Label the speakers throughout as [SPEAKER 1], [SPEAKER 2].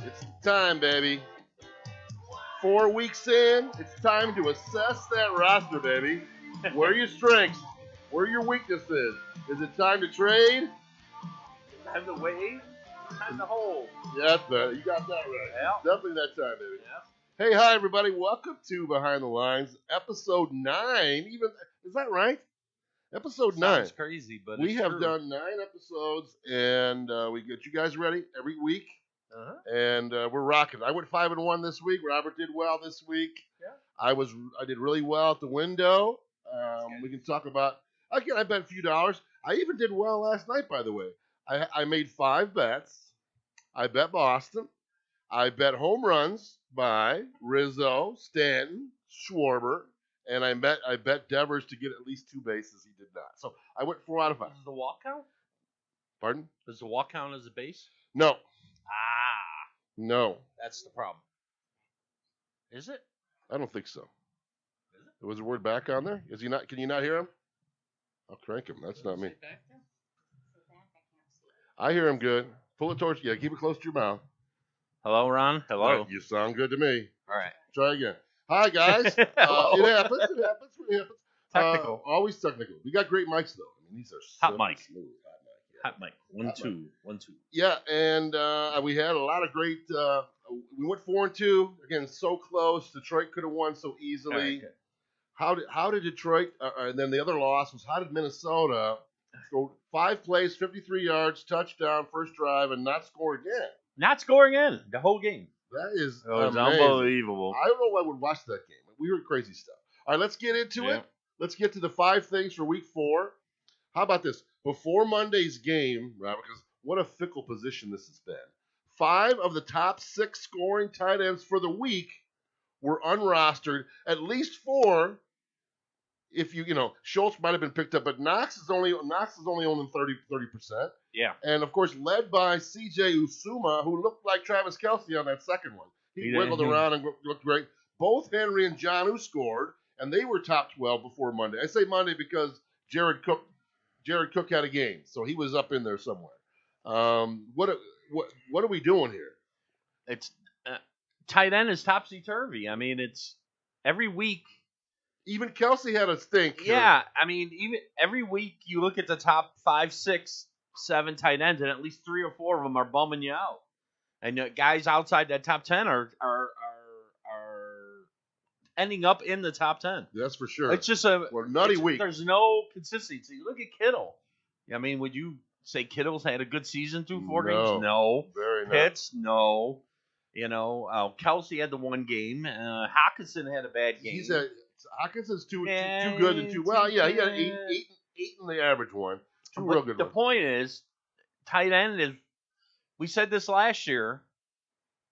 [SPEAKER 1] It's time, baby. 4 weeks in, it's time to assess that roster, baby. Where are your strengths? Where are your weaknesses? Is it time to trade?
[SPEAKER 2] Time to wave? Time to hold.
[SPEAKER 1] Yes, man. You got that right.
[SPEAKER 2] Yeah.
[SPEAKER 1] Definitely that time, baby.
[SPEAKER 2] Yeah.
[SPEAKER 1] Hey, hi, everybody. Welcome to Behind the Lines, episode 9. Is that right? Episode 9.
[SPEAKER 2] Sounds crazy, but
[SPEAKER 1] we
[SPEAKER 2] it's
[SPEAKER 1] have
[SPEAKER 2] true.
[SPEAKER 1] done 9 episodes, and we get you guys ready every week. And we're rocking. I went 5-1 this week. Robert did well this week.
[SPEAKER 2] Yeah.
[SPEAKER 1] I did really well at the window. We can talk about. Again, I bet a few dollars. I even did well last night, by the way. I made 5 bets. I bet Boston. I bet home runs by Rizzo, Stanton, Schwarber, and I bet Devers to get at least 2 bases. He did not. So I went 4 out of 5.
[SPEAKER 2] Does the walk count?
[SPEAKER 1] Pardon?
[SPEAKER 2] Does the walk count as a base?
[SPEAKER 1] No.
[SPEAKER 2] No. That's the problem. Is it?
[SPEAKER 1] I don't think so.
[SPEAKER 2] Is it?
[SPEAKER 1] Was the word back on there? Is he not? Can you not hear him? I'll crank him. That's not me. I hear him good. Pull it towards you. Yeah, keep it close to your mouth.
[SPEAKER 2] Hello, Ron. Hello.
[SPEAKER 1] Right, you sound good to me.
[SPEAKER 2] All right.
[SPEAKER 1] Try again. Hi, guys. It happens. It happens.
[SPEAKER 2] Technical.
[SPEAKER 1] Always technical. We got great mics, though. I mean, these are
[SPEAKER 2] Hot mic.
[SPEAKER 1] smooth.
[SPEAKER 2] Hot mic. 1, 2. 1, 2.
[SPEAKER 1] Yeah, and we had a lot of great. We went 4-2. Again, so close. Detroit could have won so easily.
[SPEAKER 2] Okay.
[SPEAKER 1] How did Detroit? And then the other loss was how did Minnesota go 5 plays, 53 yards, touchdown, first drive, and not score again?
[SPEAKER 2] Not scoring in the whole game.
[SPEAKER 1] That is
[SPEAKER 2] It's
[SPEAKER 1] amazing.
[SPEAKER 2] unbelievable.
[SPEAKER 1] I don't know if I would watch that game. We heard crazy stuff. All right, let's get into it. Let's get to the 5 things for week 4. How about this? Before Monday's game, Robert, because what a fickle position this has been. 5 of the top 6 scoring tight ends for the week were unrostered. At least 4, if you Schultz might have been picked up, but Knox is only owning 30%.
[SPEAKER 2] Yeah.
[SPEAKER 1] And of course, led by C.J. Usuma, who looked like Travis Kelce on that second one. He wiggled around and looked great. Both Henry and Jonnu scored, and they were top 12 before Monday. I say Monday because Jared Cook had a game, so he was up in there somewhere. What are we doing here?
[SPEAKER 2] It's tight end is topsy-turvy. I mean, it's every week.
[SPEAKER 1] Even Kelce had a stink.
[SPEAKER 2] Yeah, I mean, even every week you look at the top 5, 6, 7 tight ends, and at least 3 or 4 of them are bumming you out. And guys outside that top 10 are ending up in the top 10.
[SPEAKER 1] That's for sure.
[SPEAKER 2] It's just
[SPEAKER 1] nutty week.
[SPEAKER 2] There's no consistency. Look at Kittle. I mean, would you say Kittle's had a good season through 4 games? No.
[SPEAKER 1] Very
[SPEAKER 2] Pitts? No. Kelce had the 1 game. Hockenson had a bad game.
[SPEAKER 1] Hawkinson's too good and too well. Yeah, he had 8 in the average one. 2 real good
[SPEAKER 2] The
[SPEAKER 1] ones.
[SPEAKER 2] point is, tight end is. We said this last year.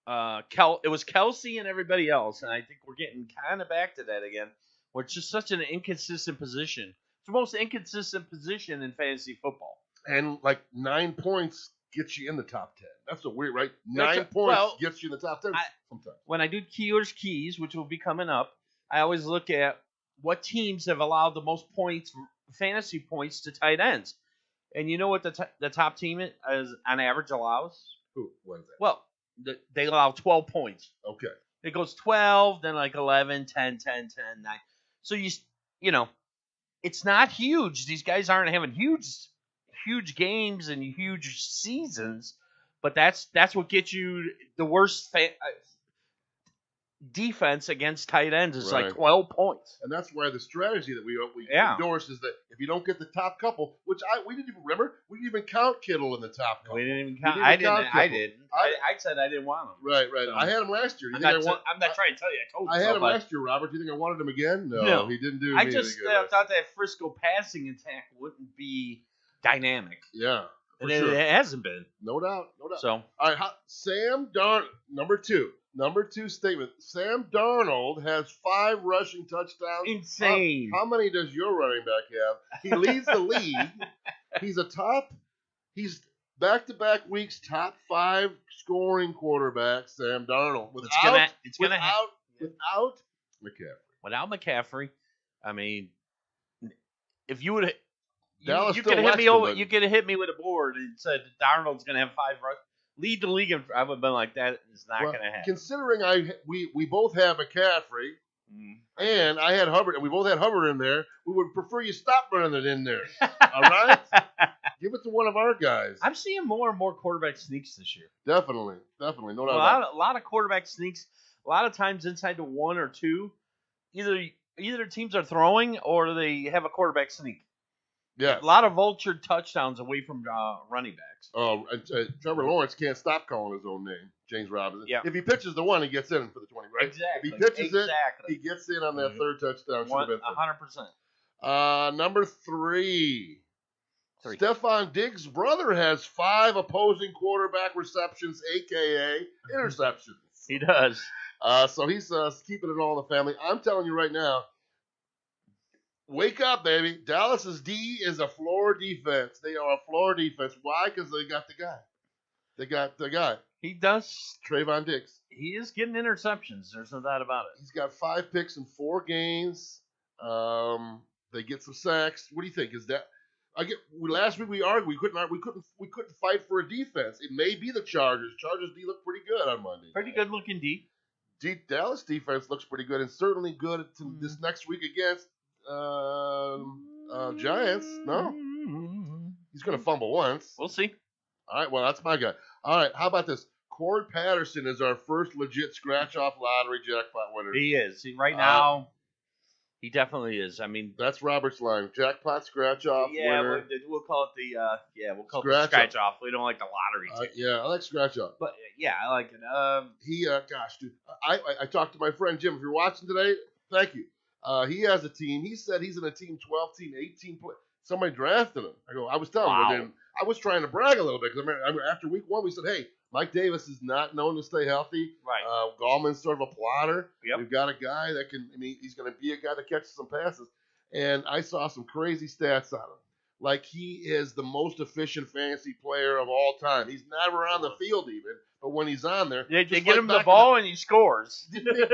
[SPEAKER 2] It was Kelce and everybody else, and I think we're getting kind of back to that again. Where it's just such an inconsistent position. It's the most inconsistent position in fantasy football.
[SPEAKER 1] And like 9 points gets you in the top 10. That's a weird, right? 9 points gets you in the top 10 sometimes.
[SPEAKER 2] When I do Keelers keys, which will be coming up, I always look at what teams have allowed the most points, fantasy points, to tight ends. And you know what the top team is on average allows?
[SPEAKER 1] Who? What is that?
[SPEAKER 2] Well, they allow 12 points.
[SPEAKER 1] Okay.
[SPEAKER 2] It goes 12, then like 11, 10, 9. So it's not huge. These guys aren't having huge games and huge seasons, but that's what gets you the worst defense against tight ends is like 12 points.
[SPEAKER 1] And that's why the strategy that we endorse is that if you don't get the top couple, which we didn't even remember, we didn't even count Kittle in the top couple.
[SPEAKER 2] We didn't even count. I didn't. I said I didn't want him.
[SPEAKER 1] Right. So I had him last year.
[SPEAKER 2] I'm not trying to tell you. I told you.
[SPEAKER 1] I had him last year, Robert. Do you think I wanted him again? No. He didn't do.
[SPEAKER 2] I just thought that Frisco passing attack wouldn't be dynamic.
[SPEAKER 1] Yeah.
[SPEAKER 2] And it hasn't been.
[SPEAKER 1] No doubt.
[SPEAKER 2] So,
[SPEAKER 1] all right, Sam Darnold, number 2 statement. Sam Darnold has 5 rushing touchdowns.
[SPEAKER 2] Insane.
[SPEAKER 1] How many does your running back have? He leads the league. He's back-to-back weeks top 5 scoring quarterback, Sam Darnold. Without McCaffrey.
[SPEAKER 2] Without McCaffrey, I mean, if you would
[SPEAKER 1] Dallas
[SPEAKER 2] you
[SPEAKER 1] still
[SPEAKER 2] could hit me
[SPEAKER 1] West,
[SPEAKER 2] over. You could have hit me with a board and said Darnold's going to have 5 rush. lead the league. I would have been like, that is not going to happen.
[SPEAKER 1] Considering we both have McCaffrey, and I had Hubbard, and we both had Hubbard in there, we would prefer you stop running it in there. All right? Give it to one of our guys.
[SPEAKER 2] I'm seeing more and more quarterback sneaks this year.
[SPEAKER 1] Definitely. No doubt about it.
[SPEAKER 2] A lot of quarterback sneaks. A lot of times inside the 1 or 2, either teams are throwing or they have a quarterback sneak.
[SPEAKER 1] Yeah.
[SPEAKER 2] A lot of vulture touchdowns away from running backs.
[SPEAKER 1] Oh, Trevor Lawrence can't stop calling his own name, James Robinson.
[SPEAKER 2] Yeah.
[SPEAKER 1] If he pitches the 1, he gets in for the 20, right?
[SPEAKER 2] Exactly.
[SPEAKER 1] If he pitches it, he gets in on that third touchdown.
[SPEAKER 2] 100%.
[SPEAKER 1] Number 3. Stephon Diggs' brother has 5 opposing quarterback receptions, a.k.a. interceptions.
[SPEAKER 2] He does.
[SPEAKER 1] So he's keeping it all in the family. I'm telling you right now, wake up, baby. Dallas's D is a floor defense. They are a floor defense. Why? Because they got the guy. They got the guy.
[SPEAKER 2] He does.
[SPEAKER 1] Trayvon Diggs.
[SPEAKER 2] He is getting interceptions. There's no doubt about it.
[SPEAKER 1] He's got 5 picks in 4 games. They get some sacks. What do you think? Is that? Last week we argued we couldn't fight for a defense. It may be the Chargers. Chargers D look pretty good on Monday.
[SPEAKER 2] Pretty good looking D.
[SPEAKER 1] Dallas defense looks pretty good and certainly good this next week against Giants. No, he's gonna fumble once.
[SPEAKER 2] We'll see.
[SPEAKER 1] All right, well that's my guy. All right, how about this? Cord Patterson is our first legit scratch off lottery jackpot winner.
[SPEAKER 2] He is. Right now. He definitely is. I mean,
[SPEAKER 1] that's Robert's line. Jackpot scratch off.
[SPEAKER 2] Yeah,
[SPEAKER 1] winner.
[SPEAKER 2] we'll call it the scratch off. We don't like the lottery.
[SPEAKER 1] Yeah, I like scratch off.
[SPEAKER 2] But yeah, I like it.
[SPEAKER 1] Gosh, dude, I talked to my friend Jim. If you're watching today, thank you. He has a team. He said he's in a team 12 team, 18 play. Somebody drafted him. I was telling him. I was trying to brag a little bit because after week 1 we said, hey, Mike Davis is not known to stay healthy.
[SPEAKER 2] Right.
[SPEAKER 1] Gallman's sort of a plotter.
[SPEAKER 2] Yep.
[SPEAKER 1] We've got a guy that can. He's going to be a guy that catches some passes. And I saw some crazy stats on him. Like he is the most efficient fantasy player of all time. He's never on the field even, but when he's on there,
[SPEAKER 2] they get him the ball and he scores.
[SPEAKER 1] Didn't they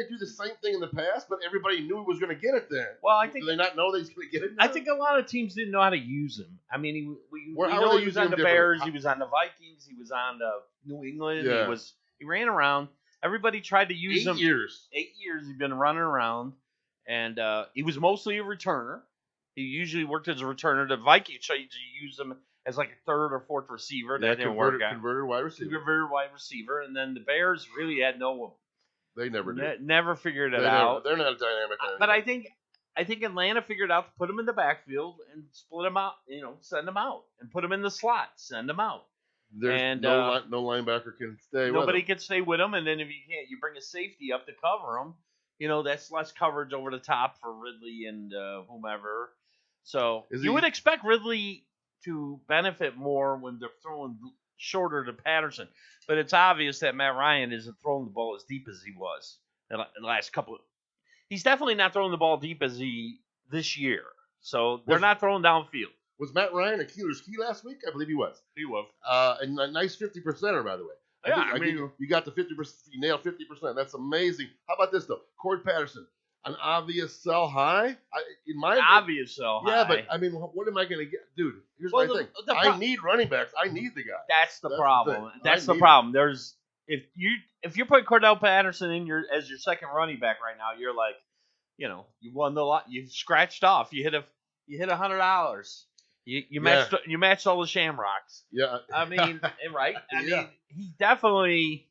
[SPEAKER 1] do the same thing in the past? But everybody knew he was going to get it then.
[SPEAKER 2] Well, I think.
[SPEAKER 1] Do they not know that he's going to get it now?
[SPEAKER 2] I think a lot of teams didn't know how to use him. I mean, we
[SPEAKER 1] how
[SPEAKER 2] know
[SPEAKER 1] are
[SPEAKER 2] he was on the Bears, he was on the Vikings, he was on the New England.
[SPEAKER 1] Yeah.
[SPEAKER 2] He ran around. Everybody tried to use him.
[SPEAKER 1] 8 years.
[SPEAKER 2] 8 years he's been running around, and he was mostly a returner. He usually worked as a returner. The Vikings tried to use him as like a 3rd or 4th receiver. That didn't work out.
[SPEAKER 1] Converted wide receiver.
[SPEAKER 2] Converted wide receiver, and then the Bears really had no.
[SPEAKER 1] They never did.
[SPEAKER 2] Never figured it out.
[SPEAKER 1] They're not a dynamic.
[SPEAKER 2] But I think Atlanta figured out to put him in the backfield and split him out. Send him out and put him in the slot. Send him out.
[SPEAKER 1] There's no linebacker can stay.
[SPEAKER 2] Nobody can stay with him, and then if you can't, you bring a safety up to cover him. That's less coverage over the top for Ridley and whomever. So you would expect Ridley to benefit more when they're throwing shorter to Patterson. But it's obvious that Matt Ryan isn't throwing the ball as deep as he was in the last couple. He's definitely not throwing the ball deep as he this year. So they're not throwing downfield.
[SPEAKER 1] Was Matt Ryan a Keelers key last week? I believe he was.
[SPEAKER 2] He was.
[SPEAKER 1] And a nice 50%er, by the way. I mean, you got the 50%. You nailed 50%. That's amazing. How about this though? Cord Patterson. An obvious sell high?
[SPEAKER 2] Obvious sell high.
[SPEAKER 1] Yeah, but I mean, what am I going to get? Dude, here's my thing. I need running backs. I need the guy.
[SPEAKER 2] That's the problem. That's the problem. If you're putting Cordell Patterson in as your second running back right now, you're like, you won the lot. You scratched off. You hit $100. You matched all the shamrocks.
[SPEAKER 1] Yeah.
[SPEAKER 2] I mean, right? I mean, he definitely.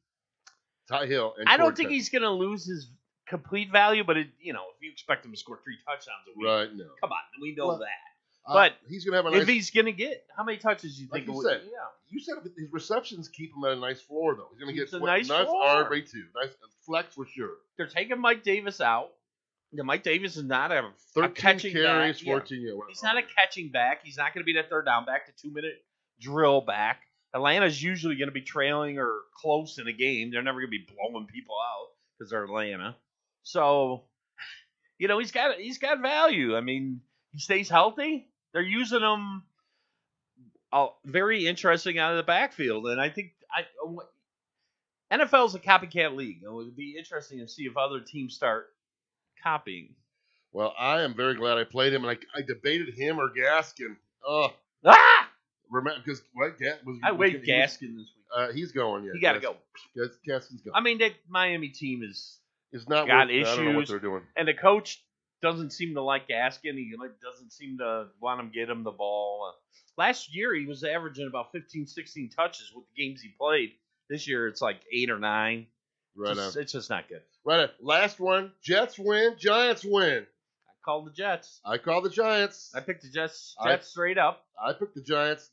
[SPEAKER 1] Ty Hill.
[SPEAKER 2] I don't think he's going to lose his complete value, but if you expect him to score 3 touchdowns a week,
[SPEAKER 1] right? No,
[SPEAKER 2] come on, we know that. But
[SPEAKER 1] he's gonna have a nice.
[SPEAKER 2] If he's gonna get how many touches do you think?
[SPEAKER 1] You said his receptions keep him at a nice floor though. He's gonna get
[SPEAKER 2] a nice
[SPEAKER 1] RB2, nice flex for sure.
[SPEAKER 2] They're taking Mike Davis out. Mike Davis is not a
[SPEAKER 1] 13
[SPEAKER 2] catching
[SPEAKER 1] carries,
[SPEAKER 2] back.
[SPEAKER 1] 14. Yeah,
[SPEAKER 2] he's not a catching back. He's not going to be that third down back, the 2-minute drill back. Atlanta's usually going to be trailing or close in a game. They're never going to be blowing people out because they're Atlanta. So, he's got value. I mean, he stays healthy. They're using him very interesting out of the backfield, and I think NFL's a copycat league. It would be interesting to see if other teams start copying.
[SPEAKER 1] Well, I am very glad I played him, and I debated him or Gaskin. Because
[SPEAKER 2] I waived Gaskin this week.
[SPEAKER 1] He's going. Yeah,
[SPEAKER 2] he got to go.
[SPEAKER 1] Gaskin's going.
[SPEAKER 2] I mean, that Miami team is
[SPEAKER 1] not
[SPEAKER 2] got
[SPEAKER 1] issues. I don't know what they're doing.
[SPEAKER 2] And the coach doesn't seem to like Gaskin. He doesn't seem to want him get him the ball. Last year, he was averaging about 15, 16 touches with the games he played. This year, it's like 8 or 9.
[SPEAKER 1] Right on.
[SPEAKER 2] It's just not good.
[SPEAKER 1] Right on. Last one. Jets win. Giants win.
[SPEAKER 2] I called the Jets.
[SPEAKER 1] I call the Giants.
[SPEAKER 2] I picked the Jets straight up.
[SPEAKER 1] I picked the Giants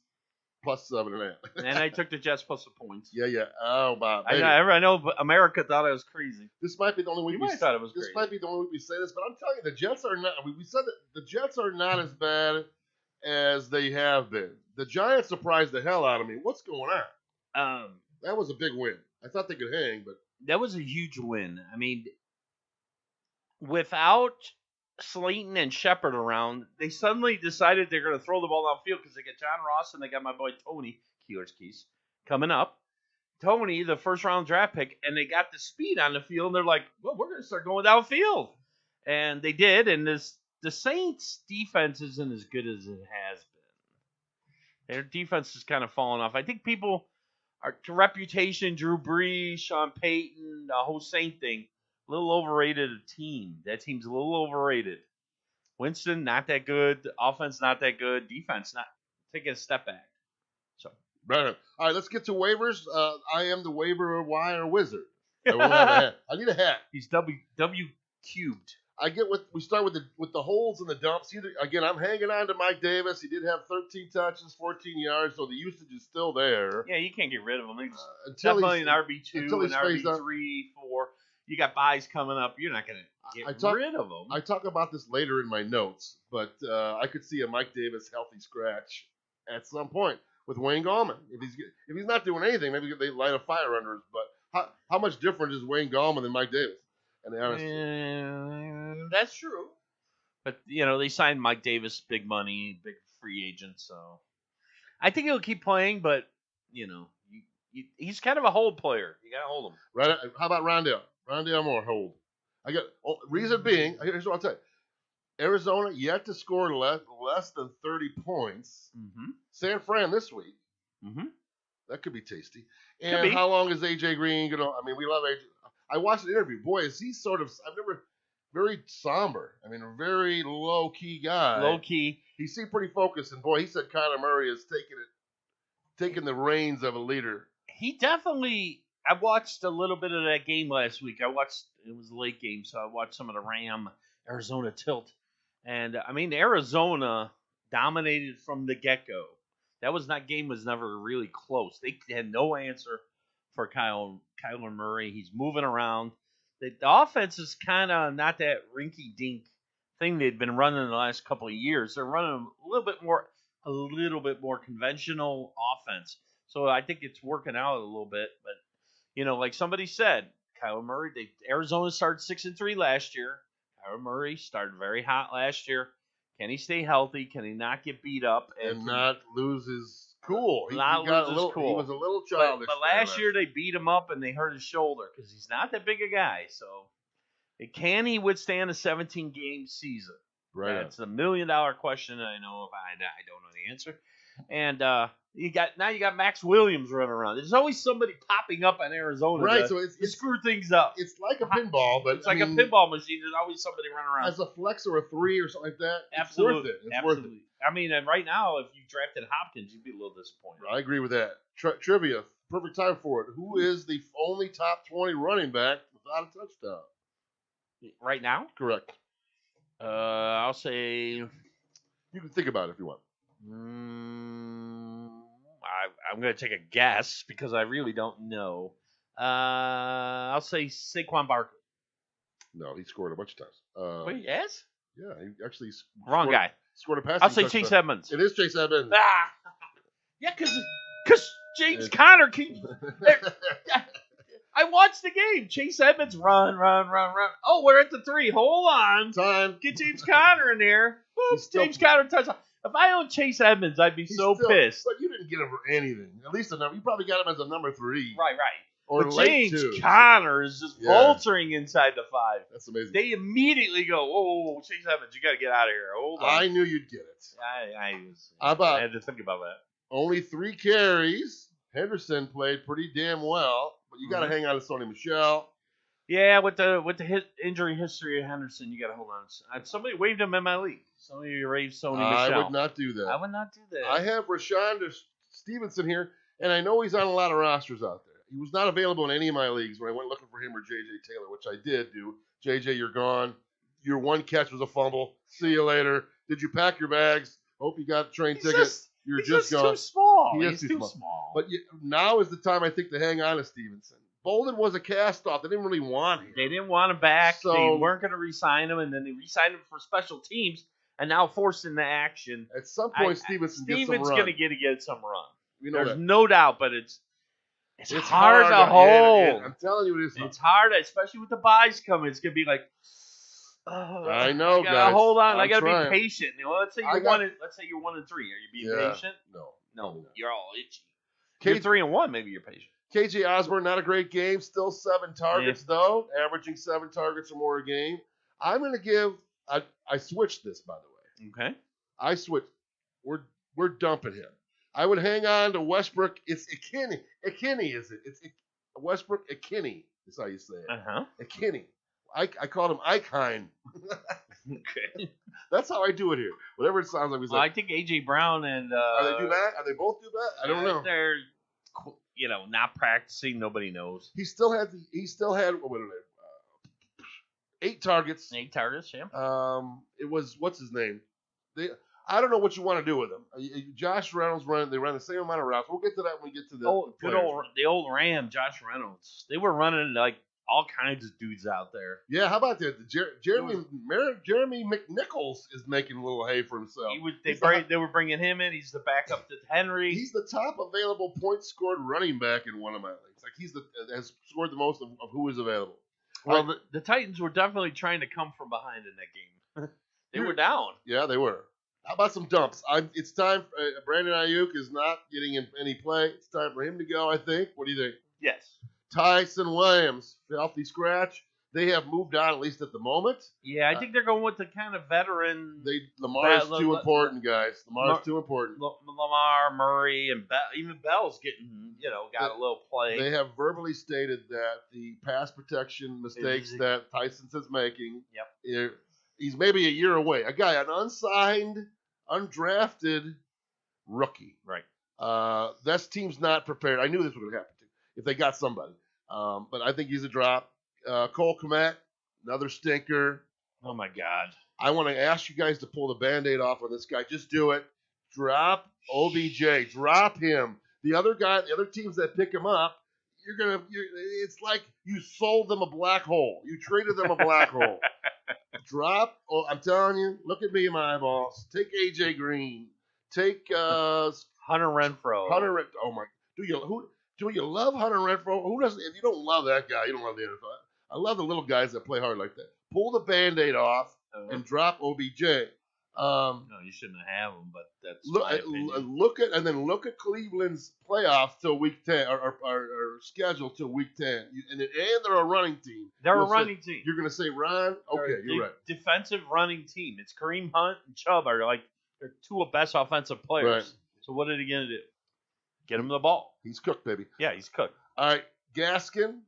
[SPEAKER 1] plus 7.5.
[SPEAKER 2] And I took the Jets plus the points.
[SPEAKER 1] Yeah. Oh, wow.
[SPEAKER 2] I know, but America thought I was crazy.
[SPEAKER 1] This might be the only week
[SPEAKER 2] thought it was
[SPEAKER 1] This
[SPEAKER 2] crazy.
[SPEAKER 1] might be the only week we say this, but I'm telling you, the Jets are not. We said that the Jets are not as bad as they have been. The Giants surprised the hell out of me. What's going on? That was a big win. I thought they could hang, but
[SPEAKER 2] that was a huge win. I mean, without Slayton and Shepard around, they suddenly decided they're going to throw the ball downfield because they got John Ross and they got my boy Tony, Keelers Keys, coming up. Tony, the first-round draft pick, and they got the speed on the field, and they're like, well, we're going to start going downfield. And they did, and the Saints' defense isn't as good as it has been. Their defense is kind of falling off. I think people are, to reputation, Drew Brees, Sean Payton, the whole Saint thing, a little overrated team. That team's a little overrated. Winston, not that good. Offense, not that good. Defense, not taking a step back. So,
[SPEAKER 1] right. All right, let's get to waivers. I am the waiver wire wizard. I will have a hat. I need a hat.
[SPEAKER 2] He's W cubed.
[SPEAKER 1] We start with the holes in the dumps. Again, I'm hanging on to Mike Davis. He did have 13 touches, 14 yards, so the usage is still there.
[SPEAKER 2] Yeah, you can't get rid of him. He's
[SPEAKER 1] Until
[SPEAKER 2] definitely an RB2, an
[SPEAKER 1] RB3,
[SPEAKER 2] 4. You got buys coming up. You're not going to get rid of them.
[SPEAKER 1] I talk about this later in my notes, but I could see a Mike Davis healthy scratch at some point with Wayne Gallman. If he's not doing anything, maybe they light a fire under us. But how much different is Wayne Gallman than Mike Davis? And
[SPEAKER 2] that's true. But, they signed Mike Davis, big money, big free agent. So I think he'll keep playing, but, he's kind of a hold player. You got to hold him.
[SPEAKER 1] Right. How about Rondale? Rondale Moore, hold. Reason being, here's what I'll tell you. Arizona yet to score less than 30 points.
[SPEAKER 2] Mm-hmm.
[SPEAKER 1] San Fran this week.
[SPEAKER 2] Mm-hmm.
[SPEAKER 1] That could be tasty. And how long is A.J. Green going to – I mean, we love A.J. I watched an interview. Boy, is he very somber. I mean, a very low-key guy.
[SPEAKER 2] Low-key.
[SPEAKER 1] He seemed pretty focused. And, boy, he said Kyler Murray is taking the reins of a leader.
[SPEAKER 2] He definitely – I watched a little bit of that game last week. It was a late game, so I watched some of the Arizona tilt. And, I mean, Arizona dominated from the get-go. Game was never really close. They had no answer for Kyler Murray. He's moving around. The offense is kind of not that rinky-dink thing they'd been running the last couple of years. They're running a little bit more conventional offense. So I think it's working out a little bit. But, like somebody said, Kyler Murray, Arizona started 6-3 last year. Kyler Murray started very hot last year. Can he stay healthy? Can he not get beat up?
[SPEAKER 1] And not lose his cool.
[SPEAKER 2] He
[SPEAKER 1] was a little childish.
[SPEAKER 2] But last year they beat him up and they hurt his shoulder because he's not that big a guy. So can he withstand a 17-game season?
[SPEAKER 1] Right.
[SPEAKER 2] That's $1 million question. I know if I don't know the answer. And you got Max Williams running around. There's always somebody popping up in Arizona to screw things up.
[SPEAKER 1] It's like a pinball, but
[SPEAKER 2] it's like a pinball machine. There's always somebody running around.
[SPEAKER 1] As a flex or a 3 or something like that,
[SPEAKER 2] absolutely,
[SPEAKER 1] it's worth it.
[SPEAKER 2] I mean, and right now, if you drafted Hopkins, you'd be a little disappointed.
[SPEAKER 1] I agree with that. Trivia, perfect time for it. Who is the only top 20 running back without a touchdown?
[SPEAKER 2] Right now?
[SPEAKER 1] Correct.
[SPEAKER 2] I'll say.
[SPEAKER 1] You can think about it if you want.
[SPEAKER 2] I'm going to take a guess because I really don't know. I'll say Saquon Barkley.
[SPEAKER 1] No, he scored a bunch of times.
[SPEAKER 2] Wait, yes?
[SPEAKER 1] Yeah, he actually
[SPEAKER 2] wrong guy.
[SPEAKER 1] Scored a passing
[SPEAKER 2] I'll say
[SPEAKER 1] touchdown.
[SPEAKER 2] Chase Edmonds.
[SPEAKER 1] It is Chase Edmonds.
[SPEAKER 2] Yeah, because James Conner can. I watched the game. Chase Edmonds run. Oh, we're at the 3. Hold on.
[SPEAKER 1] Time.
[SPEAKER 2] Get James Conner in there. Boom, James Conner touchdown. If I owned Chase Edmonds, I'd be pissed.
[SPEAKER 1] But you didn't get him for anything. At least a number. You probably got him as a number 3.
[SPEAKER 2] Right.
[SPEAKER 1] Or
[SPEAKER 2] but
[SPEAKER 1] late
[SPEAKER 2] James
[SPEAKER 1] 2.
[SPEAKER 2] Conner is just vulturing inside the 5.
[SPEAKER 1] That's amazing.
[SPEAKER 2] They immediately go, "Whoa, Chase Evans, you got to get out of here." Hold on.
[SPEAKER 1] I knew you'd get it.
[SPEAKER 2] I had to think about that.
[SPEAKER 1] only 3 carries. Henderson played pretty damn well, but you got to hang on to Sony Michel.
[SPEAKER 2] Yeah, with the injury history of Henderson, you got to hold on. Somebody waived him in my league. Somebody waived Sony Michel.
[SPEAKER 1] I would not do that.
[SPEAKER 2] I would not do that.
[SPEAKER 1] I have Rashonda Stevenson here, and I know he's on a lot of rosters out there. He was not available in any of my leagues when I went looking for him or J.J. Taylor, which I did do. J.J., you're gone. Your one catch was a fumble. See you later. Did you pack your bags? Hope you got a train ticket. You're just gone.
[SPEAKER 2] Too small.
[SPEAKER 1] He's too small. But now is the time, I think, to hang on to Stevenson. Bolden was a cast-off. They didn't really want him.
[SPEAKER 2] They didn't want him back. So, they weren't going to re-sign him, and then they re-signed him for special teams, and now forced into action.
[SPEAKER 1] At some point, Stevenson gets some run.
[SPEAKER 2] Steven's going to get some run.
[SPEAKER 1] There's
[SPEAKER 2] that. No doubt, but it's hard to hold.
[SPEAKER 1] I'm telling you,
[SPEAKER 2] it's hard, especially with the buys coming. It's going to be like,
[SPEAKER 1] I know,
[SPEAKER 2] guys. Hold on. I got to be patient. Let's say you're 1-3. Are you being patient? No. You're all itchy. You're 3-1. Maybe you're patient.
[SPEAKER 1] KJ Osborne, not a great game. Still 7 targets, though. Averaging 7 targets or more a game. I'm going to give – I switched this, by the way.
[SPEAKER 2] Okay.
[SPEAKER 1] I switched. We're dumping him. I would hang on to Westbrook. It's Ikhine. Ikhine, is it? It's Westbrook Ikhine is how you say it.
[SPEAKER 2] Uh-huh.
[SPEAKER 1] Ikhine. I called him Icon.
[SPEAKER 2] Okay.
[SPEAKER 1] That's how I do it here. Whatever it sounds like.
[SPEAKER 2] I think A.J. Brown and
[SPEAKER 1] are they do that? Are they both do that? I don't know.
[SPEAKER 2] They're not practicing. Nobody knows.
[SPEAKER 1] He still had 8 targets.
[SPEAKER 2] 8 targets, yeah.
[SPEAKER 1] It was what's his name? I don't know what you want to do with him. Josh Reynolds they ran the same amount of routes. We'll get to that when we get to the
[SPEAKER 2] old Ram, Josh Reynolds. They were running like all kinds of dudes out there.
[SPEAKER 1] Yeah, how about that? Jeremy McNichols is making a little hay for himself.
[SPEAKER 2] They were bringing him in. He's the backup to Henry.
[SPEAKER 1] He's the top available points scored running back in one of my leagues. Like has scored the most of who is available.
[SPEAKER 2] Well, the Titans were definitely trying to come from behind in that game. They were down.
[SPEAKER 1] Yeah, they were. How about some dumps? It's time. Brandon Ayuk is not getting in any play. It's time for him to go, I think. What do you think?
[SPEAKER 2] Yes.
[SPEAKER 1] Tyson Williams, healthy scratch. They have moved on, at least at the moment.
[SPEAKER 2] Yeah, I think they're going with the kind of veteran.
[SPEAKER 1] Lamar's too important, guys. Lamar's too important.
[SPEAKER 2] Lamar, Murray, and even Bell's getting, got a little play.
[SPEAKER 1] They have verbally stated that the pass protection mistakes that Tyson's is making, he's maybe a year away. A guy, an unsigned, undrafted rookie.
[SPEAKER 2] Right.
[SPEAKER 1] That team's not prepared. I knew this was going to happen, too, if they got somebody. But I think he's a drop. Cole Kmet, another stinker.
[SPEAKER 2] Oh, my God.
[SPEAKER 1] I want to ask you guys to pull the Band-Aid off on this guy. Just do it. Drop OBJ. Drop him. The other teams that pick him up, it's like you sold them a black hole. You traded them a black hole. Drop. Oh, I'm telling you, look at me in my eyeballs. Take AJ Green. Take
[SPEAKER 2] Hunter Renfrow.
[SPEAKER 1] Oh, my. Do you love Hunter Renfrow? Who doesn't? If you don't love that guy, you don't love the NFL. I love the little guys that play hard like that. Pull the Band-Aid off and drop OBJ.
[SPEAKER 2] No, you shouldn't have him, but that's my opinion.
[SPEAKER 1] Look at Cleveland's playoffs till week 10 or schedule till week 10. And they're a running team.
[SPEAKER 2] They're a running team.
[SPEAKER 1] You're going to say Ron? Okay, you're right.
[SPEAKER 2] Defensive running team. It's Kareem Hunt and Chubb they're 2 of best offensive players. Right. So what are they going to do? Get him the ball.
[SPEAKER 1] He's cooked, baby.
[SPEAKER 2] Yeah, he's cooked.
[SPEAKER 1] All right, Gaskin,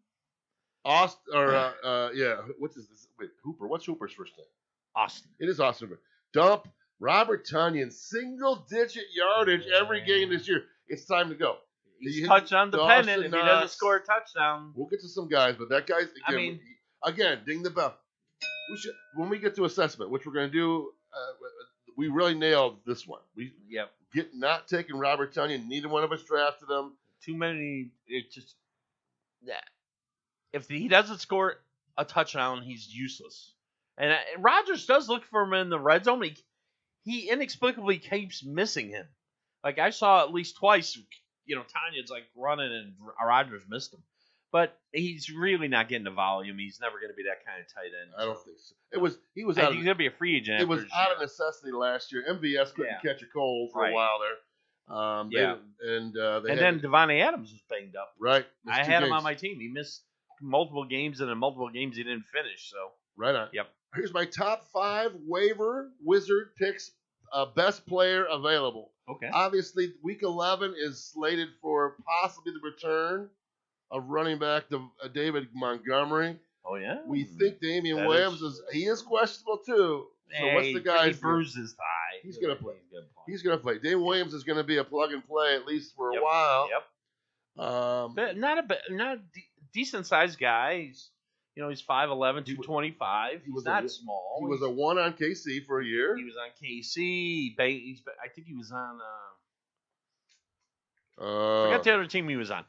[SPEAKER 1] What's this? Wait, Hooper. What's Hooper's first name?
[SPEAKER 2] Austin.
[SPEAKER 1] It is Austin Hooper. Dump Robert Tonyan, single-digit yardage every game this year. It's time to go.
[SPEAKER 2] He's touchdown dependent. If he doesn't score a touchdown,
[SPEAKER 1] we'll get to some guys, but that guy's again, ding the bell. When we get to assessment, which we're going to do, we really nailed this one. Not taking Robert Tonyan. Neither one of us drafted him.
[SPEAKER 2] Too many. It just if he doesn't score a touchdown, he's useless. And Rodgers does look for him in the red zone. He inexplicably keeps missing him. Like I saw at least twice. Tanyan's running and Rodgers missed him. But he's really not getting the volume. He's never going to be that kind of tight end.
[SPEAKER 1] I don't think so. He's going
[SPEAKER 2] to be a free agent.
[SPEAKER 1] It was out of necessity last year. MVS couldn't catch a cold for a while there. And then
[SPEAKER 2] Devontae Adams was banged up.
[SPEAKER 1] Right.
[SPEAKER 2] I had him on my team. He missed multiple games, and in multiple games he didn't finish. So
[SPEAKER 1] right on.
[SPEAKER 2] Yep.
[SPEAKER 1] Here's my top 5 waiver wizard picks best player available.
[SPEAKER 2] Okay.
[SPEAKER 1] Obviously, week 11 is slated for possibly the return of running back David Montgomery.
[SPEAKER 2] Oh yeah.
[SPEAKER 1] We think Damian
[SPEAKER 2] That
[SPEAKER 1] Williams
[SPEAKER 2] is
[SPEAKER 1] he is questionable too. So what's the guy?
[SPEAKER 2] He bruised his thigh.
[SPEAKER 1] He's gonna play. He's gonna play. Damian Williams is gonna be a plug and play at least for a while.
[SPEAKER 2] Yep. But not a decent sized guy. He's 5'11", 225. He's not small.
[SPEAKER 1] He was a 1 on KC for a year.
[SPEAKER 2] He was on KC. I think he was on. I forgot the other team he was on.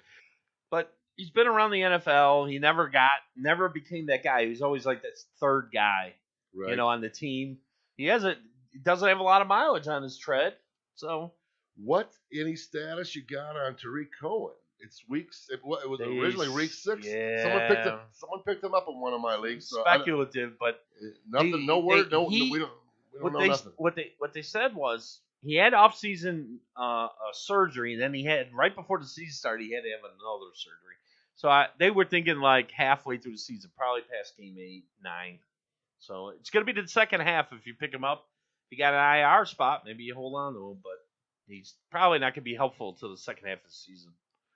[SPEAKER 2] But he's been around the NFL. He never became that guy. He was always like that third guy,
[SPEAKER 1] right.
[SPEAKER 2] On the team. He doesn't have a lot of mileage on his tread. So,
[SPEAKER 1] any status you got on Tariq Cohen? It's weeks. It was originally week 6.
[SPEAKER 2] Yeah.
[SPEAKER 1] Someone picked him up in one of my leagues. So
[SPEAKER 2] speculative, but
[SPEAKER 1] nothing. No word. We don't know nothing.
[SPEAKER 2] What they said was he had off-season surgery, and then he had right before the season started, he had to have another surgery. So they were thinking like halfway through the season, probably past game 8, 9. So it's going to be the second half if you pick him up. If you got an IR spot, maybe you hold on to him, but he's probably not going to be helpful until the second half of the season.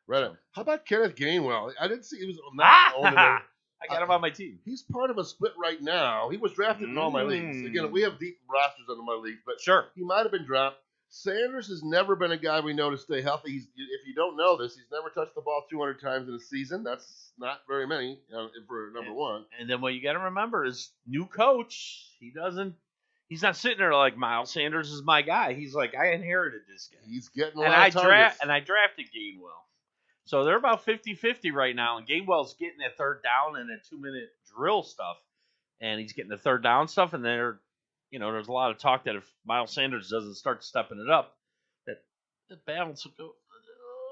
[SPEAKER 1] Right. So. How about Kenneth Gainwell? I didn't see he was not owned in
[SPEAKER 2] I got him on my team.
[SPEAKER 1] He's part of a split right now. He was drafted in all my leagues. Again, we have deep rosters under my leagues, but
[SPEAKER 2] sure,
[SPEAKER 1] he might have been dropped. Sanders has never been a guy we know to stay healthy. If you don't know this, he's never touched the ball 200 times in a season. That's not very many for number one.
[SPEAKER 2] And then what you got to remember is new coach. He's not sitting there like Miles Sanders is my guy. He's like, I inherited this guy.
[SPEAKER 1] He's getting a lot of targets.
[SPEAKER 2] And I drafted Gainwell. So they're about 50-50 right now, and Gainwell's getting that third down and that 2-minute drill stuff, and he's getting the third down stuff, and there's a lot of talk that if Miles Sanders doesn't start stepping it up, that the balance will go.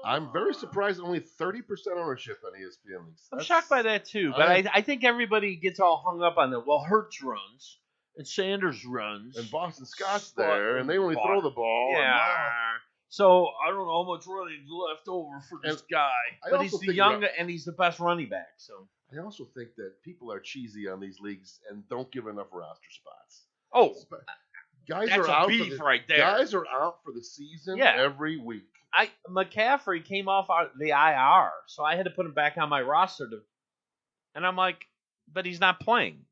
[SPEAKER 1] I'm very surprised only 30% ownership on ESPN leagues.
[SPEAKER 2] I'm shocked by that too, but I think everybody gets all hung up on that. Well, Hurts runs, and Sanders runs.
[SPEAKER 1] And Boston Scott's there, and they only throw the ball.
[SPEAKER 2] Yeah. So I don't know how much running's left over for this guy, but he's the younger and he's the best running back. So
[SPEAKER 1] I also think that people are cheesy on these leagues and don't give enough roster spots.
[SPEAKER 2] Oh,
[SPEAKER 1] guys
[SPEAKER 2] that's
[SPEAKER 1] are out
[SPEAKER 2] beef right there.
[SPEAKER 1] Guys are out for the season every week.
[SPEAKER 2] McCaffrey came off the IR, so I had to put him back on my roster and I'm like, but he's not playing.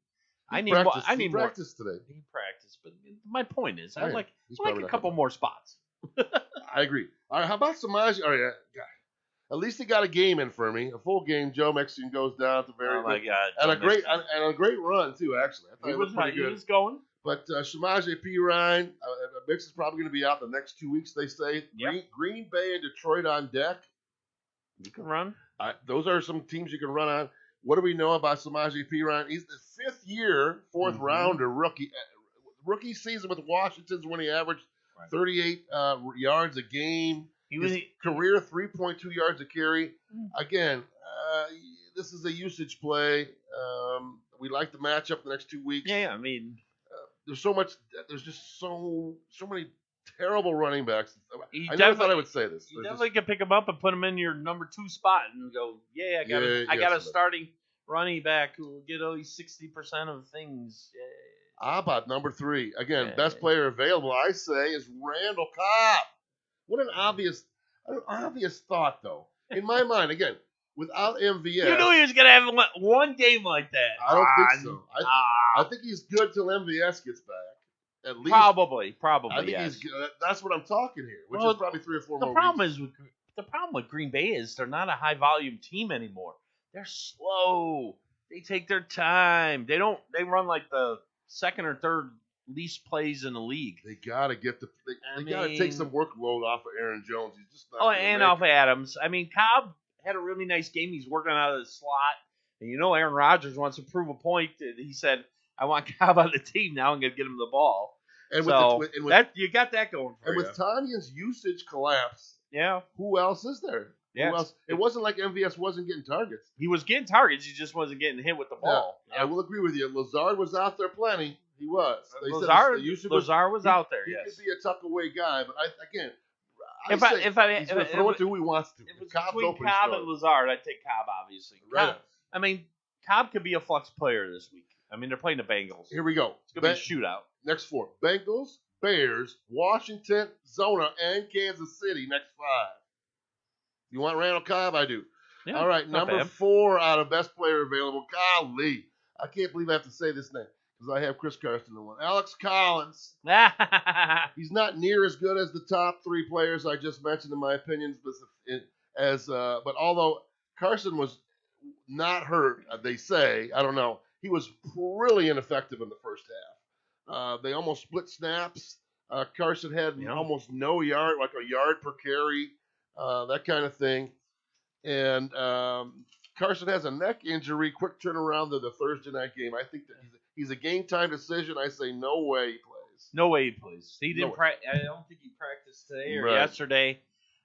[SPEAKER 2] I need
[SPEAKER 1] practice today.
[SPEAKER 2] He practiced, but my point is, I like a couple more spots.
[SPEAKER 1] I agree. All right, how about Samaje? All right, at least he got a game in for me, a full game. Joe Mixon goes down at the very
[SPEAKER 2] end. Oh my God!
[SPEAKER 1] And a great run too. Actually, I thought
[SPEAKER 2] he was
[SPEAKER 1] pretty good.
[SPEAKER 2] He was going.
[SPEAKER 1] But Samaje Perine, Mixon's probably going to be out the next 2 weeks. They say.
[SPEAKER 2] Yep.
[SPEAKER 1] Green Bay and Detroit on deck.
[SPEAKER 2] You can run.
[SPEAKER 1] Those are some teams you can run on. What do we know about Samaje Perine? He's the 5th year, 4th rounder rookie. Rookie season with Washington's when he averaged 38 yards a game. His career 3.2 yards a carry. Again, this is a usage play. We like the matchup the next 2 weeks.
[SPEAKER 2] Yeah, I mean,
[SPEAKER 1] there's so much. There's just so many terrible running backs. I never thought I would say this.
[SPEAKER 2] You definitely can pick him up and put him in your number 2 spot and go, I got a starting running back who will get at least 60% of things. Yeah.
[SPEAKER 1] How about number 3? Again, best player available, I say, is Randall Cobb. What an obvious thought, though. In my mind, again, without MVS.
[SPEAKER 2] You knew he was going to have one game like that.
[SPEAKER 1] I don't think so. I think he's good till MVS gets back. At least.
[SPEAKER 2] Probably,
[SPEAKER 1] I think he's good. That's what I'm talking here, which is probably 3 or 4 more weeks.
[SPEAKER 2] The problem with Green Bay is they're not a high-volume team anymore. They're slow. They take their time. They run like the second or third least plays in the league.
[SPEAKER 1] They gotta gotta take some workload off of Aaron Jones. He's just not.
[SPEAKER 2] Off Adams. I mean, Cobb had a really nice game. He's working out of the slot, and Aaron Rodgers wants to prove a point. He said, "I want Cobb on the team now. I'm going to get him the ball." And you got that going for you.
[SPEAKER 1] And with Tanyan's usage collapse, who else is there?
[SPEAKER 2] Yeah,
[SPEAKER 1] who else? It wasn't like MVS wasn't getting targets.
[SPEAKER 2] He was getting targets. He just wasn't getting hit with the ball.
[SPEAKER 1] Yeah. I will agree with you. Lazard was out there plenty. He was.
[SPEAKER 2] Lazard was out there.
[SPEAKER 1] He could be a tuck away guy, but
[SPEAKER 2] he's
[SPEAKER 1] going to throw it to who he wants to.
[SPEAKER 2] If it's between Cobb and Lazard, I'd take Cobb, obviously.
[SPEAKER 1] Right.
[SPEAKER 2] Cobb could be a flex player this week. They're playing the Bengals.
[SPEAKER 1] Here we go.
[SPEAKER 2] It's going to be a shootout.
[SPEAKER 1] Next 4. Bengals, Bears, Washington, Zona, and Kansas City next 5. You want Randall Cobb? I do.
[SPEAKER 2] Yeah,
[SPEAKER 1] All right,
[SPEAKER 2] not
[SPEAKER 1] number
[SPEAKER 2] bad.
[SPEAKER 1] 4 out of best player available. Golly. I can't believe I have to say this name because I have Chris Carson in one. Alex Collins. He's not near as good as the top 3 players I just mentioned in my opinions, but although Carson was not hurt, they say, I don't know, he was really ineffective in the first half. They almost split snaps. Carson had almost no yard, like a yard per carry, that kind of thing. And Carson has a neck injury, quick turnaround to the Thursday night game. I think that he's a game time decision. I say no way he plays.
[SPEAKER 2] No way he plays. He didn't. I don't think he practiced today or yesterday.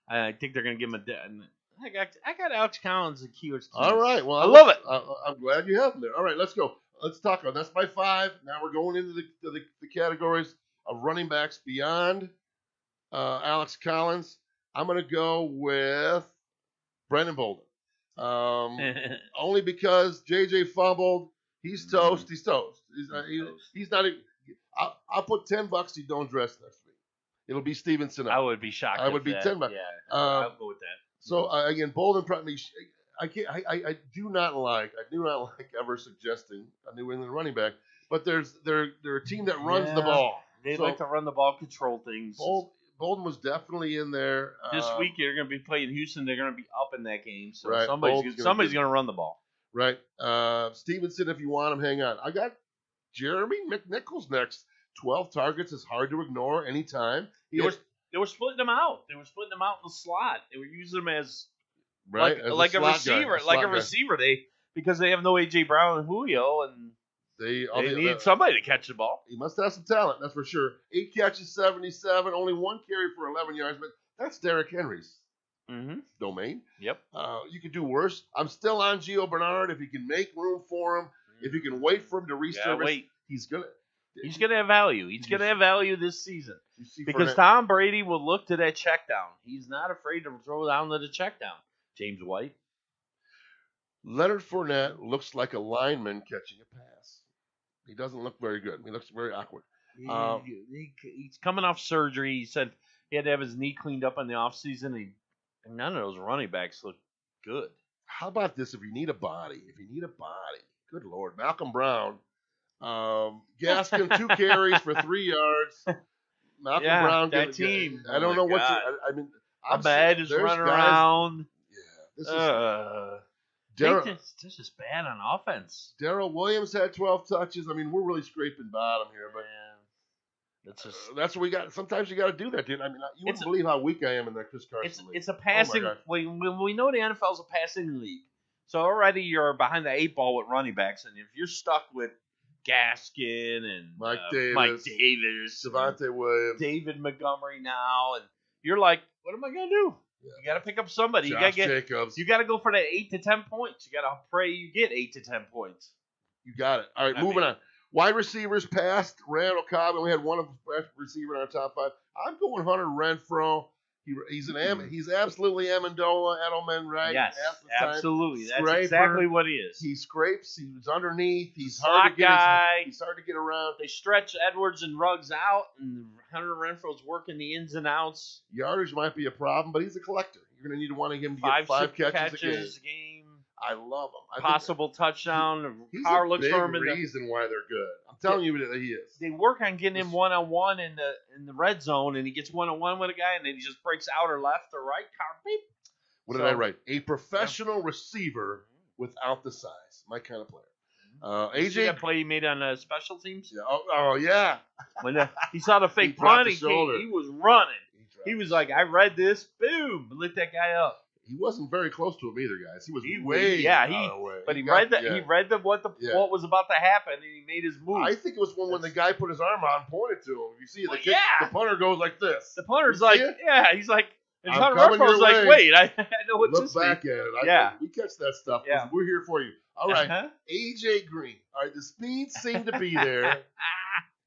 [SPEAKER 2] I think they're going to give him I got Alex Collins and Keelers.
[SPEAKER 1] All right. Well,
[SPEAKER 2] I love it.
[SPEAKER 1] I'm glad you have him there. All right, let's go. Let's talk about that's my 5. Now we're going into the categories of running backs beyond Alex Collins. I'm going to go with Brendan Bolden. Only because JJ fumbled. He's toast. He's toast. He's not. I'll put $10 you don't dress next week. It'll be Stevenson.
[SPEAKER 2] I would be shocked.
[SPEAKER 1] I would be $10.
[SPEAKER 2] Yeah, I'll go with that.
[SPEAKER 1] So again, Bolden probably. I do not like ever suggesting a New England running back, but they're a team that runs the ball.
[SPEAKER 2] They like to run the ball, control things.
[SPEAKER 1] Bolden was definitely in there.
[SPEAKER 2] This week you're going to be playing Houston. They're going to be up in that game, so
[SPEAKER 1] right.
[SPEAKER 2] somebody's going to run the ball.
[SPEAKER 1] Right. Stevenson, if you want him, hang on. I got Jeremy McNichols next. 12 targets is hard to ignore anytime.
[SPEAKER 2] They were splitting them out. They were splitting them out in the slot. They were using them as
[SPEAKER 1] right
[SPEAKER 2] like a receiver, receiver. Because they have no AJ Brown and Julio, and they need somebody to catch the ball.
[SPEAKER 1] He must have some talent, that's for sure. 8 catches, 77, only 1 carry for 11 yards, but that's Derrick Henry's domain.
[SPEAKER 2] Yep.
[SPEAKER 1] You could do worse. I'm still on Gio Bernard. If you can make room for him, if you can wait for him to resurface, he's gonna
[SPEAKER 2] have value. He's gonna have value this season because Tom Brady will look to that check down. He's not afraid to throw down to the check down. James White.
[SPEAKER 1] Leonard Fournette looks like a lineman catching a pass. He doesn't look very good. He looks very awkward.
[SPEAKER 2] He's coming off surgery. He said he had to have his knee cleaned up in the offseason. And none of those running backs look good.
[SPEAKER 1] How about this? If you need a body, good Lord. Malcolm Brown. Gaskin, 2 carries for 3 yards. Malcolm Brown.
[SPEAKER 2] That team.
[SPEAKER 1] I don't know what I mean.
[SPEAKER 2] Abed is running around.
[SPEAKER 1] Yeah.
[SPEAKER 2] This is bad on offense.
[SPEAKER 1] Darrell Williams had 12 touches. I mean, we're really scraping bottom here, but that's what we got. Sometimes you got to do that, dude. I mean, you wouldn't believe how weak I am in that Chris Carson league.
[SPEAKER 2] It's a passing. We know the NFL is a passing league, so already you're behind the 8 ball with running backs, and if you're stuck with Gaskin and Mike Davis,
[SPEAKER 1] Javonte Williams,
[SPEAKER 2] David Montgomery now, and you're like, what am I gonna do? Yeah. You got to pick up somebody.
[SPEAKER 1] Jacobs.
[SPEAKER 2] You got to go for that 8 to 10 points. You got to pray you get 8 to 10 points.
[SPEAKER 1] You got it. All right, moving on. Wide receivers passed Randall Cobb, and we had one of the receiver in our top 5. I'm going Hunter Renfrow. He's absolutely Amendola, Edelman, right?
[SPEAKER 2] Yes, absolutely. That's exactly what he is.
[SPEAKER 1] He scrapes. He's underneath. He's
[SPEAKER 2] hard to get.
[SPEAKER 1] He's hard to get around.
[SPEAKER 2] They stretch Edwards and Ruggs out, and Hunter Renfrow's working the ins and outs.
[SPEAKER 1] Yardage might be a problem, but he's a collector. You're going to need to want him to get 5 catches a game. I love him.
[SPEAKER 2] Possible touchdown.
[SPEAKER 1] He's
[SPEAKER 2] Carr
[SPEAKER 1] a big reason why they're good. I'm telling you that he is.
[SPEAKER 2] They work on getting him one-on-one in the red zone, and he gets one-on-one with a guy, and then he just breaks out or left or right. Beep.
[SPEAKER 1] What did I write? A professional receiver without the size. My kind of player.
[SPEAKER 2] AJ. See that play he made on special teams?
[SPEAKER 1] Yeah. Oh yeah.
[SPEAKER 2] When he saw the fake punt, he was running. He was like, I read this. Boom. Lit that guy up.
[SPEAKER 1] He wasn't very close to him either, guys. He was way out of the way.
[SPEAKER 2] But he read what was about to happen, and he made his move.
[SPEAKER 1] I think it was when the guy put his arm out and pointed to him. You see the punter goes like this.
[SPEAKER 2] The punter's like, he's like, and Hunter Renfrow's like, wait, I know what this means.
[SPEAKER 1] Look back at it. We catch that stuff. Yeah. We're here for you. All right. AJ Green. All right, the speed seemed to be there.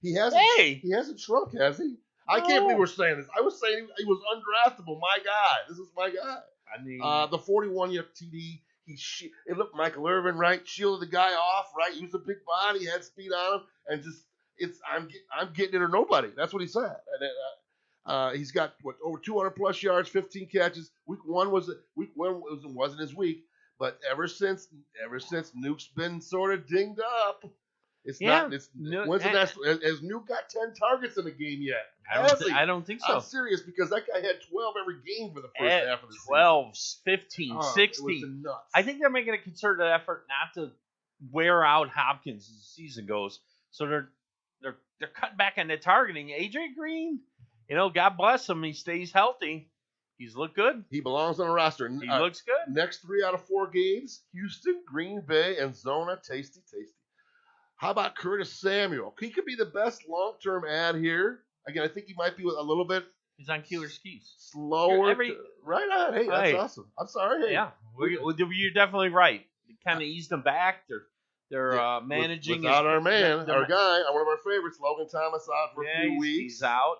[SPEAKER 1] He hasn't shrunk, has he? I can't believe we're saying this. I was saying he was undraftable. My guy. This is my guy.
[SPEAKER 2] I mean,
[SPEAKER 1] the 41-yard TD, it looked Michael Irvin, right? Shielded the guy off, right? Used a big body, had speed on him, and just I'm getting it or nobody. That's what he said. And he's got over 200 plus yards, 15 catches. Week one wasn't his week, but ever since Nuke's been sort of dinged up, it's not. It's when's the next? Has Nuke got 10 targets in a game yet?
[SPEAKER 2] I don't think so.
[SPEAKER 1] I'm serious because that guy had 12 every game for the first half of the
[SPEAKER 2] 12,
[SPEAKER 1] season.
[SPEAKER 2] 15, 16.
[SPEAKER 1] It was nuts.
[SPEAKER 2] I think they're making a concerted effort not to wear out Hopkins as the season goes. So they're cutting back on the targeting. AJ Green, God bless him. He stays healthy. He's looked good.
[SPEAKER 1] He belongs on a roster.
[SPEAKER 2] He looks good.
[SPEAKER 1] Next 3 out of 4 games: Houston, Green Bay, and Zona. Tasty. How about Curtis Samuel? He could be the best long-term ad here. Again, I think he might be a little bit.
[SPEAKER 2] He's on Keelers skis.
[SPEAKER 1] Slower. Right on. Hey, that's awesome. I'm sorry. Hey.
[SPEAKER 2] Yeah, you're definitely right. They kind of eased him back. They're managing.
[SPEAKER 1] Without our man, our guy, one of our favorites, Logan Thomas, out for a few weeks.
[SPEAKER 2] He's out.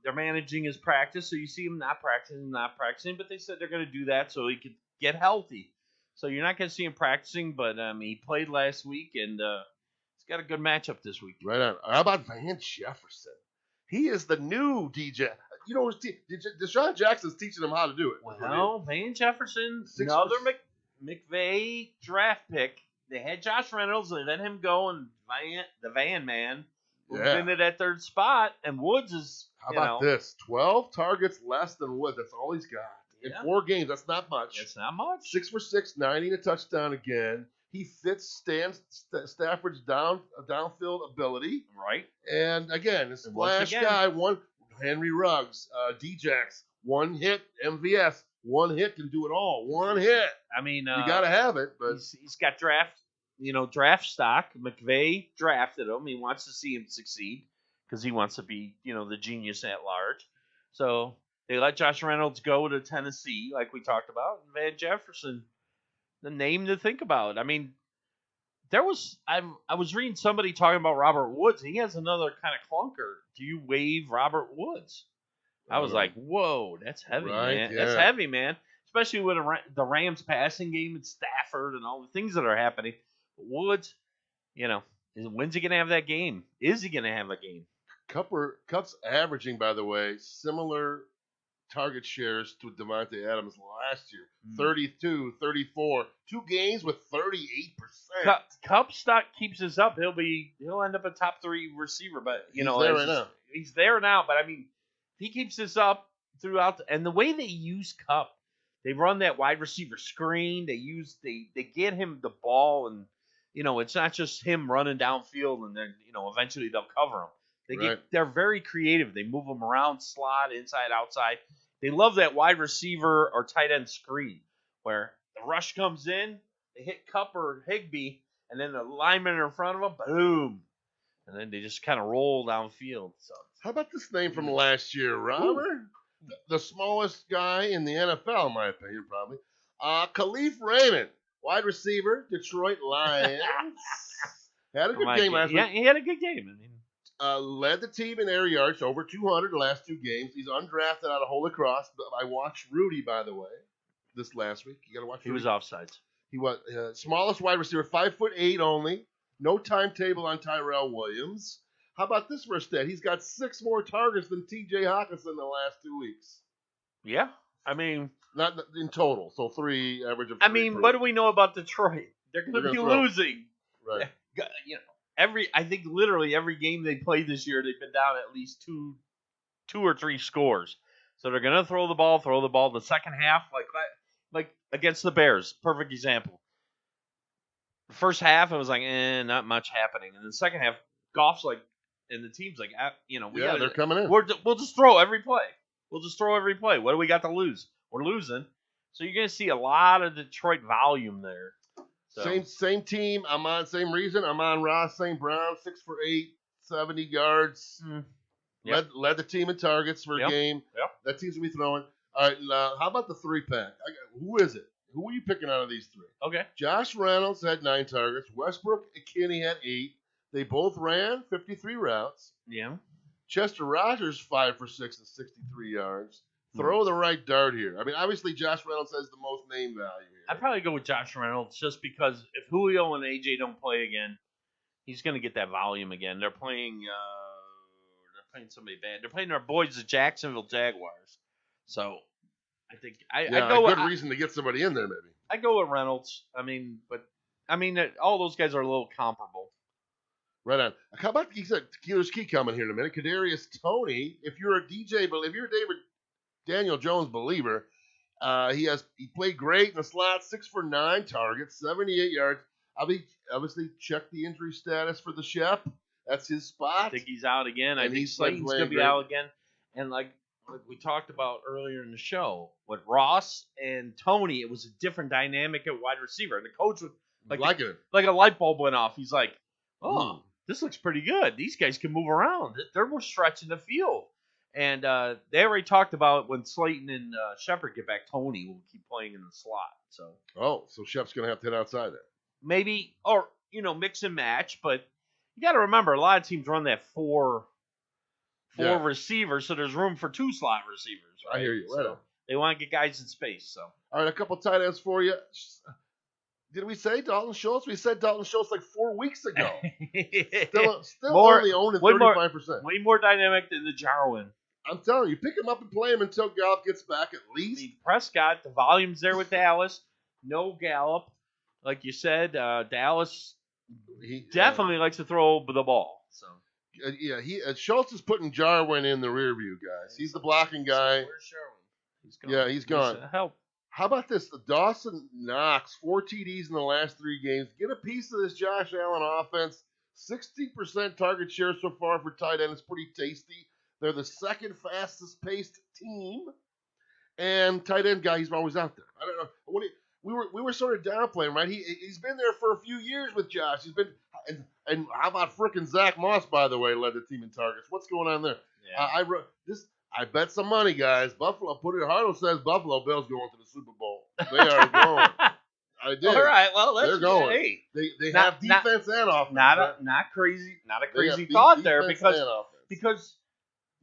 [SPEAKER 2] They're managing his practice, so you see him not practicing. But they said they're going to do that so he could get healthy. So you're not going to see him practicing, but he played last week, and he's got a good matchup this week.
[SPEAKER 1] Right on. How about Van Jefferson? He is the new DJ. Deshaun Jackson's teaching him how to do it.
[SPEAKER 2] Well, Van Jefferson, another McVay draft pick. They had Josh Reynolds. They let him go, and the Van man moved into that third spot. And Woods is,
[SPEAKER 1] How about this? 12 targets less than Woods. That's all he's got. In 4 games, that's not much.
[SPEAKER 2] It's not much.
[SPEAKER 1] 6 for 6, 90 and a touchdown again. He fits Stafford's downfield ability.
[SPEAKER 2] Right.
[SPEAKER 1] And again, a splash guy, Henry Ruggs, D-Jax, one hit, MVS. One hit can do it all. One hit. I mean, you got to have it. But
[SPEAKER 2] he's got draft stock. McVay drafted him. He wants to see him succeed because he wants to be, the genius at large. So they let Josh Reynolds go to Tennessee, like we talked about. And Van Jefferson, the name to think about. I mean, I was reading somebody talking about Robert Woods. He has another kind of clunker. Do you waive Robert Woods? I was like, whoa, that's heavy, man. Yeah. That's heavy, man. Especially with the Rams passing game and Stafford and all the things that are happening. But Woods, when's he going to have that game? Is he going to have a game?
[SPEAKER 1] Cup's averaging, by the way, similar target shares to Devontae Adams last year. 32, 34. 2 games with 38%.
[SPEAKER 2] Cup stock keeps this up. He'll end up a top 3 receiver, but
[SPEAKER 1] he's there right now.
[SPEAKER 2] He's there now, but I mean, he keeps this up throughout, and the way they use Cup, they run that wide receiver screen. They get him the ball, and it's not just him running downfield, and then eventually they'll cover him. They're very creative. They move him around, slot, inside, outside. They love that wide receiver or tight end screen where the rush comes in, they hit Cup or Higbee, and then the linemen are in front of them, boom, and then they just kind of roll downfield. So.
[SPEAKER 1] How about this name from last year, Robert? The smallest guy in the NFL, in my opinion, probably. Khalif Raymond, wide receiver, Detroit Lions. Had a good game last week.
[SPEAKER 2] Yeah, he had a good game. I mean,
[SPEAKER 1] led the team in air yards, over 200 the last 2 games. He's undrafted out of Holy Cross. I watched Rudy, by the way, this last week. You got to watch Rudy.
[SPEAKER 2] He was offsides.
[SPEAKER 1] He was smallest wide receiver, 5'8" only. No timetable on Tyrell Williams. How about this for a stat? He's got 6 more targets than T.J. Hawkinson the last 2 weeks.
[SPEAKER 2] Yeah, I mean,
[SPEAKER 1] not in total. So 3 average of. 3
[SPEAKER 2] I mean, what do we know about Detroit? They're going to be losing.
[SPEAKER 1] Right.
[SPEAKER 2] I think literally every game they played this year, they've been down at least two or 3 scores. So they're going to throw the ball. The second half, like against the Bears, perfect example. The first half, it was like, not much happening, and the second half, Goff's like. And the team's like,
[SPEAKER 1] they're coming in.
[SPEAKER 2] We'll just throw every play. What do we got to lose? We're losing. So you're going to see a lot of Detroit volume there. So.
[SPEAKER 1] Same team. Same reason. I'm on Ross St. Brown, 6 for 8, 70 yards.
[SPEAKER 2] Yep.
[SPEAKER 1] Led the team in targets for a game.
[SPEAKER 2] Yep.
[SPEAKER 1] That team's going to be throwing. All right, how about the 3-pack? Who is it? Who are you picking out of these 3?
[SPEAKER 2] Okay.
[SPEAKER 1] Josh Reynolds had 9 targets. Westbrook Ikhine had 8. They both ran 53 routes.
[SPEAKER 2] Yeah.
[SPEAKER 1] Chester Rogers 5 for 6 and 63 yards. Throw the right dart here. I mean, obviously Josh Reynolds has the most name value here.
[SPEAKER 2] I'd probably go with Josh Reynolds just because if Julio and AJ don't play again, He's going to get that volume again. They're playing somebody bad. They're playing our boys, the Jacksonville Jaguars. So I think I go
[SPEAKER 1] a good reason to get somebody in there, maybe.
[SPEAKER 2] I go with Reynolds. All those guys are a little comparable.
[SPEAKER 1] Right on. How about Keelers Key coming here in a minute? Kadarius Toney. If you're a David Daniel Jones believer, he played great in the slot, 6 for 9 targets, 78 yards. Obviously, check the injury status for the Shep. That's his spot.
[SPEAKER 2] I think he's out again. I think Slayton's going to be out again. And like we talked about earlier in the show, with Ross and Tony, it was a different dynamic at wide receiver. And the coach was like a light bulb went off. He's like, this looks pretty good. These guys can move around. They're more stretching the field. And they already talked about when Slayton and Shepard get back, Tony will keep playing in the slot.
[SPEAKER 1] So Shep's going to have to hit outside there.
[SPEAKER 2] Maybe, or, mix and match. But you got to remember, a lot of teams run that four receivers, so there's room for 2 slot receivers. Right?
[SPEAKER 1] I hear you. Right on.
[SPEAKER 2] They want to get guys in space. So,
[SPEAKER 1] all right, a couple tight ends for you. Did we say Dalton Schultz? We said Dalton Schultz like 4 weeks ago. Still
[SPEAKER 2] more,
[SPEAKER 1] only owning 35%.
[SPEAKER 2] Way more dynamic than the Jarwin.
[SPEAKER 1] I'm telling you, pick him up and play him until Gallup gets back at least.
[SPEAKER 2] Prescott, the volume's there with Dallas. No Gallup. Like you said, Dallas definitely likes to throw the ball. So
[SPEAKER 1] Schultz is putting Jarwin in the rear view, guys. He's the blocking guy.
[SPEAKER 2] Where's Jarwin? He's gone.
[SPEAKER 1] He's gone.
[SPEAKER 2] Help.
[SPEAKER 1] How about this? Dawson Knox, 4 TDs in the last 3 games. Get a piece of this Josh Allen offense. 60% target share so far for tight end. It's pretty tasty. They're the second fastest paced team. And tight end guy, he's always out there. I don't know. We were sort of downplaying, right? He's been there for a few years with Josh. He's been and how about frickin' Zach Moss, by the way, led the team in targets. What's going on there?
[SPEAKER 2] Yeah.
[SPEAKER 1] I bet some money, guys. Buffalo Harlow says Buffalo Bills going to the Super Bowl. They are going. I did.
[SPEAKER 2] All right. Well, they're
[SPEAKER 1] going.
[SPEAKER 2] Hey,
[SPEAKER 1] they have defense and offense.
[SPEAKER 2] Not a crazy thought there because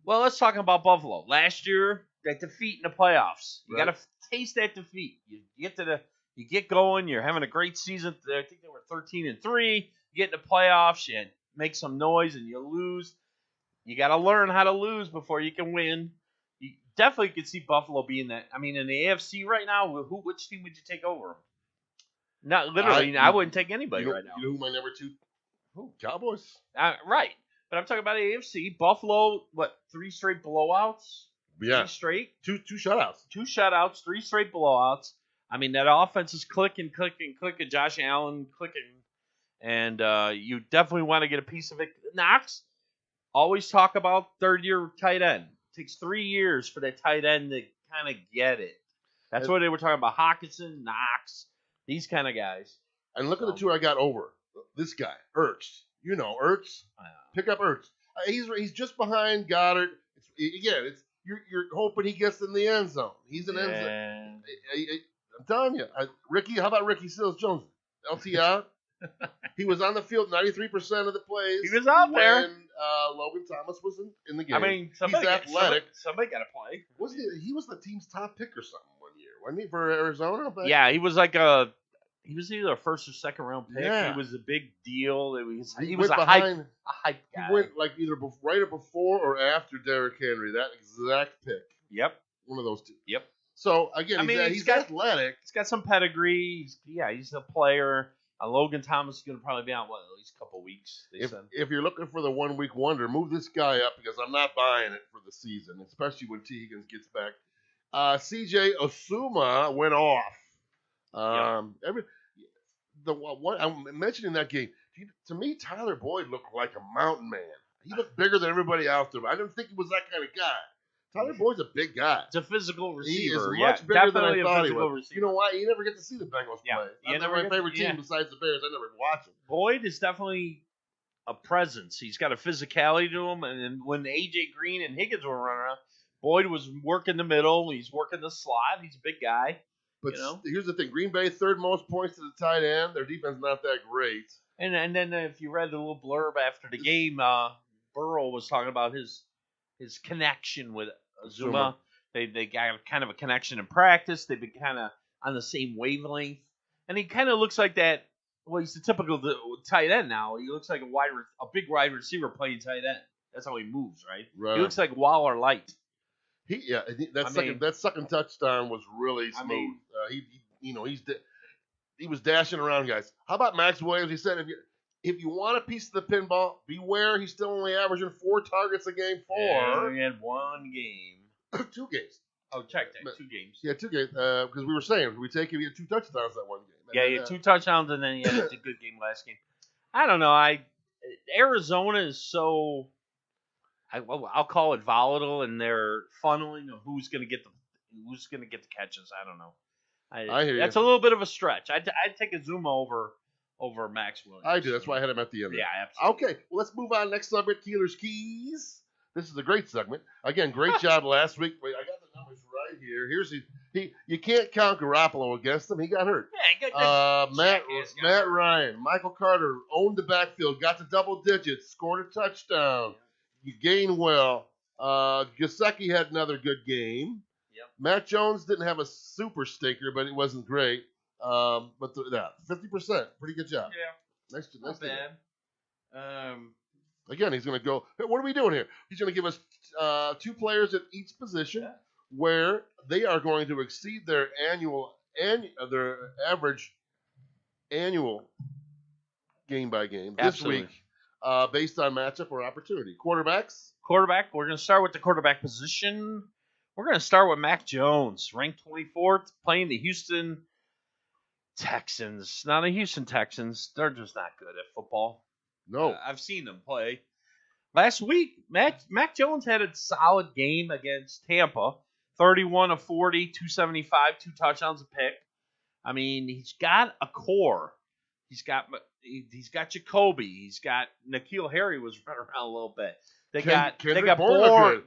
[SPEAKER 2] let's talk about Buffalo. Last year, that defeat in the playoffs. You got to taste that defeat. You get going. You're having a great season. I think they were 13-3. You get in the playoffs. You make some noise and you lose. You got to learn how to lose before you can win. You definitely could see Buffalo being that. I mean, in the AFC right now, which team would you take over them? Not literally. I wouldn't take anybody right now.
[SPEAKER 1] You know who my number 2? Who? Cowboys.
[SPEAKER 2] Right. But I'm talking about AFC. Buffalo, 3 straight blowouts?
[SPEAKER 1] Yeah.
[SPEAKER 2] 3 straight?
[SPEAKER 1] 2 shutouts.
[SPEAKER 2] 2 shutouts, 3 straight blowouts. I mean, that offense is clicking. Josh Allen clicking. And you definitely want to get a piece of it. Knox, always talk about third-year tight end. It takes 3 years for that tight end to kind of get it. That's what they were talking about. Hawkinson, Knox, these kind of guys.
[SPEAKER 1] And look at the 2 I got over. This guy, Ertz. You know Ertz. Pick up Ertz. He's just behind Goddard. You're hoping he gets in the end zone. He's an end zone. I'm telling you. Ricky, how about Ricky Seals-Jones? LT out. He was on the field 93% of the plays.
[SPEAKER 2] He was out there.
[SPEAKER 1] When Logan Thomas was in the game.
[SPEAKER 2] I mean,
[SPEAKER 1] he's athletic.
[SPEAKER 2] Somebody got to play.
[SPEAKER 1] He was the team's top pick or something one year, wasn't he, for Arizona?
[SPEAKER 2] Yeah, he was he was either a first or second round pick. Yeah. He was a big deal. He was a hype guy.
[SPEAKER 1] He went either right before or after Derrick Henry. That exact pick.
[SPEAKER 2] Yep.
[SPEAKER 1] One of those 2.
[SPEAKER 2] Yep.
[SPEAKER 1] So again, he's athletic.
[SPEAKER 2] He's got some pedigree. He's a player. Logan Thomas is going to probably be out, at least a couple weeks.
[SPEAKER 1] If you're looking for the 1-week wonder, move this guy up because I'm not buying it for the season, especially when T. Higgins gets back. CJ Osuma went off. I'm mentioning that game. To me, Tyler Boyd looked like a mountain man. He looked bigger than everybody out there. I didn't think he was that kind of guy. Tyler Boyd's a big guy.
[SPEAKER 2] It's a physical receiver.
[SPEAKER 1] He is much bigger than I thought he was.
[SPEAKER 2] Receiver.
[SPEAKER 1] You know why? You never get to see the Bengals play. They're my favorite team besides the Bears. I never watch them.
[SPEAKER 2] Boyd is definitely a presence. He's got a physicality to him. And then when A.J. Green and Higgins were running around, Boyd was working the middle. He's working the slot. He's a big guy.
[SPEAKER 1] But here's the thing. Green Bay, 3rd most points to the tight end. Their defense not that great.
[SPEAKER 2] And then if you read the little blurb after the game, Burrow was talking about his connection with Zuma. They got kind of a connection in practice. They've been kind of on the same wavelength. And he kind of looks like that Well, he's the typical tight end now. He looks like a big wide receiver playing tight end. That's how he moves, right?
[SPEAKER 1] Right.
[SPEAKER 2] He looks like Waller light.
[SPEAKER 1] That second touchdown was really smooth. He was dashing around guys. How about Max Williams? He said if you want a piece of the pinball, beware. He's still only averaging 4 targets a game.
[SPEAKER 2] He had 1 game.
[SPEAKER 1] 2 games.
[SPEAKER 2] Oh, check that. 2 games.
[SPEAKER 1] Yeah, 2 games. Because we were saying we take him. He had 2 touchdowns that one game.
[SPEAKER 2] Yeah, he had 2 touchdowns and then he had a good game last game. I don't know. Arizona is so. I'll call it volatile, and they're funneling of who's going to get the catches. I don't know.
[SPEAKER 1] I hear you.
[SPEAKER 2] That's a little bit of a stretch. I'd take Azuma over Max Williams.
[SPEAKER 1] I do. That's why I had him at the end.
[SPEAKER 2] Yeah, absolutely.
[SPEAKER 1] Okay, well, let's move on. Next subject, Keelers Keys. This is a great segment. Again, great job last week. Wait, I got the numbers right here. You can't count Garoppolo against him. He got hurt.
[SPEAKER 2] Yeah, he got
[SPEAKER 1] Matt Ryan, Michael Carter owned the backfield, got to double digits, scored a touchdown. Gainwell, Gesicki had another good game.
[SPEAKER 2] Yep.
[SPEAKER 1] Matt Jones didn't have a super stinker, but it wasn't great. 50%, pretty good job.
[SPEAKER 2] Yeah,
[SPEAKER 1] nice
[SPEAKER 2] not bad.
[SPEAKER 1] Again, he's going to go. What are we doing here? He's going to give us 2 players at each position, where they are going to exceed their average annual game by game this week. Based on matchup or opportunity. Quarterback,
[SPEAKER 2] we're going to start with the quarterback position. We're going to start with Mac Jones, ranked 24th, playing the Houston Texans. Now, the Houston Texans, they're just not good at football.
[SPEAKER 1] No.
[SPEAKER 2] I've seen them play. Last week, Mac Jones had a solid game against Tampa, 31 of 40, 275, 2 touchdowns a pick. I mean, he's got a core. He's got Jacoby. He's got N'Keal Harry was running around a little bit. They got Bourne.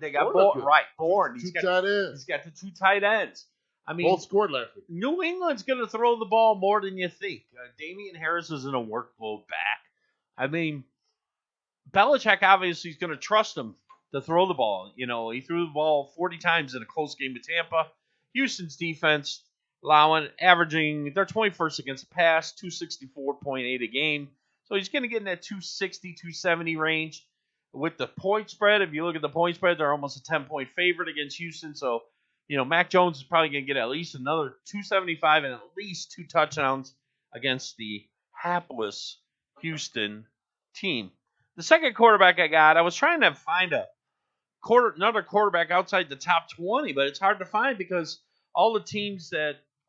[SPEAKER 2] Bourne. He's got the 2 tight ends. I mean,
[SPEAKER 1] both scored last week.
[SPEAKER 2] New England's going to throw the ball more than you think. Damian Harris is in a workload back. I mean, Belichick obviously is going to trust him to throw the ball. You know, he threw the ball 40 times in a close game with Tampa. Houston's defense averaging, they're 21st against the pass, 264.8 a game. So he's going to get in that 260, 270 range. With the point spread, if you look at the point spread, they're almost a 10-point favorite against Houston. So, Mac Jones is probably going to get at least another 275 and at least 2 touchdowns against the hapless Houston team. The second quarterback I was trying to find another quarterback outside the top 20, but it's hard to find because all the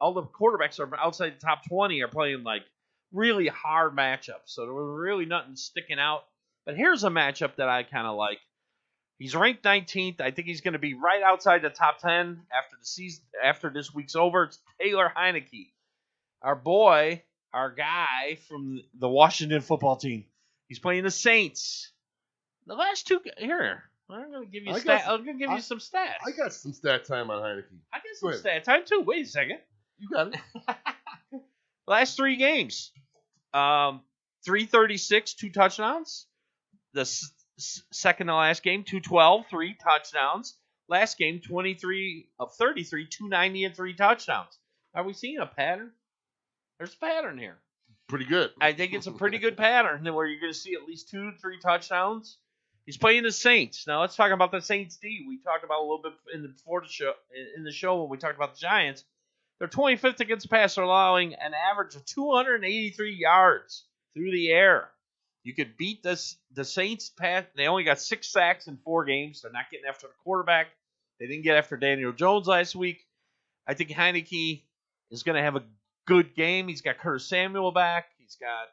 [SPEAKER 2] quarterbacks are outside the top 20 are playing like really hard matchups. So there was really nothing sticking out. But here's a matchup that I kind of like. He's ranked 19th. I think he's going to be right outside the top 10 after the season. After this week's over, it's Taylor Heineke, our guy from the Washington football team. He's playing the Saints. The last 2 here. I'm going to give you you some stats. I
[SPEAKER 1] got some stat time on Heineke.
[SPEAKER 2] I got some stat time too. Wait a second.
[SPEAKER 1] You got it.
[SPEAKER 2] Last 3 games. 336, 2 touchdowns. The second to last game, 212, 3 touchdowns. Last game, 23 of 33, 290 and 3 touchdowns. Are we seeing a pattern? There's a pattern here.
[SPEAKER 1] Pretty good.
[SPEAKER 2] I think it's a pretty good pattern where you're going to see at least 2 to 3 touchdowns. He's playing the Saints. Now let's talk about the Saints D. We talked about a little bit in the show when we talked about the Giants. They're 25th against the pass, allowing an average of 283 yards through the air. You could beat the Saints pass. They only got 6 sacks in 4 games. They're not getting after the quarterback. They didn't get after Daniel Jones last week. I think Heineke is going to have a good game. He's got Curtis Samuel back. He's got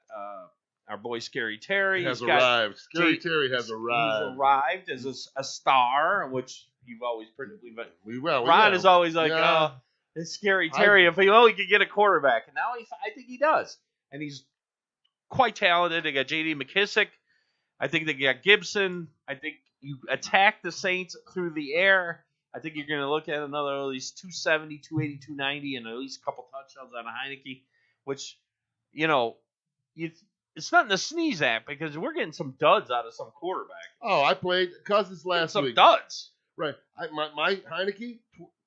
[SPEAKER 2] our boy Scary Terry.
[SPEAKER 1] He has arrived. Scary Terry has arrived.
[SPEAKER 2] He's arrived as a star, which you've always predicted. But
[SPEAKER 1] Ron
[SPEAKER 2] Ron is always like, it's Scary Terry. If he only could get a quarterback. And now I think he does. And he's quite talented. They got J.D. McKissick. I think they got Gibson. I think you attack the Saints through the air. I think you're going to look at another at least 270, 280, 290, and at least a couple touchdowns on Heineke, which, it's nothing to sneeze at because we're getting some duds out of some quarterback.
[SPEAKER 1] Oh, I played Cousins last week.
[SPEAKER 2] Some duds.
[SPEAKER 1] Right. My Heineke,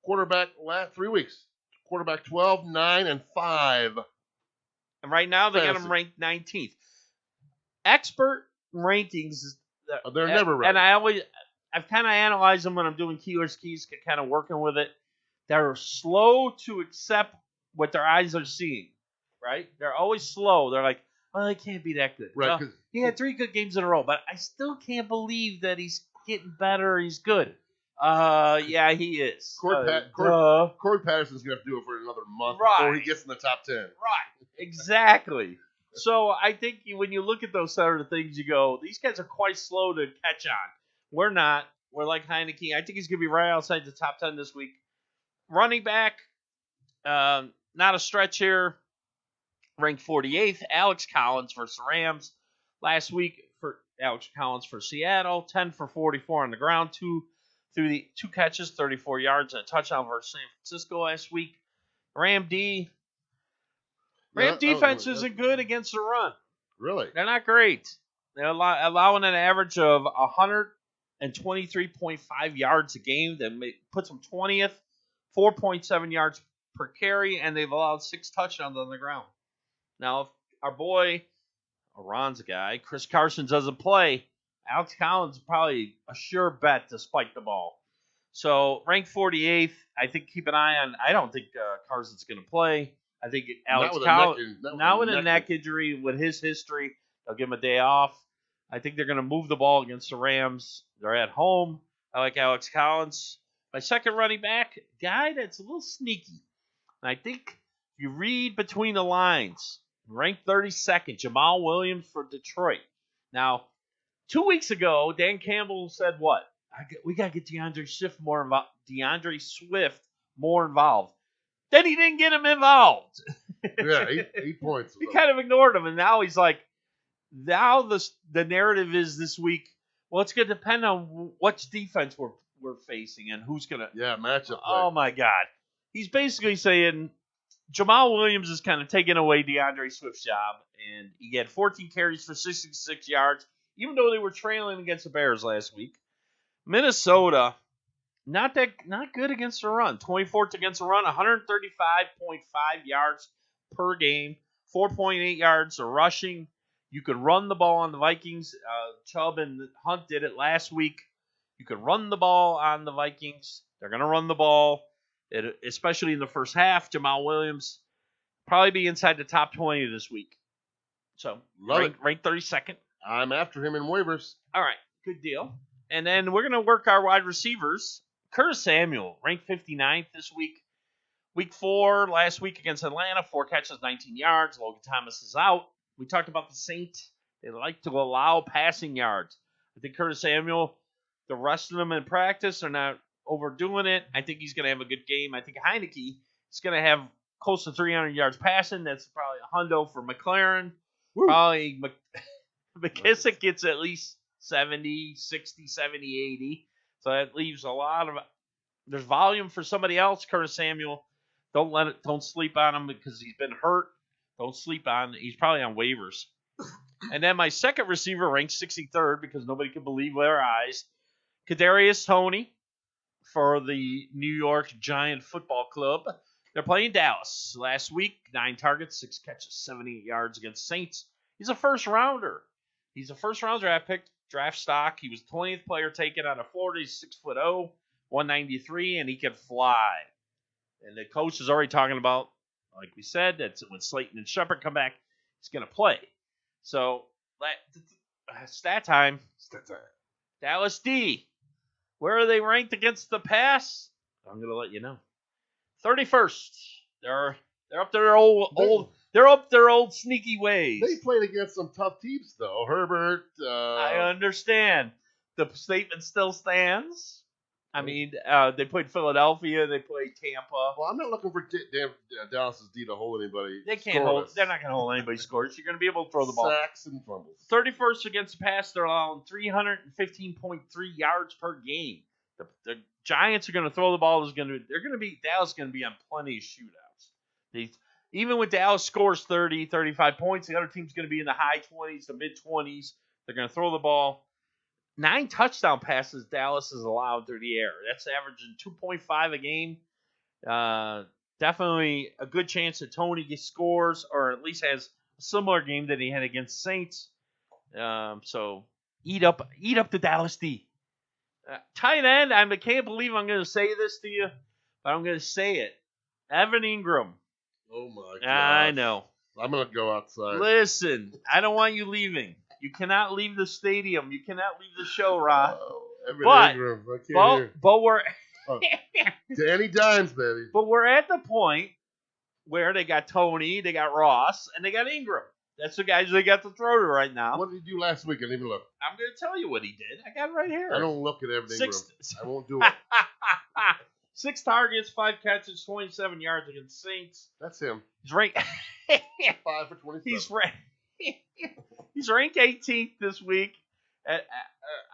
[SPEAKER 1] quarterback last 3 weeks. Quarterback 12, 9, and 5.
[SPEAKER 2] And right now they got
[SPEAKER 1] Fantasy.
[SPEAKER 2] him ranked 19th. Expert rankings,
[SPEAKER 1] They're never right.
[SPEAKER 2] And I've kind of analyzed them when I'm doing Keelers Keys, kind of working with it. They're slow to accept what their eyes are seeing, right? They're always slow. They're like, well, they can't be that good.
[SPEAKER 1] Right.
[SPEAKER 2] Well, he had 3 good games in a row, but I still can't believe that he's getting better. He's good. Yeah, he is.
[SPEAKER 1] Cord Patterson's going to have to do it for another month before he gets in the top 10.
[SPEAKER 2] Right, exactly. So I think when you look at those sort of things, you go, these guys are quite slow to catch on. We're not. We're like Heineke. I think he's going to be right outside the top 10 this week. Running back, not a stretch here. Ranked 48th, Alex Collins versus the Rams. Last week for Alex Collins for Seattle, 10 for 44 on the ground, 2 catches, 34 yards, and a touchdown versus San Francisco last week. Ram defense isn't good against the run.
[SPEAKER 1] Really?
[SPEAKER 2] They're not great. They're allowing an average of 123.5 yards a game. That puts them 20th, 4.7 yards per carry, and they've allowed 6 touchdowns on the ground. Now, if our boy, Ron's guy, Chris Carson doesn't play, Alex Collins is probably a sure bet to spike the ball. So, ranked 48th, I think keep an eye on. I don't think Carson's going to play. I think Alex Collins, not with a neck injury, with his history, they'll give him a day off. I think they're going to move the ball against the Rams. They're at home. I like Alex Collins. My second running back, guy that's a little sneaky. And I think if you read between the lines, ranked 32nd, Jamal Williams for Detroit. Now, 2 weeks ago, Dan Campbell said what? We got to get DeAndre Swift more involved. Then he didn't get him involved.
[SPEAKER 1] Yeah, 8 points.
[SPEAKER 2] He kind of ignored him, and now he's like, now the narrative is this week, well, it's going to depend on which defense we're facing and who's going to.
[SPEAKER 1] Yeah, matchup.
[SPEAKER 2] Oh, my God. He's basically saying Jamal Williams is kind of taking away DeAndre Swift's job, and he had 14 carries for 66 yards, even though they were trailing against the Bears last week. Minnesota, not good against the run. 24th against the run, 135.5 yards per game, 4.8 yards of rushing. You could run the ball on the Vikings. Chubb and Hunt did it last week. You could run the ball on the Vikings. They're going to run the ball, especially in the first half. Jamal Williams probably be inside the top 20 this week. So, ranked 32nd.
[SPEAKER 1] I'm after him in waivers.
[SPEAKER 2] All right, good deal. And then we're going to work our wide receivers. Curtis Samuel, ranked 59th this week. Week 4, last week against Atlanta, 4 catches, 19 yards. Logan Thomas is out. We talked about the Saints. They like to allow passing yards. I think Curtis Samuel, the rest of them in practice are not overdoing it. I think he's going to have a good game. I think Heineke is going to have close to 300 yards passing. That's probably a hundo for McLaren. Woo. Probably McKissick gets at least 70, 60, 70, 80. So that leaves a lot of – there's volume for somebody else. Curtis Samuel, don't sleep on him because he's been hurt. Don't sleep on – he's probably on waivers. And then my second receiver ranked 63rd because nobody could believe their eyes. Kadarius Toney for the New York Giant Football Club. They're playing Dallas. Last week, 9 targets, 6 catches, 78 yards against Saints. He's a first-rounder. He's a first-round draft stock. He was 20th player taken out of Florida. He's 6'0", 193, and he can fly. And the coach is already talking about, like we said, that when Slayton and Shepard come back, he's going to play. So, stat time. Dallas D. Where are they ranked against the pass? I'm going to let you know. 31st. They're up their old sneaky ways.
[SPEAKER 1] They played against some tough teams though. Herbert.
[SPEAKER 2] I understand. The statement still stands. I mean, they played Philadelphia. They played Tampa.
[SPEAKER 1] Well, I'm not looking for Dallas's D to hold anybody.
[SPEAKER 2] They can't hold. They're not going to hold anybody scores. You're going to be able to throw the ball.
[SPEAKER 1] Sacks and fumbles.
[SPEAKER 2] 31st against the pass. They're allowing 315.3 yards per game. The Giants are going to throw the ball. Dallas is going to be on plenty of shootouts. Even when Dallas scores 30, 35 points, the other team's going to be in the high 20s, the mid 20s. They're going to throw the ball. 9 touchdown passes Dallas is allowed through the air. That's averaging 2.5 a game. definitely a good chance that Tony scores or at least has a similar game that he had against Saints. So eat up the Dallas D. Tight end, I can't believe I'm going to say this to you, but I'm going to say it. Evan Ingram.
[SPEAKER 1] Oh, my God.
[SPEAKER 2] I know.
[SPEAKER 1] I'm going to go outside.
[SPEAKER 2] Listen, I don't want you leaving. You cannot leave the stadium. You cannot leave the show, Rod.
[SPEAKER 1] Evan Ingram. I can't hear.
[SPEAKER 2] But we're
[SPEAKER 1] Danny Dimes, baby.
[SPEAKER 2] But we're at the point where they got Tony, they got Ross, and they got Ingram. That's the guys they got to throw to right now.
[SPEAKER 1] What did he do last week? I didn't even look.
[SPEAKER 2] I'm going to tell you what he did. I got it right here.
[SPEAKER 1] I don't look at Evan Ingram. I won't do it.
[SPEAKER 2] 6 targets, 5 catches, 27 yards against Saints.
[SPEAKER 1] That's him.
[SPEAKER 2] He's ranked
[SPEAKER 1] 5 for 27.
[SPEAKER 2] He's ranked 18th this week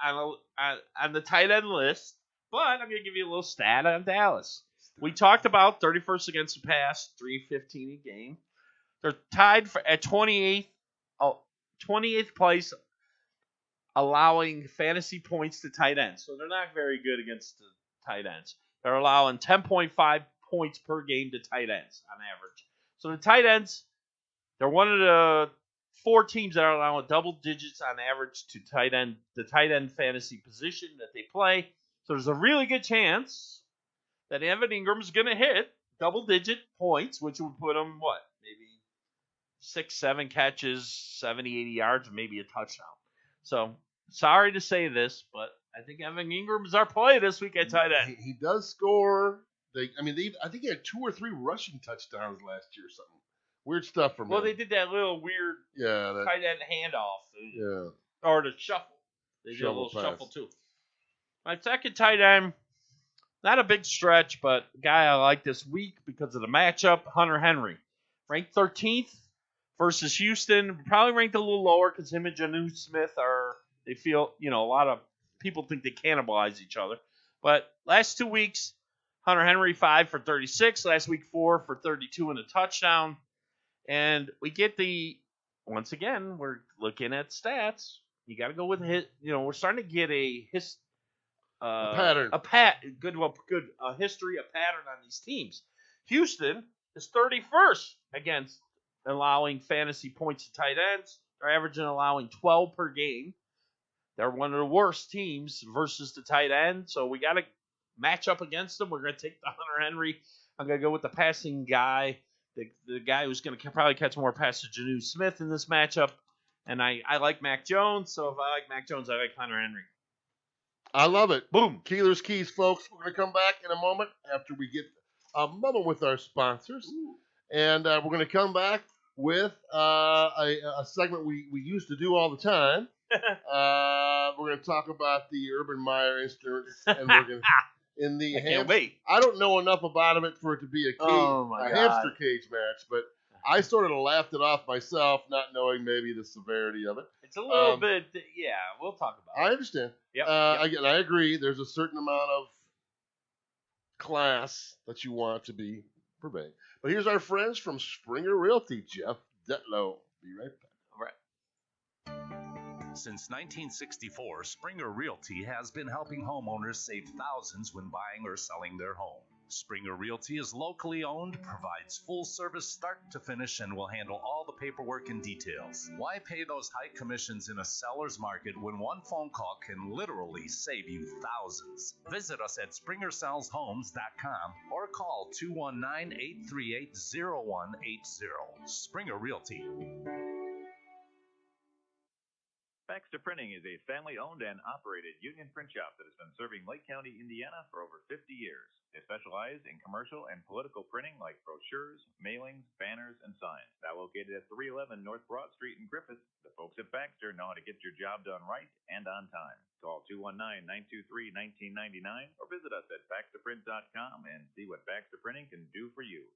[SPEAKER 2] on the tight end list. But I'm going to give you a little stat on Dallas. We talked about 31st against the pass, 315 a game. They're tied at 28th place, allowing fantasy points to tight ends. So they're not very good against the tight ends. They're allowing 10.5 points per game to tight ends on average. So the tight ends, they're one of the 4 teams that are allowing double digits on average to the tight end fantasy position that they play. So there's a really good chance that Evan Ingram's going to hit double-digit points, which would put him, maybe 6-7 catches, 70, 80 yards, maybe a touchdown. So, sorry to say this, but I think Evan Ingram is our play this week at tight end.
[SPEAKER 1] He does score. I think he had 2 or 3 rushing touchdowns last year or something. Weird stuff from him.
[SPEAKER 2] Well, they did that little weird tight end handoff.
[SPEAKER 1] Yeah.
[SPEAKER 2] Or the shuffle. They did a little shuffle, too. My second tight end, not a big stretch, but a guy I like this week because of the matchup, Hunter Henry. Ranked 13th versus Houston. Probably ranked a little lower because him and Jonnu Smith they feel, a lot of people think they cannibalize each other. But last 2 weeks, Hunter Henry 5 for 36. Last week, 4 for 32 and a touchdown. And we get once again, we're looking at stats. You got to go with we're starting to get a
[SPEAKER 1] pattern.
[SPEAKER 2] History, a pattern on these teams. Houston is 31st against allowing fantasy points to tight ends. They're averaging allowing 12 per game. They're one of the worst teams versus the tight end, so we got to match up against them. We're going to take the Hunter Henry. I'm going to go with the passing guy, the guy who's going to probably catch more passes, Jonnu Smith, in this matchup. And I like Mac Jones, so if I like Mac Jones, I like Hunter Henry.
[SPEAKER 1] I love it.
[SPEAKER 2] Boom.
[SPEAKER 1] Keelers Keys, folks. We're going to come back in a moment after we get a moment with our sponsors. Ooh. And we're going to come back with a segment we used to do all the time. We're going to talk about the Urban Meyer incident, and we're going to
[SPEAKER 2] can't wait.
[SPEAKER 1] I don't know enough about it for it to be a hamster cage match, but I sort of laughed it off myself, not knowing maybe the severity of it.
[SPEAKER 2] It's a little bit, we'll talk about it.
[SPEAKER 1] I understand.
[SPEAKER 2] Yep.
[SPEAKER 1] Again, I agree. There's a certain amount of class that you want to be pervading. But here's our friends from Springer Realty, Jeff Detlow. Be right back.
[SPEAKER 2] All right.
[SPEAKER 3] Since 1964, Springer Realty has been helping homeowners save thousands when buying or selling their home. Springer Realty is locally owned, provides full service start to finish, and will handle all the paperwork and details. Why pay those high commissions in a seller's market when one phone call can literally save you thousands? Visit us at SpringerSellsHomes.com or call 219-838-0180. Springer Realty.
[SPEAKER 4] Baxter Printing is a family-owned and operated union print shop that has been serving Lake County, Indiana for over 50 years. They specialize in commercial and political printing like brochures, mailings, banners, and signs. Now located at 311 North Broad Street in Griffith, the folks at Baxter know how to get your job done right and on time. Call 219-923-1999 or visit us at BaxterPrint.com and see what Baxter Printing can do for you.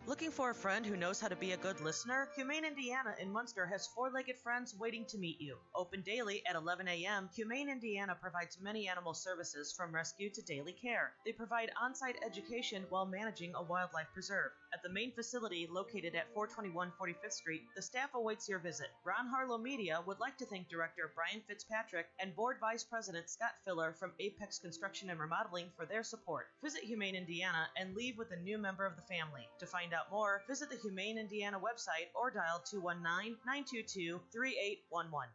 [SPEAKER 5] Looking for a friend who knows how to be a good listener? Humane Indiana in Munster has four-legged friends waiting to meet you. Open daily at 11 a.m., Humane Indiana provides many animal services from rescue to daily care. They provide on-site education while managing a wildlife preserve. At the main facility located at 421 45th Street, the staff awaits your visit. Ron Harlow Media would like to thank Director Brian Fitzpatrick and Board Vice President Scott Filler from Apex Construction and Remodeling for their support. Visit Humane Indiana and leave with a new member of the family. To find out more, visit the Humane Indiana website or dial 219-922-3811.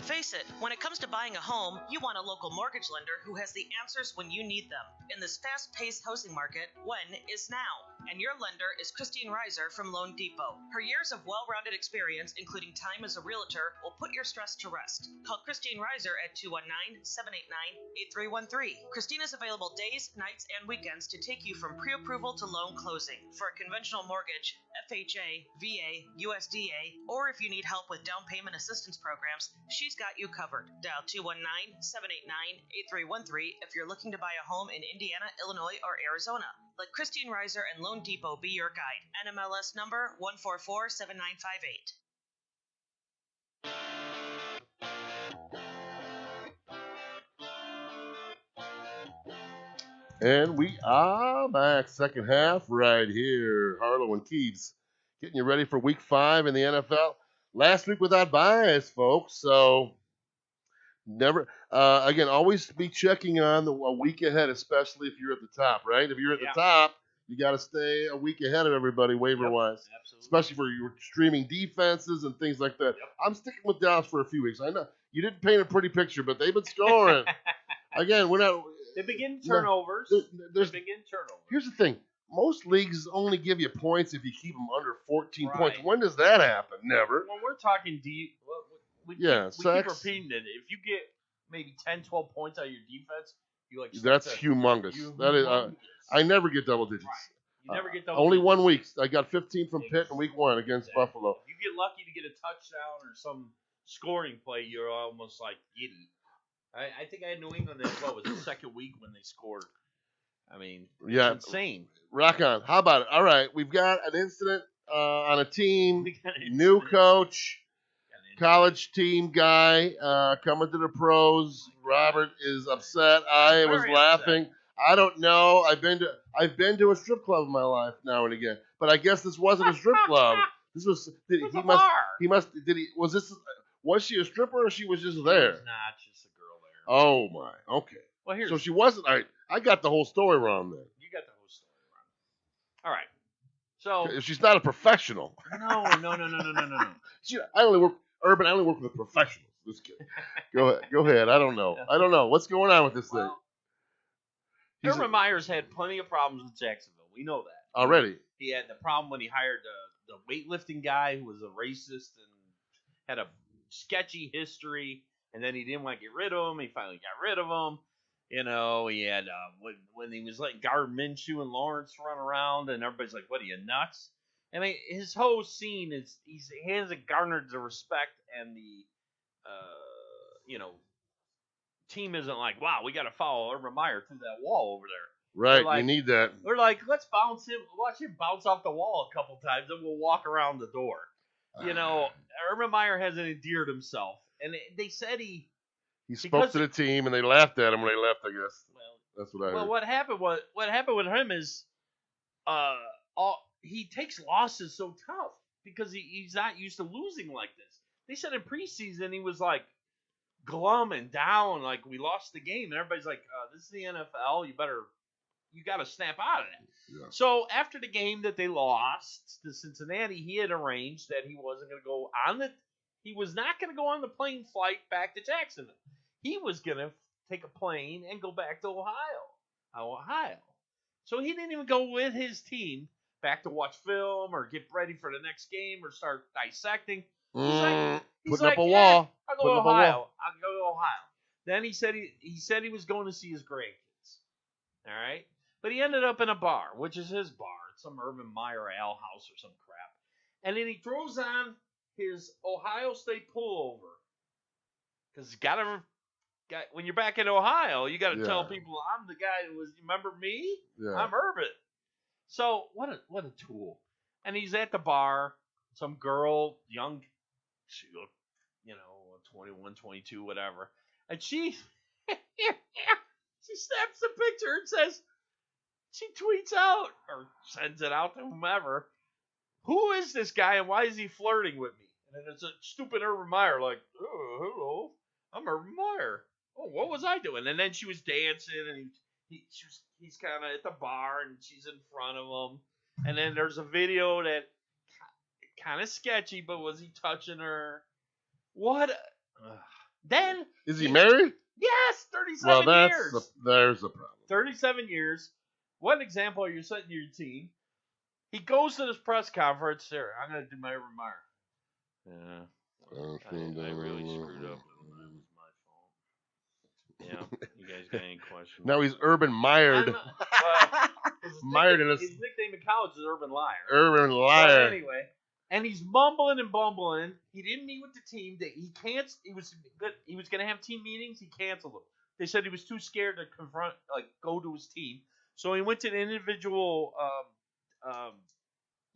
[SPEAKER 5] Face it, when it comes to buying a home, you want a local mortgage lender who has the answers when you need them. In this fast-paced housing market, when is now. And your lender is Christine Reiser from Loan Depot. Her years of well-rounded experience, including time as a realtor, will put your stress to rest. Call Christine Reiser at 219-789-8313. Christine is available days, nights, and weekends to take you from pre-approval to loan closing. For a conventional mortgage, FHA, VA, USDA, or if you need help with down payment assistance programs, she's got you covered. Dial 219-789-8313 if you're looking to buy a home in Indiana, Illinois, or Arizona. Let Christine Reiser and Loan Depot be your guide. NMLS number 1447958.
[SPEAKER 1] And we are back, second half, right here. Harlow and Kebs getting you ready for week 5 in the NFL. Last week without bias, folks. So, never, again, always be checking on a week ahead, especially if you're at the top, right? If you're at the top, you got to stay a week ahead of everybody waiver-wise.
[SPEAKER 2] Absolutely.
[SPEAKER 1] Especially for your streaming defenses and things like that.
[SPEAKER 2] Yep.
[SPEAKER 1] I'm sticking with Dallas for a few weeks. I know you didn't paint a pretty picture, but they've been scoring. Again, we're not.
[SPEAKER 2] They begin turnovers.
[SPEAKER 1] Here's the thing. Most leagues only give you points if you keep them under 14 points.
[SPEAKER 2] Right.
[SPEAKER 1] When does that happen? Never.
[SPEAKER 2] When we're talking deep, we keep repeating it. If you get maybe 10, 12 points out of your defense, you like.
[SPEAKER 1] That's humongous. That is. I never get double digits.
[SPEAKER 2] Right. You never get double
[SPEAKER 1] only
[SPEAKER 2] digits.
[SPEAKER 1] 1 week. I got 15 from Pitt in week 1 against Buffalo.
[SPEAKER 2] If you get lucky to get a touchdown or some scoring play, you're almost like giddy. I think I had New England in, what was the second week when they scored. I mean, it's insane.
[SPEAKER 1] Rock on. How about it? All right, we've got an incident on a team, new coach, college team guy coming to the pros. Robert is upset. I was laughing.
[SPEAKER 2] Upset.
[SPEAKER 1] I don't know. I've been to a strip club in my life now and again, but I guess this wasn't a strip club. This was was she a stripper or she was just there?
[SPEAKER 2] She was not just a girl there.
[SPEAKER 1] Oh my. Okay.
[SPEAKER 2] Well,
[SPEAKER 1] so she wasn't. I got the whole story wrong then.
[SPEAKER 2] You got the whole story wrong. All right. So
[SPEAKER 1] if she's not a professional.
[SPEAKER 2] No.
[SPEAKER 1] I only work with professionals. Just kidding. Go ahead. I don't know. What's going on with this thing.
[SPEAKER 2] Urban Meyer's had plenty of problems with Jacksonville. We know that
[SPEAKER 1] already.
[SPEAKER 2] He had the problem when he hired the weightlifting guy who was a racist and had a sketchy history, and then he didn't want to get rid of him. He finally got rid of him. You know, he had when he was letting Gardner Minshew and Lawrence run around, and everybody's like, "What are you, nuts?" I mean, his whole scene is he hasn't garnered the respect, and the team isn't like, "Wow, we got to follow Urban Meyer through that wall over there."
[SPEAKER 1] Right,
[SPEAKER 2] like,
[SPEAKER 1] you need that.
[SPEAKER 2] We're like, let's watch him bounce off the wall a couple times, and we'll walk around the door. You know, Urban Meyer hasn't endeared himself, and they said he
[SPEAKER 1] spoke to the team, and they laughed at him when they left. I guess. Well, that's what I heard.
[SPEAKER 2] Well, what happened with him is, he takes losses so tough because he's not used to losing like this. They said in preseason he was like glum and down, like we lost the game, and everybody's like, "This is the NFL. You got to snap out of it." Yeah. So after the game that they lost to Cincinnati, he had arranged that he wasn't going to go on he was not going to go on the plane flight back to Jacksonville. He was going to take a plane and go back to Ohio. So he didn't even go with his team back to watch film or get ready for the next game or start dissecting. He's
[SPEAKER 1] putting up a wall.
[SPEAKER 2] I'll go to Ohio. Then he said he was going to see his grandkids. All right? But he ended up in a bar, which is his bar. It's some Urban Meyer Ale House or some crap. And then he throws on his Ohio State pullover. Because when you're back in Ohio, you got to tell people, I'm the guy who was, remember me? Yeah. I'm Urban. So what a tool. And he's at the bar. Some girl, young, she looked, 21, 22, whatever. And she snaps the picture and says, she tweets out or sends it out to whomever. Who is this guy and why is he flirting with me? And then it's a stupid Urban Meyer like, oh, hello, I'm Urban Meyer. Oh, what was I doing? And then she was dancing and he's kind of at the bar and she's in front of him. And then there's a video that kind of sketchy, but was he touching her? What? Then
[SPEAKER 1] is he married?
[SPEAKER 2] Yes, 37 years.
[SPEAKER 1] There's the problem.
[SPEAKER 2] 37 years. What example are you setting to your team? He goes to this press conference. Sir, I'm going to do my Urban Meyer. Yeah, I really screwed up. It was my fault. Yeah, you guys got any questions?
[SPEAKER 1] Now he's Urban Meyered. Mired in
[SPEAKER 2] his nickname in college is Urban Liar.
[SPEAKER 1] Urban Liar.
[SPEAKER 2] But anyway, and he's mumbling and bumbling. He didn't meet with the team. He was going to have team meetings. He canceled them. They said he was too scared to go to his team. So he went to the individual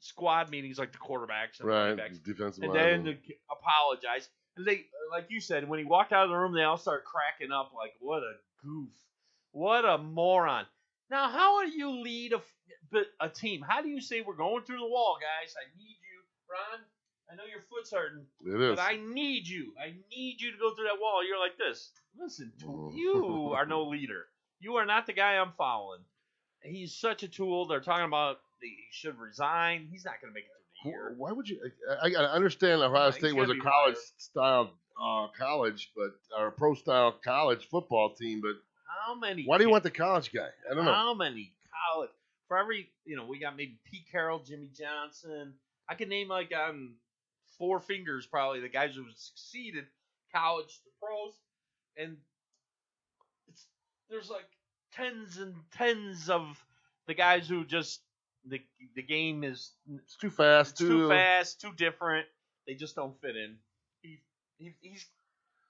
[SPEAKER 2] squad meetings, like the quarterbacks and running backs, and then apologize. And they, like you said, when he walked out of the room, they all started cracking up, like, "What a goof! What a moron!" Now, how do you lead a team? How do you say we're going through the wall, guys? I need you, Ron. I know your foot's hurting, but I need you. I need you to go through that wall. You're like this. Listen, you are no leader. You are not the guy I'm following. He's such a tool. They're talking about he should resign. He's not going to make it through the year.
[SPEAKER 1] Why would you? I understand Ohio State was a college-style college, or a pro-style college football team, but
[SPEAKER 2] how many?
[SPEAKER 1] Why do you want the college guy? I don't know.
[SPEAKER 2] How many college? For every, we got maybe Pete Carroll, Jimmy Johnson. I could name like on 4 fingers probably the guys who succeeded college to pros, and there's like tens and tens of the guys who just the game is
[SPEAKER 1] it's too fast,
[SPEAKER 2] too different. They just don't fit in. He's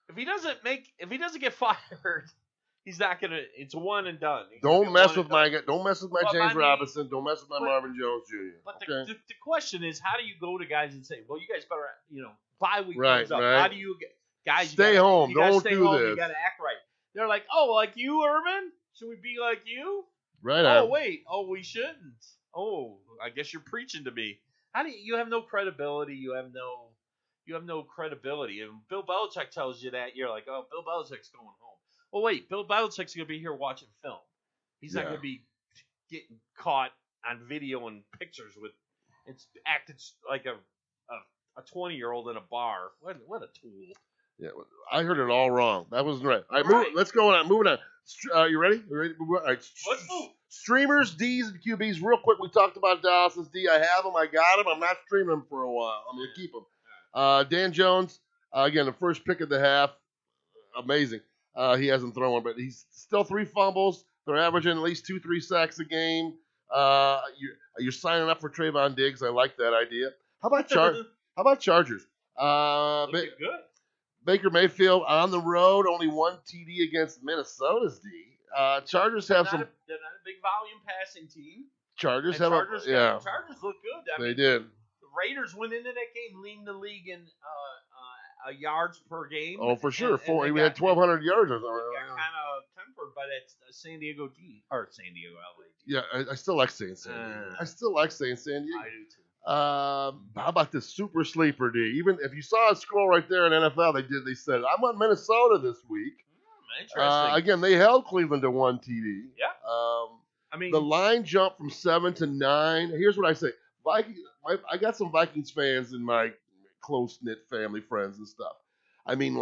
[SPEAKER 2] if he doesn't get fired, he's not gonna. It's one and done.
[SPEAKER 1] Don't mess with my James Robinson. Don't mess with my Marvin Jones Jr.
[SPEAKER 2] But the question is, how do you go to guys and say, well, you guys better, bye week comes up. How do you guys
[SPEAKER 1] stay home? Don't
[SPEAKER 2] stay
[SPEAKER 1] do
[SPEAKER 2] home.
[SPEAKER 1] this.
[SPEAKER 2] You gotta act right. They're like, oh, like you, Urban? Should we be like you?
[SPEAKER 1] Right.
[SPEAKER 2] Oh, wait. Oh, we shouldn't. Oh, I guess you're preaching to me. How do you have no credibility? You have no credibility. And Bill Belichick tells you that, you're like, oh, Bill Belichick's going home. Well, wait, Bill Belichick's gonna be here watching film. He's not gonna be getting caught on video and pictures with. It's acted like a 20-year-old in a bar. What a tool.
[SPEAKER 1] Yeah, I heard it all wrong. That wasn't right. All right, let's go on. Moving on. You ready? All right.
[SPEAKER 2] Let's move.
[SPEAKER 1] Streamers, Ds, and QBs. Real quick, we talked about Dawson's D. I have him. I got him. I'm not streaming him for a while. I'm going to keep him. Dan Jones, again, the first pick of the half. Amazing. He hasn't thrown one, but he's still 3 fumbles. They're averaging at least 2-3 sacks a game. You're signing up for Trayvon Diggs. I like that idea. How about Chargers?
[SPEAKER 2] Good.
[SPEAKER 1] Baker Mayfield on the road, only 1 TD against Minnesota's D. Chargers have
[SPEAKER 2] they're not a big volume passing team.
[SPEAKER 1] Chargers
[SPEAKER 2] look good.
[SPEAKER 1] They did.
[SPEAKER 2] The Raiders went into that game leading the league in yards per game.
[SPEAKER 1] Oh, for sure. We had 1,200 yards or something.
[SPEAKER 2] Got kind of tempered by that San Diego LA.
[SPEAKER 1] Yeah, I still like saying San Diego. I still like saying San Diego.
[SPEAKER 2] I do too.
[SPEAKER 1] How about this super sleeper D? Even if you saw a scroll right there in NFL, they said I'm on Minnesota this week.
[SPEAKER 2] Interesting.
[SPEAKER 1] Again, they held Cleveland to 1 TD.
[SPEAKER 2] Yeah.
[SPEAKER 1] The line jumped from 7 to 9. Here's what I say: Vikings. I got some Vikings fans in my close knit family, friends, and stuff. I mean,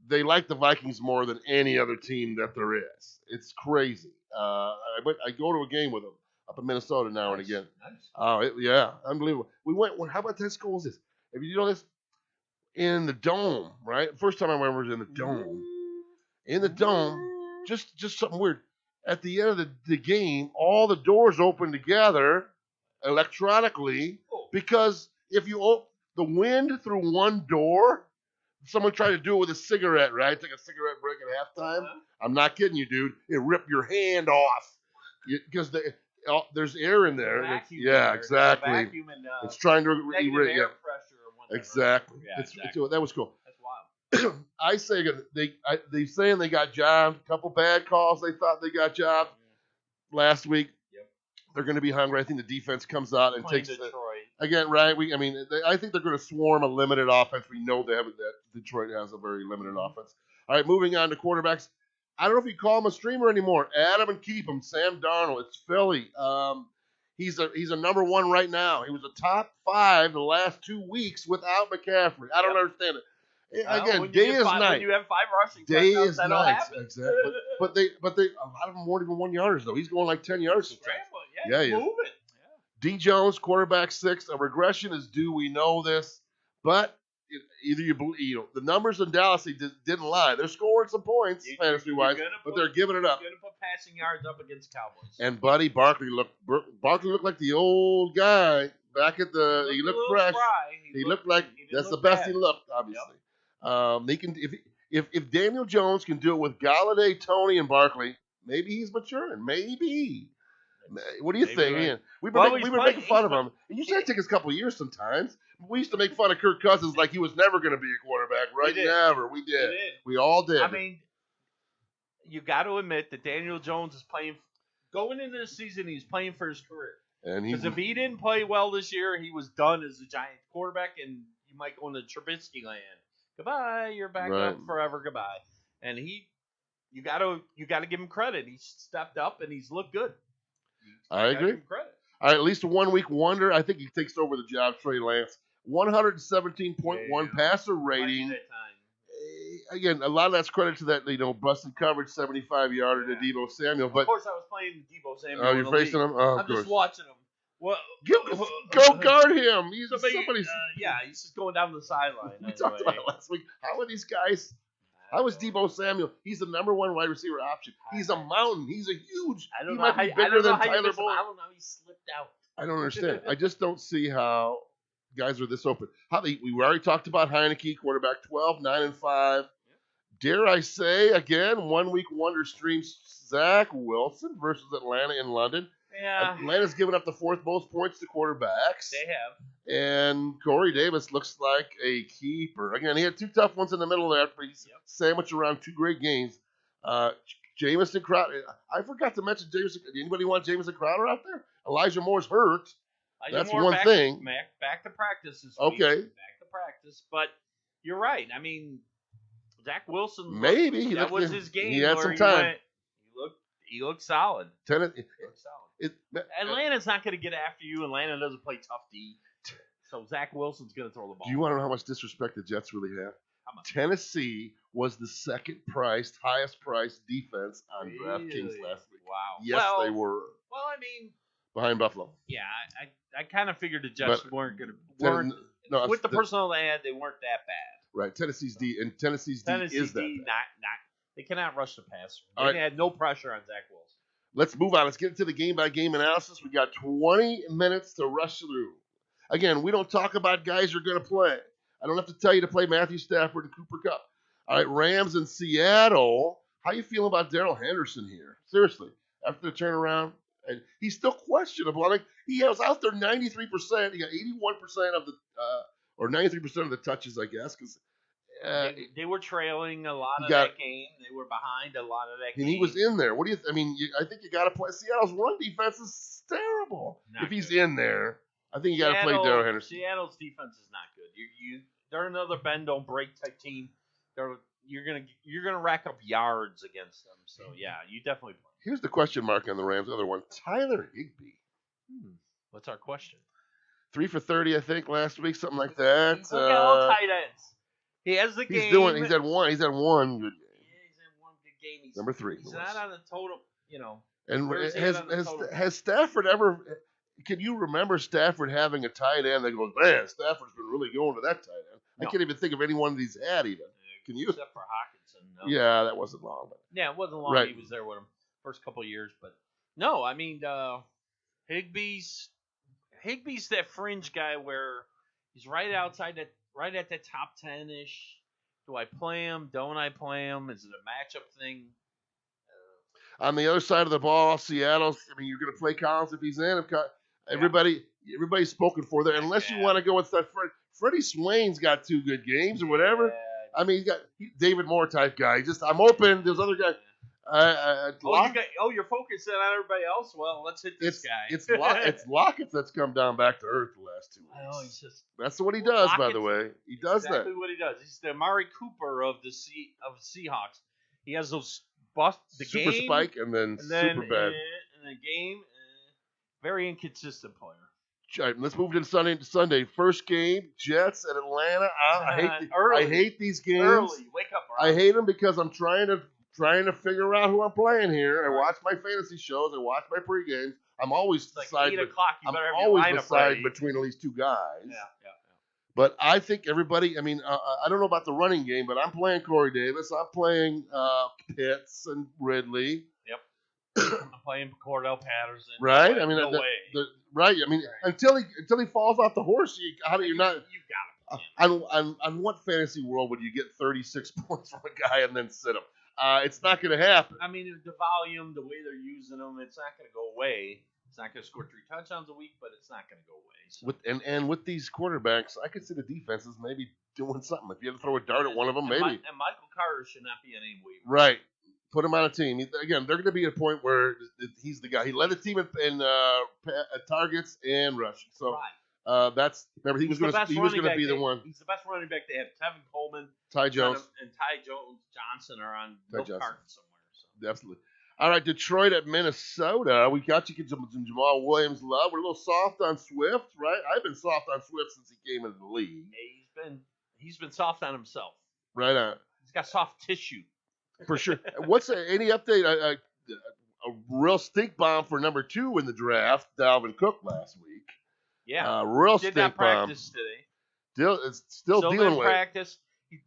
[SPEAKER 1] they like the Vikings more than any other team that there is. It's crazy. I go to a game with them up in Minnesota now and again.
[SPEAKER 2] Nice.
[SPEAKER 1] Oh, unbelievable. We went. How about this? School was this? If you know this, in the dome, right? First time I remember was in the dome. In the dome, just something weird. At the end of the game, all the doors open together electronically because if you open the wind through one door, someone tried to do it with a cigarette, right? Take a cigarette break at halftime. I'm not kidding you, dude. It ripped your hand off because there's air in there.
[SPEAKER 2] Vacuum
[SPEAKER 1] Yeah,
[SPEAKER 2] there.
[SPEAKER 1] exactly.
[SPEAKER 2] Vacuum and,
[SPEAKER 1] it's trying to
[SPEAKER 2] negative air
[SPEAKER 1] yeah,
[SPEAKER 2] pressure or whatever.
[SPEAKER 1] exactly.
[SPEAKER 2] Yeah, exactly.
[SPEAKER 1] That was cool.
[SPEAKER 2] That's wild.
[SPEAKER 1] I say they saying they got jobbed. A couple bad calls. They thought they got jobbed last week.
[SPEAKER 2] Yep.
[SPEAKER 1] They're going to be hungry. I think the defense comes out and takes
[SPEAKER 2] Detroit.
[SPEAKER 1] Again, right? I think they're going to swarm a limited offense. We know that Detroit has a very limited offense. All right, moving on to quarterbacks. I don't know if you call him a streamer anymore. Adam and keep him. Sam Darnold. It's Philly. He's a number one right now. He was a top 5 the last 2 weeks without McCaffrey. I don't understand it. Again, day is night.
[SPEAKER 2] When you have 5 rushing
[SPEAKER 1] day
[SPEAKER 2] touchdowns,
[SPEAKER 1] is
[SPEAKER 2] that'll
[SPEAKER 1] night.
[SPEAKER 2] happen.
[SPEAKER 1] Exactly. but they a lot of them weren't even 1 yarders though. He's going like 10 yards sometimes.
[SPEAKER 2] Yeah, he's moving.
[SPEAKER 1] D. Jones, quarterback 6. A regression is due. We know this, but either the numbers in Dallas didn't lie. They're scoring some points fantasy wise, but they're giving it up.
[SPEAKER 2] You're gonna put passing yards up against Cowboys.
[SPEAKER 1] And Buddy Barkley looked like the old guy back at the. He looked fresh. He looked like that's the best he looked. Obviously, they can if Daniel Jones can do it with Galladay, Tony, and Barkley, maybe he's maturing. Maybe. What do you think? Right. We've been making fun of him. It usually take us a couple of years sometimes. We used to make fun of Kirk Cousins like he was never going to be a quarterback, right? Never. We did. We all did.
[SPEAKER 2] I mean, you got to admit that Daniel Jones is playing. Going into the season, he's playing for his career. Because if he didn't play well this year, he was done as a Giants quarterback, and you might go into Trubisky land. Goodbye. You're back up forever. Goodbye. And you got to give him credit. He stepped up and he's looked good.
[SPEAKER 1] I agree. All right, at least a 1 week wonder. I think he takes over the job, Trey Lance. 117.1 passer rating. Again, a lot of that's credit to that, busted coverage, 75-yarder to Deebo Samuel. But
[SPEAKER 2] of course, I was playing Deebo Samuel.
[SPEAKER 1] Oh, you're facing him? Oh,
[SPEAKER 2] I'm just watching him. Well,
[SPEAKER 1] go guard him. He's
[SPEAKER 2] just going down the sideline.
[SPEAKER 1] We talked about it last week. How are these guys? How is Deebo Samuel? He's the number one wide receiver option. He's a mountain. He's a huge. He might be bigger than Tyler Boyd.
[SPEAKER 2] I don't know how he slipped out.
[SPEAKER 1] I don't understand. I just don't see how guys are this open. We already talked about Heineke, quarterback 12, 9-5. Dare I say, again, 1 week wonder streams Zach Wilson versus Atlanta in London.
[SPEAKER 2] Yeah.
[SPEAKER 1] Atlanta's given up the 4th most points to quarterbacks.
[SPEAKER 2] They have.
[SPEAKER 1] And Corey Davis looks like a keeper. Again, he had 2 tough ones in the middle there, but he's sandwiched around 2 great games. Jamison Crowder. I forgot to mention Jamison. Anybody want Jamison Crowder out there? Elijah Moore's hurt. That's one thing.
[SPEAKER 2] Back to practice this
[SPEAKER 1] week. Okay.
[SPEAKER 2] Back to practice. But you're right. I mean, Zach Wilson.
[SPEAKER 1] Maybe.
[SPEAKER 2] That was his game.
[SPEAKER 1] He had some time.
[SPEAKER 2] He looked solid.
[SPEAKER 1] He looked solid.
[SPEAKER 2] Atlanta's not going to get after you. Atlanta doesn't play tough D. So Zach Wilson's going to throw the ball.
[SPEAKER 1] Do you want to know how much disrespect the Jets really have? Tennessee was the highest priced defense on DraftKings last week.
[SPEAKER 2] Wow.
[SPEAKER 1] Yes, they were.
[SPEAKER 2] Well, I mean,
[SPEAKER 1] behind Buffalo.
[SPEAKER 2] Yeah, I kind of figured the Jets weren't going to. With the personnel they had, they weren't that bad.
[SPEAKER 1] Right. Tennessee's D is that bad.
[SPEAKER 2] They cannot rush the passer. They had no pressure on Zach Wilson.
[SPEAKER 1] Let's move on. Let's get into the game-by-game analysis. We got 20 minutes to rush through. Again, we don't talk about guys who are going to play. I don't have to tell you to play Matthew Stafford and Cooper Kupp. All right, Rams in Seattle. How you feeling about Darrell Henderson here? Seriously, after the turnaround, and he's still questionable. I mean, he was out there 93%. He got 81% of the, or 93% of the touches, I guess, because
[SPEAKER 2] they were trailing a lot of that game. They were behind a lot of that game.
[SPEAKER 1] And he was in there. What do you? I think you got to play. Seattle's run defense is terrible. If he's in there, I think you got to play Darrell Henderson.
[SPEAKER 2] Seattle's defense is not good. They're another bend don't break type team. You're gonna rack up yards against them. So yeah, you definitely play.
[SPEAKER 1] Here's the question mark on the Rams. Other one, Tyler Higbee.
[SPEAKER 2] What's our question?
[SPEAKER 1] 3 for 30, I think, last week, something like that.
[SPEAKER 2] Look at all tight ends. He has the game.
[SPEAKER 1] He's had one. He's had one good game.
[SPEAKER 2] Yeah, he's had one good game. He's
[SPEAKER 1] number 3.
[SPEAKER 2] He's not on the total.
[SPEAKER 1] And has Stafford ever? Can you remember Stafford having a tight end that goes, man, Stafford's been really going to that tight end? No. I can't even think of any one of these had even. Can you?
[SPEAKER 2] Except for Hawkinson. No.
[SPEAKER 1] Yeah, that wasn't long. But.
[SPEAKER 2] Yeah, it wasn't long. Right. He was there with him first couple of years, but no, I mean Higbee's that fringe guy where he's right outside that, right at the top 10-ish. Do I play him? Don't I play him? Is it a matchup thing?
[SPEAKER 1] On the other side of the ball, Seattle. I mean, you're going to play Collins if he's in. Everybody's spoken for there. Unless you want to go with that. Freddie Swain's got 2 good games or whatever.
[SPEAKER 2] Yeah.
[SPEAKER 1] I mean, he's got David Moore type guy. I'm open. There's other guys.
[SPEAKER 2] You're focusing on everybody else. Well, let's hit this guy.
[SPEAKER 1] It's Lockett that's come down back to earth the last 2 weeks. That's what he does, by the way. He does
[SPEAKER 2] exactly what he does. He's the Amari Cooper of the Seahawks. He has those
[SPEAKER 1] super spike and then super bad.
[SPEAKER 2] In the game, very inconsistent player.
[SPEAKER 1] All right, let's move to Sunday. First game, Jets at Atlanta. I hate these games.
[SPEAKER 2] Early, wake up! Bro.
[SPEAKER 1] I hate them because I'm trying to figure out who I'm playing here. I watch my fantasy shows. I watch my pregames. I'm always
[SPEAKER 2] deciding. 8 o'clock. You better
[SPEAKER 1] I'm always deciding between at least 2 guys.
[SPEAKER 2] Yeah.
[SPEAKER 1] But I think everybody. I mean, I don't know about the running game, but I'm playing Corey Davis. I'm playing Pitts and Ridley.
[SPEAKER 2] Yep. I'm playing Cordell Patterson.
[SPEAKER 1] Right. I mean,
[SPEAKER 2] no way.
[SPEAKER 1] Right. I mean, until he falls off the horse, how do you not?
[SPEAKER 2] You got him.
[SPEAKER 1] On what fantasy world would you get 36 points from a guy and then sit him? It's not going to happen.
[SPEAKER 2] I mean, the volume, the way they're using them, it's not going to go away. It's not going to score 3 touchdowns a week, but it's not going to go away. So.
[SPEAKER 1] With these quarterbacks, I could see the defenses maybe doing something. If you had to throw a dart at one of them, maybe.
[SPEAKER 2] And Michael Carter should not be an aim waiver.
[SPEAKER 1] Right. Put him on a team. Again, they're going to be at a point where he's the guy. He led the team in targets and rush. So remember he was going to be the one.
[SPEAKER 2] He's the best running back they have. Tevin Coleman,
[SPEAKER 1] Ty Jones,
[SPEAKER 2] and Ty Johnson are on milk cartons somewhere. So.
[SPEAKER 1] Absolutely. All right, Detroit at Minnesota. We got you some Jamal Williams love. We're a little soft on Swift, right? I've been soft on Swift since he came into the league.
[SPEAKER 2] Yeah, he's been soft on himself.
[SPEAKER 1] Right on.
[SPEAKER 2] He's got soft tissue.
[SPEAKER 1] For sure. Any update? A real stink bomb for number 2 in the draft, Dalvin Cook last week.
[SPEAKER 2] Yeah.
[SPEAKER 1] Real
[SPEAKER 2] stink
[SPEAKER 1] bomb.
[SPEAKER 2] Did not practice today.
[SPEAKER 1] Still dealing with
[SPEAKER 2] practice.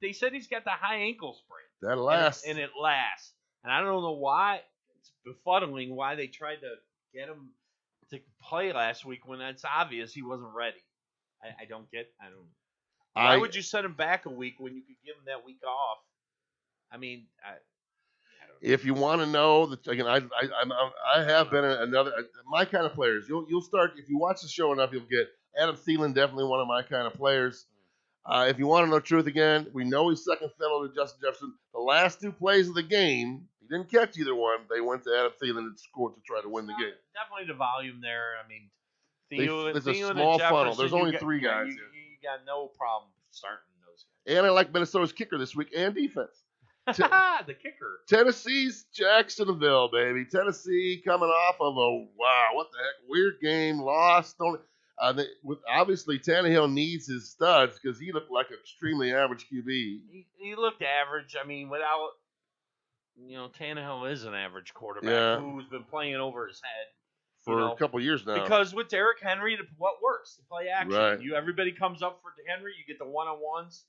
[SPEAKER 2] They said he's got the high ankle sprain.
[SPEAKER 1] That lasts.
[SPEAKER 2] And it lasts. And I don't know why. It's befuddling why they tried to get him to play last week when it's obvious he wasn't ready. I don't get. Why would you send him back a week when you could give him that week off? I mean, I don't know.
[SPEAKER 1] If you want to know, again, I have been my kind of players. You'll start if you watch the show enough, you'll get Adam Thielen, definitely one of my kind of players. If you want to know the truth again, we know he's second fiddle to Justin Jefferson. The last 2 plays of the game, he didn't catch either one. They went to Adam Thielen and scored to try to win the game.
[SPEAKER 2] Definitely the volume there. I mean,
[SPEAKER 1] there's a small funnel. There's only 3 guys.
[SPEAKER 2] You got no problem starting those guys.
[SPEAKER 1] And I like Minnesota's kicker this week and defense.
[SPEAKER 2] The kicker.
[SPEAKER 1] Tennessee's Jacksonville, baby. Tennessee coming off of what the heck, weird game, lost. Obviously, Tannehill needs his studs because he looked like an extremely average QB.
[SPEAKER 2] He looked average. I mean, without, Tannehill is an average quarterback who's been playing over his head
[SPEAKER 1] for a couple years now.
[SPEAKER 2] Because with Derrick Henry, what works? The play action.
[SPEAKER 1] Right.
[SPEAKER 2] Everybody comes up for Henry. You get the one-on-ones.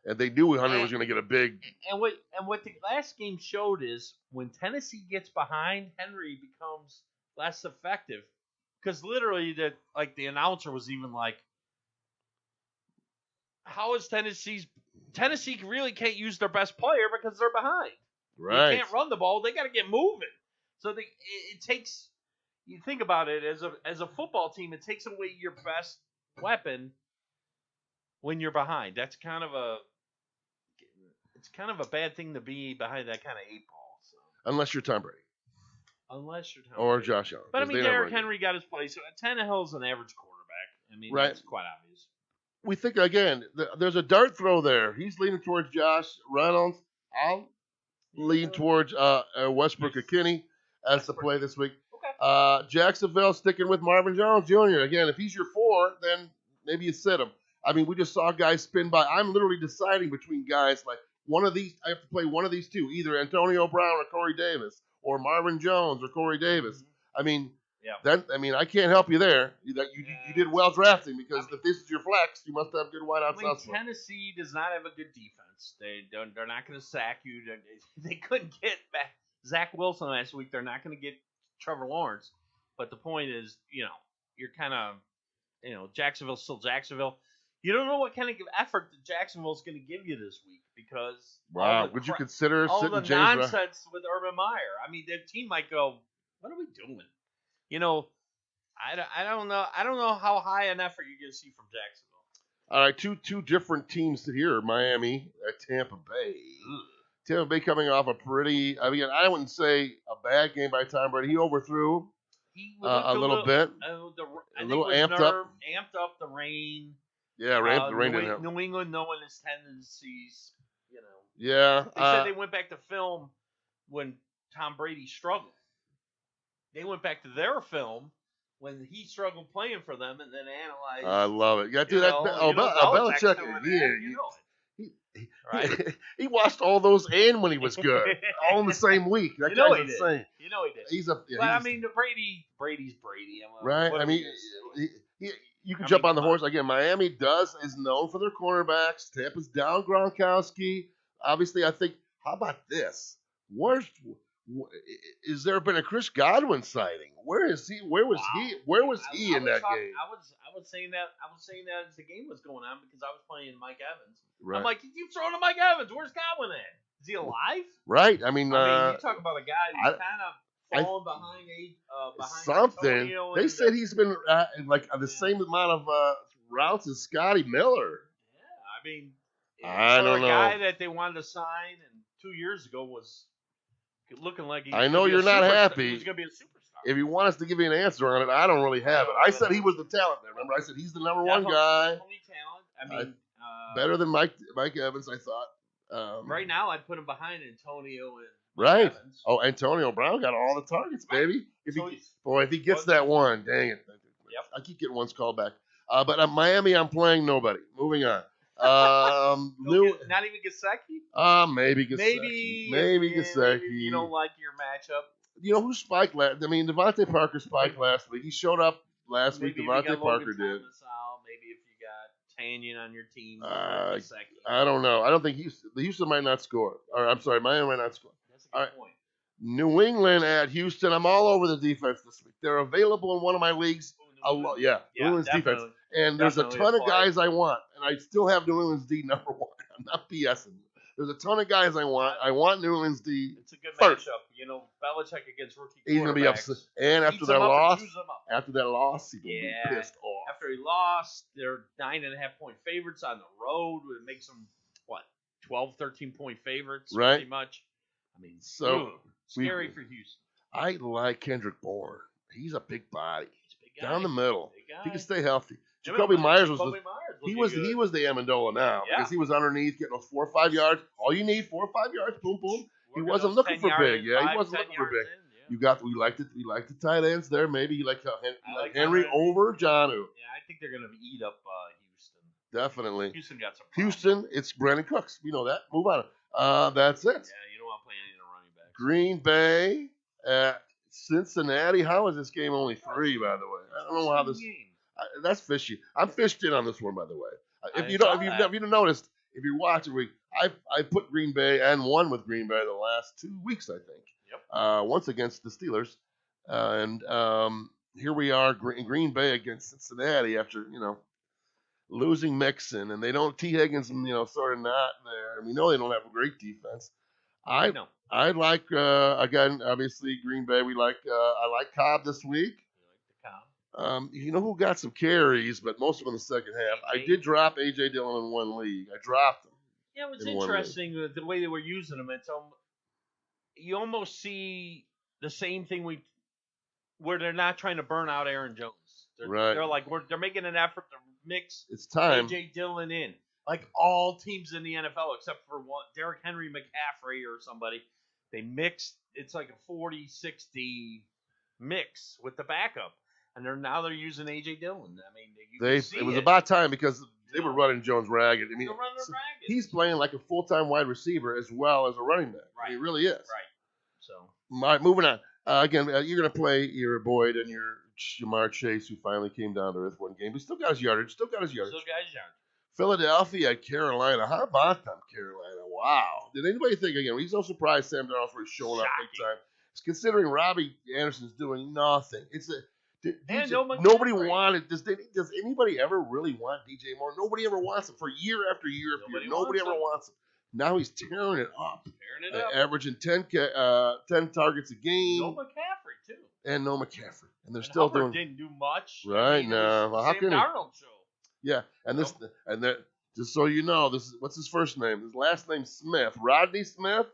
[SPEAKER 1] And they knew Hunter was going to get a big.
[SPEAKER 2] And what the last game showed is when Tennessee gets behind, Henry becomes less effective. Because literally, the announcer was even like, "How is Tennessee really can't use their best player because they're behind.
[SPEAKER 1] Right.
[SPEAKER 2] They can't run the ball. They got to get moving. So it takes. You think about it as a football team, it takes away your best weapon when you're behind. That's kind of a bad thing to be behind that kind of 8 ball. So.
[SPEAKER 1] Unless you're Tom Brady. Or Josh Allen.
[SPEAKER 2] But I mean, Derrick Henry got his place. So Tannehill's an average quarterback. I mean, that's quite obvious.
[SPEAKER 1] We think, again, there's a dart throw there. He's leaning towards Josh Reynolds. I'll lean towards Westbrook-Ikhine as the play this week.
[SPEAKER 2] Okay.
[SPEAKER 1] Jacksonville sticking with Marvin Jones Jr. Again, if he's your 4, then maybe you sit him. I mean, we just saw guys spin by. I'm literally deciding between guys like one of these. I have to play one of these 2, either Antonio Brown or Corey Davis, or Marvin Jones or Corey Davis. Mm-hmm. I mean, I can't help you there. You did well drafting because if this is your flex, you must have good wideouts.
[SPEAKER 2] Tennessee does not have a good defense. They're not going to sack you. They couldn't get back Zach Wilson last week. They're not going to get Trevor Lawrence. But the point is, you're kind of, Jacksonville's still Jacksonville. You don't know what kind of effort that Jacksonville's going to give you this week because
[SPEAKER 1] Wow, would you consider
[SPEAKER 2] all
[SPEAKER 1] sitting
[SPEAKER 2] the
[SPEAKER 1] James
[SPEAKER 2] nonsense with Urban Meyer? I mean, the team might go, "What are we doing?" You know, I don't know. I don't know how high an effort you're going to see from Jacksonville.
[SPEAKER 1] All right, two different teams here: Miami at Tampa Bay. Tampa Bay coming off a pretty, I mean, I wouldn't say a bad game by Tom Brady. He overthrew a little bit.
[SPEAKER 2] A
[SPEAKER 1] little amped up.
[SPEAKER 2] Amped up the rain.
[SPEAKER 1] Yeah, the rain didn't help.
[SPEAKER 2] New England knowing his tendencies, you know.
[SPEAKER 1] Yeah.
[SPEAKER 2] They said they went back to film when Tom Brady struggled. They went back to their film when he struggled playing for them and then analyzed.
[SPEAKER 1] I love it. Yeah, dude, Belichick, he watched all those and when he was good, all in the same week. That guy's insane.
[SPEAKER 2] You know he did.
[SPEAKER 1] I
[SPEAKER 2] mean, Brady's Brady.
[SPEAKER 1] Right. I mean, you can jump on the horse again. Miami is known for their cornerbacks. Tampa's down Gronkowski. Obviously, I think. How about this? Is there been a Chris Godwin sighting? Where is he? Where was he? Where was he in that game?
[SPEAKER 2] I was saying that as the game was going on because I was playing Mike Evans.
[SPEAKER 1] Right.
[SPEAKER 2] I'm like, you keep throwing to Mike Evans. Where's Godwin at? Is he alive?
[SPEAKER 1] Right. I mean,
[SPEAKER 2] you talk about a guy who's kind of falling behind
[SPEAKER 1] something.
[SPEAKER 2] Antonio
[SPEAKER 1] they said he's been like the same amount of routes as Scotty Miller.
[SPEAKER 2] Yeah, I mean,
[SPEAKER 1] I don't know.
[SPEAKER 2] A guy that they wanted to sign and 2 years ago was looking like he's.
[SPEAKER 1] I know you're not happy.
[SPEAKER 2] He's going to be a superstar.
[SPEAKER 1] If you want us to give you an answer on it, I don't really have it. I said he was the talent there. Remember, I said he's the number one guy.
[SPEAKER 2] Only talent. I mean,
[SPEAKER 1] better than Mike Evans, I thought.
[SPEAKER 2] Right now, I'd put him behind Antonio and
[SPEAKER 1] right.
[SPEAKER 2] Evans.
[SPEAKER 1] Oh, Antonio Brown got all the targets, baby. If he gets that one, dang it.
[SPEAKER 2] Yep.
[SPEAKER 1] I keep getting one's called back. But Miami, I'm playing nobody. Moving on.
[SPEAKER 2] Not even Gesicki?
[SPEAKER 1] Maybe Gesicki. Maybe Gesicki.
[SPEAKER 2] You don't like your matchup?
[SPEAKER 1] You know who spiked last? I mean, Devontae Parker spiked last week. He showed up last week. Devontae Parker did.
[SPEAKER 2] Maybe if you got Tanyan on your team.
[SPEAKER 1] I don't know. I don't think Houston might not score. Or I'm sorry, Miami might not score.
[SPEAKER 2] That's a good point.
[SPEAKER 1] New England at Houston. I'm all over the defense this week. They're available in one of my leagues. New England's defense. And there's a ton of guys I want, and I still have New England's D number one. I'm not BSing. There's a ton of guys I want. I want New England's D.
[SPEAKER 2] It's a good matchup. You know, Belichick against rookie quarterbacks.
[SPEAKER 1] He's going to be upset. And after that loss, he's going to be pissed off.
[SPEAKER 2] After he lost, they're 9.5-point favorites on the road. It makes them, 12, 13-point favorites,
[SPEAKER 1] right?
[SPEAKER 2] Pretty much. I mean, scary for Houston.
[SPEAKER 1] I like Kendrick Bourne. He's a big body. Down the middle. He can stay healthy. Jacoby Myers was the Amendola now because he was underneath getting those 4 or 5 yards. All you need 4 or 5 yards. Boom, boom. He wasn't looking for big. He wasn't looking for big. We liked the tight ends there. Maybe you like Henry over Jonnu.
[SPEAKER 2] Yeah, I think they're gonna eat up Houston.
[SPEAKER 1] Definitely.
[SPEAKER 2] Houston got some problems.
[SPEAKER 1] Houston, it's Brandon Cooks. You know that. Move on. That's it.
[SPEAKER 2] Yeah, you don't want to play any of the running backs.
[SPEAKER 1] Green Bay at Cincinnati. How is this game only 3? By the way, I don't know how this. That's fishy. I'm fished in on this one, by the way. If you don't noticed, if you're watching, I put Green Bay and won with Green Bay the last 2 weeks, I think.
[SPEAKER 2] Yep.
[SPEAKER 1] Once against the Steelers, and here we are, Green Bay against Cincinnati after losing Mixon, and they don't T Higgins, sort of not there, and we know they don't have a great defense. I like again, obviously Green Bay. I like Cobb this week. You know who got some carries, but most of them in the second half. I did drop A.J. Dillon in one league. I dropped him.
[SPEAKER 2] Yeah, it was interesting the way they were using him. You almost see the same thing where they're not trying to burn out Aaron Jones. They're like they're making an effort to mix A.J. Dillon in. Like all teams in the NFL except for one, Derrick Henry, McCaffrey, or somebody, they mixed. It's like a 40-60 mix with the backup. And they're using A.J. Dillon. I mean,
[SPEAKER 1] it was about time because they were running Jones ragged. I mean, he's playing like a full-time wide receiver as well as a running back. Right. He really is.
[SPEAKER 2] Right. So,
[SPEAKER 1] moving on. Again, you're going to play your Boyd and your Jamar Chase, who finally came down to earth one game. But still got his yardage. Philadelphia at Carolina. How about them, Carolina? Wow. Did anybody think, again, he's no surprise Sam Darnold was showing up big time. Considering Robbie Anderson's doing nothing.
[SPEAKER 2] And no McCaffrey.
[SPEAKER 1] Nobody wanted. Does anybody ever really want DJ Moore? Nobody ever wants him for year after year after year. Nobody ever wants him. Now he's tearing it up. Averaging 10 targets a game.
[SPEAKER 2] No McCaffrey, too.
[SPEAKER 1] And no McCaffrey. And they're still
[SPEAKER 2] Hubbard
[SPEAKER 1] doing.
[SPEAKER 2] Didn't do much.
[SPEAKER 1] Right now.
[SPEAKER 2] Well, how can Darnold show?
[SPEAKER 1] Yeah. And this, and that, just so you know, this is, what's his first name? His last name's Smith. Rodney Smith?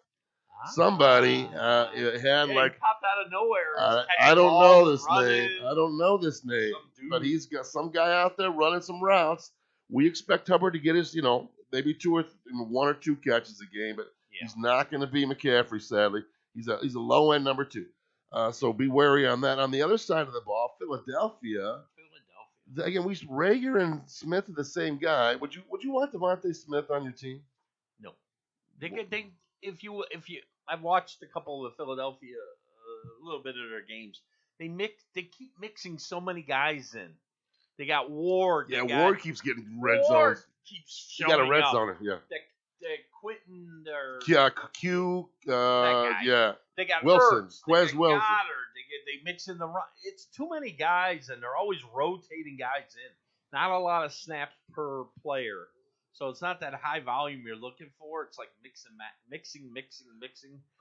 [SPEAKER 1] Somebody had
[SPEAKER 2] he popped out of nowhere.
[SPEAKER 1] I don't know this name. I don't know this name. But he's got some guy out there running some routes. We expect Hubbard to get his, maybe one or two catches a game, but he's not going to be McCaffrey, sadly. He's a low end number 2. So be wary on that. On the other side of the ball, Philadelphia. Again, Rager and Smith are the same guy. Would you want Devontae Smith on your team?
[SPEAKER 2] No. If you I've watched a couple of Philadelphia, a little bit of their games. They keep mixing so many guys in. They got Ward.
[SPEAKER 1] Yeah, Ward keeps getting red zones.
[SPEAKER 2] Ward keeps showing up.
[SPEAKER 1] You got a red zone, yeah.
[SPEAKER 2] Quentin or
[SPEAKER 1] Q.
[SPEAKER 2] Yeah. They got
[SPEAKER 1] Wilson,
[SPEAKER 2] Quez
[SPEAKER 1] Wilson.
[SPEAKER 2] They mix in the run. It's too many guys, and they're always rotating guys in. Not a lot of snaps per player. So it's not that high volume you're looking for. It's like mixing.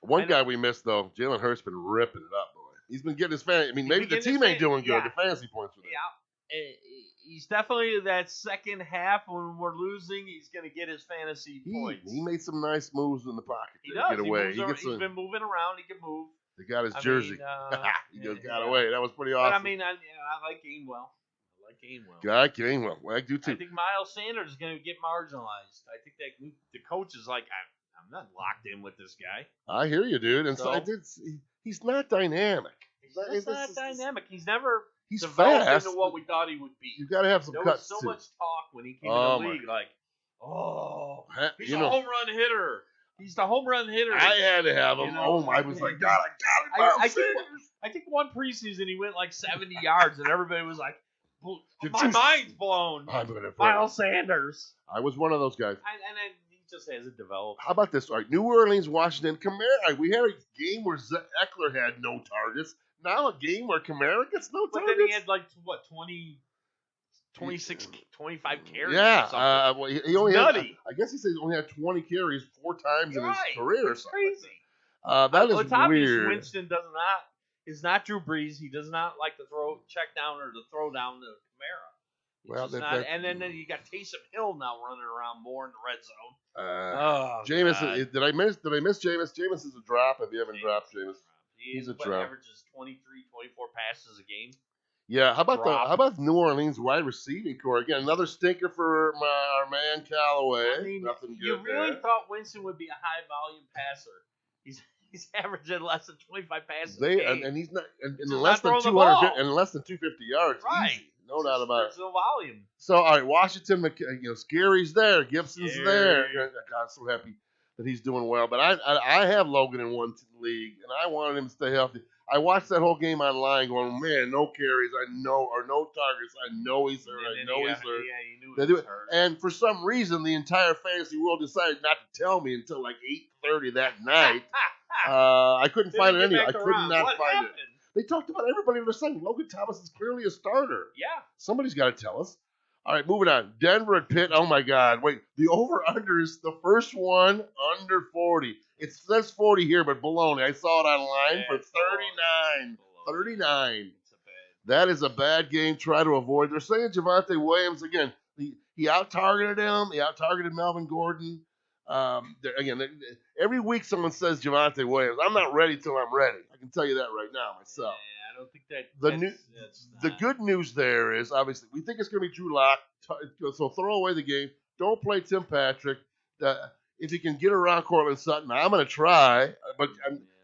[SPEAKER 1] One guy we missed, though, Jalen Hurts been ripping it up, boy. He's been getting his fantasy. I mean, maybe the team ain't doing good. The fantasy points for that.
[SPEAKER 2] Yeah. He's definitely that second half when we're losing, he's going to get his fantasy points.
[SPEAKER 1] He made some nice moves in the pocket to get away.
[SPEAKER 2] He's been moving around. He can move.
[SPEAKER 1] They got his jersey. He just got away. That was pretty awesome.
[SPEAKER 2] But I mean, I like Gainwell.
[SPEAKER 1] I Gainwell. I do too.
[SPEAKER 2] I think Miles Sanders is going to get marginalized. I think that the coach is like, I'm not locked in with this guy.
[SPEAKER 1] I hear you, dude. And so he's not dynamic.
[SPEAKER 2] He's not dynamic. He's never
[SPEAKER 1] developed fast
[SPEAKER 2] into what we thought he would be.
[SPEAKER 1] You got to have some cuts.
[SPEAKER 2] There was so much talk when he came in the league, like, he's a home run hitter. He's the home run hitter.
[SPEAKER 1] I had to have him. I was like, God, I got it.
[SPEAKER 2] I think one preseason he went like 70 yards, and everybody was like, my mind's blown. Miles Sanders.
[SPEAKER 1] I was one of those guys.
[SPEAKER 2] And he just hasn't developed.
[SPEAKER 1] How about this? All right, New Orleans, Washington, Kamara. We had a game where Eckler had no targets. Now a game where Kamara gets no targets.
[SPEAKER 2] But then he had 26, 25 carries.
[SPEAKER 1] Yeah. Well, he only
[SPEAKER 2] nutty.
[SPEAKER 1] I guess he said he only had 20 carries 4 times in his career.
[SPEAKER 2] It's crazy.
[SPEAKER 1] That is weird.
[SPEAKER 2] Winston is not Drew Brees. He does not like to check down or to throw down to Kamara. And then you got Taysom Hill now running around more in the red zone.
[SPEAKER 1] Jameis, did I miss Jameis? Jameis is a drop. If you haven't dropped Jameis, he's a drop.
[SPEAKER 2] Averages 23, 24 passes a game.
[SPEAKER 1] Yeah, how about New Orleans wide receiving core again? Another stinker for our man Callaway.
[SPEAKER 2] I mean,
[SPEAKER 1] nothing good.
[SPEAKER 2] You really thought Winston would be a high volume passer? He's averaging less than 25 passes a game.
[SPEAKER 1] And he's not in less than 200 and less than 250 yards.
[SPEAKER 2] Right.
[SPEAKER 1] Easy. No doubt about it.
[SPEAKER 2] There's no volume.
[SPEAKER 1] So, all right, Washington, Scary's there. Gibson's there. I'm so happy that he's doing well. But I have Logan in one league, and I wanted him to stay healthy. I watched that whole game online going, man, no carries, or no targets. I know he's hurt.
[SPEAKER 2] Yeah, you knew he was hurt.
[SPEAKER 1] And for some reason, the entire fantasy world decided not to tell me until like 8:30 that night. I couldn't find it anywhere. I could not find it. They talked about everybody they're saying Logan Thomas is clearly a starter.
[SPEAKER 2] Yeah.
[SPEAKER 1] Somebody's got to tell us. All right, moving on. Denver at Pitt. Oh, my God. Wait, the over-under is the first one under 40. It says 40 here, but baloney. I saw it online for 39. 39. That is a bad game. Try to avoid. They're saying Javonte Williams, again, he out-targeted him. He out-targeted Melvin Gordon. Every week someone says Javonte Williams. I'm not ready till I'm ready. I can tell you that right now myself.
[SPEAKER 2] Yeah, I don't think
[SPEAKER 1] the good news there is, obviously, we think it's going to be Drew Lock, so throw away the game. Don't play Tim Patrick. If you can get around Cortland Sutton, I'm going to try, but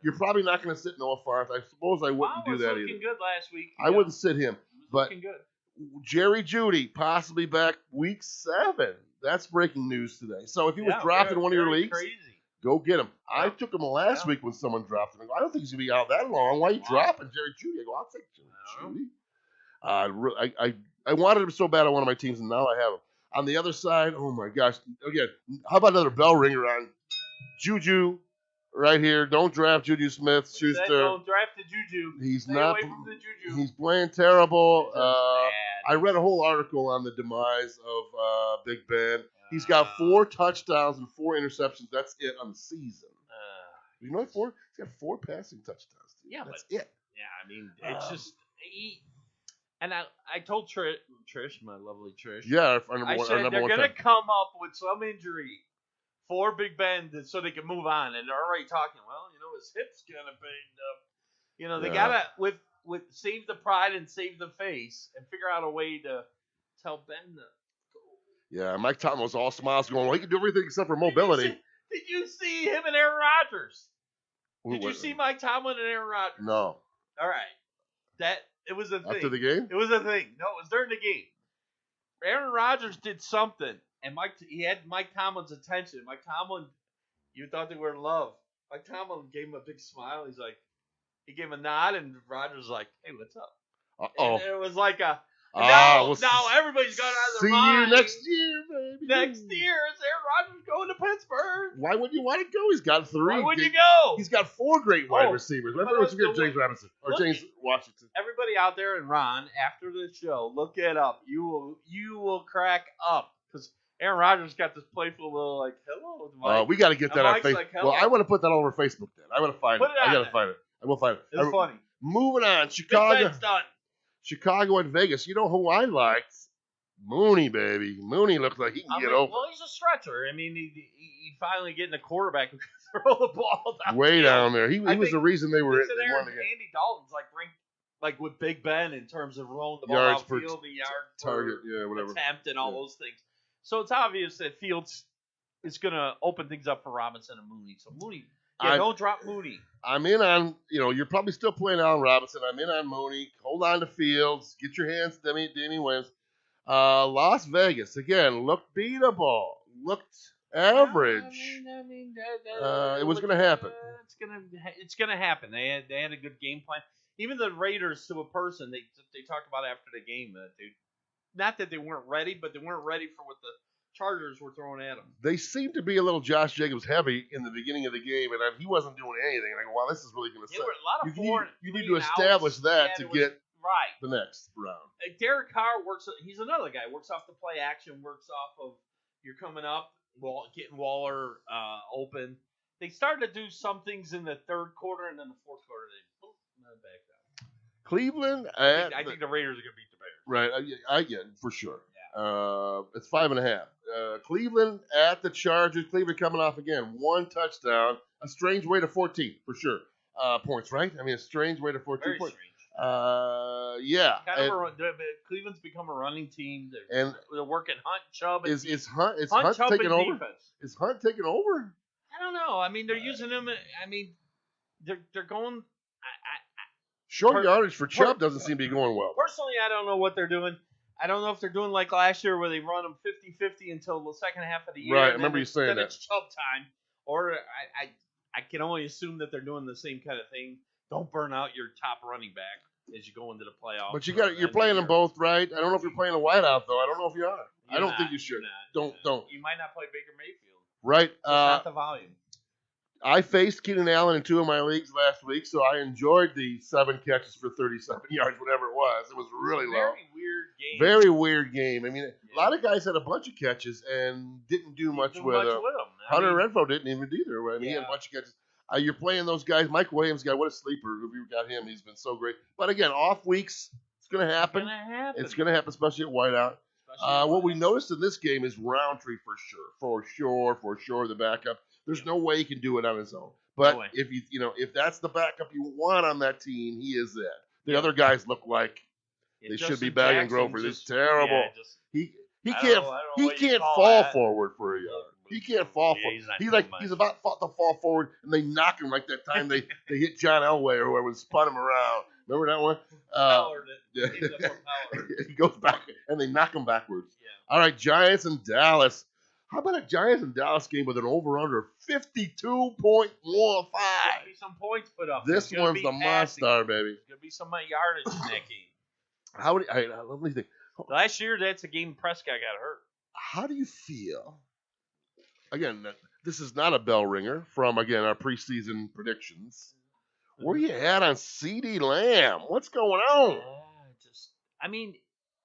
[SPEAKER 1] you're probably not going to sit Noah Fant. I suppose I wouldn't do that either.
[SPEAKER 2] Looking good last week.
[SPEAKER 1] I wouldn't sit him. But
[SPEAKER 2] looking good.
[SPEAKER 1] Jerry Jeudy possibly back week 7. That's breaking news today. So if he was dropped in one of your leagues, go get him. I took him last week when someone dropped him. I don't think he's going to be out that long. Why are you dropping Jerry Jeudy? I go, I'll take Jerry Jeudy. I wanted him so bad on one of my teams, and now I have him. On the other side, oh my gosh. Again, how about another bell ringer on Juju right here. Don't draft Juju Smith-Schuster.
[SPEAKER 2] Don't draft the Juju.
[SPEAKER 1] He's
[SPEAKER 2] Stay
[SPEAKER 1] not.
[SPEAKER 2] away from the Juju.
[SPEAKER 1] He's playing terrible.
[SPEAKER 2] He's just bad.
[SPEAKER 1] I read a whole article on the demise of Big Ben. He's got 4 touchdowns and 4 interceptions. That's it on the season. You know, 4. He's got 4 passing touchdowns. Dude.
[SPEAKER 2] Yeah,
[SPEAKER 1] that's it.
[SPEAKER 2] Yeah, I mean, it's just. And I told Trish, my lovely Trish.
[SPEAKER 1] Yeah, our number
[SPEAKER 2] I
[SPEAKER 1] one.
[SPEAKER 2] said
[SPEAKER 1] Our number
[SPEAKER 2] they're
[SPEAKER 1] one
[SPEAKER 2] gonna
[SPEAKER 1] fan.
[SPEAKER 2] come up with some injury for Big Ben so they can move on, and they're already talking. Well, you know, his hip's kind of banged up. You know, they gotta with save the pride and save the face and figure out a way to tell Ben to.
[SPEAKER 1] Yeah, Mike Tomlin was all smiles, going, "Well, he can do everything except for mobility."
[SPEAKER 2] Did you see him and Aaron Rodgers? Did you see Mike Tomlin and Aaron Rodgers?
[SPEAKER 1] No.
[SPEAKER 2] All right, it was a thing.
[SPEAKER 1] After the game?
[SPEAKER 2] It was a thing. No, it was during the game. Aaron Rodgers did something, and he had Mike Tomlin's attention. Mike Tomlin, you thought they were in love. Mike Tomlin gave him a big smile. He gave him a nod, and Rodgers was like, "Hey, what's up?"
[SPEAKER 1] Uh-oh.
[SPEAKER 2] And it was like a.
[SPEAKER 1] Now
[SPEAKER 2] Everybody's going out of their
[SPEAKER 1] see
[SPEAKER 2] mind.
[SPEAKER 1] you next year, baby.
[SPEAKER 2] Next year, is Aaron Rodgers going to Pittsburgh?
[SPEAKER 1] Why would you want to go? He's got 3.
[SPEAKER 2] Why would you go?
[SPEAKER 1] He's got 4 great wide
[SPEAKER 2] Oh,
[SPEAKER 1] receivers.
[SPEAKER 2] but
[SPEAKER 1] Let's forget
[SPEAKER 2] let's
[SPEAKER 1] James
[SPEAKER 2] go-
[SPEAKER 1] Robinson or
[SPEAKER 2] look
[SPEAKER 1] James
[SPEAKER 2] at-
[SPEAKER 1] Washington.
[SPEAKER 2] Everybody out there and Ron, after the show, look it up. You will crack up because Aaron Rodgers got this playful little like, "Hello, Mike."
[SPEAKER 1] We got to get
[SPEAKER 2] And
[SPEAKER 1] that on
[SPEAKER 2] Mike's
[SPEAKER 1] Facebook.
[SPEAKER 2] like, hello.
[SPEAKER 1] Well, I want to put that all over Facebook then. I want to find
[SPEAKER 2] Put
[SPEAKER 1] it.
[SPEAKER 2] it
[SPEAKER 1] I
[SPEAKER 2] on
[SPEAKER 1] got to
[SPEAKER 2] there.
[SPEAKER 1] find it. I will find it.
[SPEAKER 2] It's funny.
[SPEAKER 1] Moving on.
[SPEAKER 2] Big
[SPEAKER 1] Chicago.
[SPEAKER 2] Ben's done.
[SPEAKER 1] Chicago and Vegas. You know who I liked? Mooney, baby. Mooney looks like he can get open.
[SPEAKER 2] Well, he's a stretcher. I mean, he finally getting a quarterback who can throw the ball down.
[SPEAKER 1] Way
[SPEAKER 2] the
[SPEAKER 1] down
[SPEAKER 2] field.
[SPEAKER 1] there. He
[SPEAKER 2] I
[SPEAKER 1] was
[SPEAKER 2] think
[SPEAKER 1] the reason they were
[SPEAKER 2] Listen,
[SPEAKER 1] they
[SPEAKER 2] Aaron,
[SPEAKER 1] won the game.
[SPEAKER 2] Andy Dalton's like with Big Ben in terms of rolling the ball
[SPEAKER 1] Yards per
[SPEAKER 2] downfield, the yard
[SPEAKER 1] target,
[SPEAKER 2] per
[SPEAKER 1] yeah, whatever.
[SPEAKER 2] attempt, and all
[SPEAKER 1] Yeah.
[SPEAKER 2] those things. So it's obvious that Fields is going to open things up for Robinson and Mooney. So Mooney, don't drop Mooney.
[SPEAKER 1] I'm in on, you're probably still playing Allen Robinson. I'm in on Mooney. Hold on to Fields. Get your hands, Demi wins. Las Vegas, again, looked beatable. Looked average. It was going to happen.
[SPEAKER 2] It's gonna happen. They had a good game plan. Even the Raiders, to a person, they talked about after the game, not that they weren't ready, but they weren't ready for what the Chargers were throwing at them.
[SPEAKER 1] They seemed to be a little Josh Jacobs heavy in the beginning of the game, and he wasn't doing anything. And I go, wow, this is really going to
[SPEAKER 2] There
[SPEAKER 1] suck.
[SPEAKER 2] were a lot of
[SPEAKER 1] You need to establish that to get
[SPEAKER 2] right.
[SPEAKER 1] the next round.
[SPEAKER 2] Derek Carr works. He's another guy. Works off the play action. Works off of you're coming up, getting Waller open. They started to do some things in the third quarter, and then the fourth quarter they back down.
[SPEAKER 1] Cleveland.
[SPEAKER 2] I think the Raiders are going to beat the Bears.
[SPEAKER 1] Right. I get it, for sure.
[SPEAKER 2] Yeah.
[SPEAKER 1] It's 5.5. Cleveland at the Chargers. Cleveland coming off again. 1 touchdown. A strange way to 14 for sure. Points, right? I mean, a strange way to 14
[SPEAKER 2] Very
[SPEAKER 1] points.
[SPEAKER 2] strange.
[SPEAKER 1] Yeah.
[SPEAKER 2] Cleveland's become a running team.
[SPEAKER 1] And
[SPEAKER 2] they're working Hunt, Chubb, and
[SPEAKER 1] is Hunt
[SPEAKER 2] Chubb
[SPEAKER 1] taking
[SPEAKER 2] and
[SPEAKER 1] over?
[SPEAKER 2] defense.
[SPEAKER 1] Is Hunt taking over?
[SPEAKER 2] I don't know. I mean, they're using him. I mean, they're going.
[SPEAKER 1] Short yardage for Chubb doesn't seem to be going well.
[SPEAKER 2] Personally, I don't know what they're doing. I don't know if they're doing like last year where they run them 50-50 until the second half of the year.
[SPEAKER 1] Right, I
[SPEAKER 2] and
[SPEAKER 1] remember
[SPEAKER 2] then
[SPEAKER 1] you saying
[SPEAKER 2] then
[SPEAKER 1] that.
[SPEAKER 2] It's Chubb time. Or I can only assume that they're doing the same kind of thing. Don't burn out your top running back as you go into the playoffs.
[SPEAKER 1] But you're playing them both, right? I don't know if you're playing a wideout though. I don't know if you are. I don't think you should. Don't.
[SPEAKER 2] You might not play Baker Mayfield.
[SPEAKER 1] Right.
[SPEAKER 2] It's not the volume.
[SPEAKER 1] I faced Keenan Allen in 2 of my leagues last week, so I enjoyed the 7 catches for 37 yards, whatever it was. It was really low.
[SPEAKER 2] Very weird game.
[SPEAKER 1] Very weird game. I mean, a lot of guys had a bunch of catches and didn't do much with them. Hunter Renfrow didn't even either. I mean, he had a bunch of catches. You're playing those guys. Mike Williams, what a sleeper. If you got him, he's been so great. But again, off weeks, it's going to happen. It's going to happen, especially at wideout. What we noticed in this game is Roundtree for sure, the backup. There's no way he can do it on his own. But if that's the backup you want on that team, he is it. The other guys look like they should be bagging Grover. It's terrible. He can't fall forward for a yard. He can't fall forward. He's about to fall forward, and they knock him like that time they hit John Elway or whoever and spun him around. Remember that one? Yeah. He goes back, and they knock him backwards. Yeah. All right, Giants and Dallas. How about a Giants and Dallas game with an over-under of 52.15?
[SPEAKER 2] There'll be some points put up.
[SPEAKER 1] This one's the monster, baby.
[SPEAKER 2] There's going to be some yardage in that game.
[SPEAKER 1] Let me think.
[SPEAKER 2] Last year, that's a game Prescott got hurt.
[SPEAKER 1] How do you feel? Again, this is not a bell ringer from, again, our preseason predictions. Where you at on CeeDee Lamb? What's going on?
[SPEAKER 2] I mean,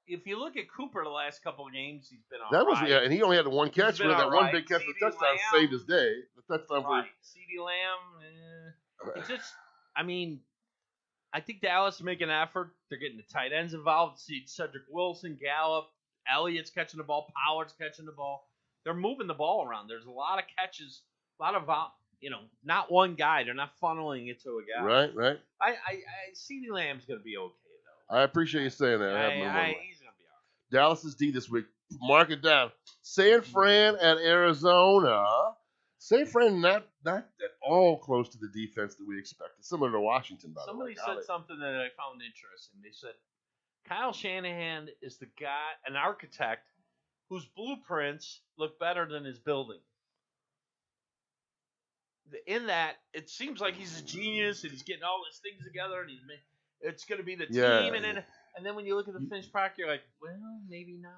[SPEAKER 2] if you look at Cooper the last couple of games, he's been all
[SPEAKER 1] That was
[SPEAKER 2] right.
[SPEAKER 1] yeah, and he only had the one catch.
[SPEAKER 2] been
[SPEAKER 1] Where that
[SPEAKER 2] all
[SPEAKER 1] one
[SPEAKER 2] right.
[SPEAKER 1] big catch, the
[SPEAKER 2] CeeDee
[SPEAKER 1] touchdown
[SPEAKER 2] Lamb,
[SPEAKER 1] saved his day. The touchdown
[SPEAKER 2] right. CeeDee Lamb, it's just, I mean, I think Dallas is making an effort. They're getting the tight ends involved. See Cedric Wilson, Gallup, Elliott's catching the ball, Pollard's catching the ball. They're moving the ball around. There's a lot of catches, a lot of not one guy. They're not funneling it to a guy.
[SPEAKER 1] Right.
[SPEAKER 2] I CeeDee Lamb's gonna be okay though.
[SPEAKER 1] I appreciate you saying that.
[SPEAKER 2] He's gonna be all right.
[SPEAKER 1] Dallas's D this week. Mark it down. San Fran at Arizona. San Fran not at all close to the defense that we expected. Similar to Washington, by the way.
[SPEAKER 2] Somebody said something that I found interesting. They said Kyle Shanahan is the guy, an architect, whose blueprints look better than his building. In that, it seems like he's a genius and he's getting all his things together and it's going to be the team. And then when you look at the finished product, you're like, well, maybe not.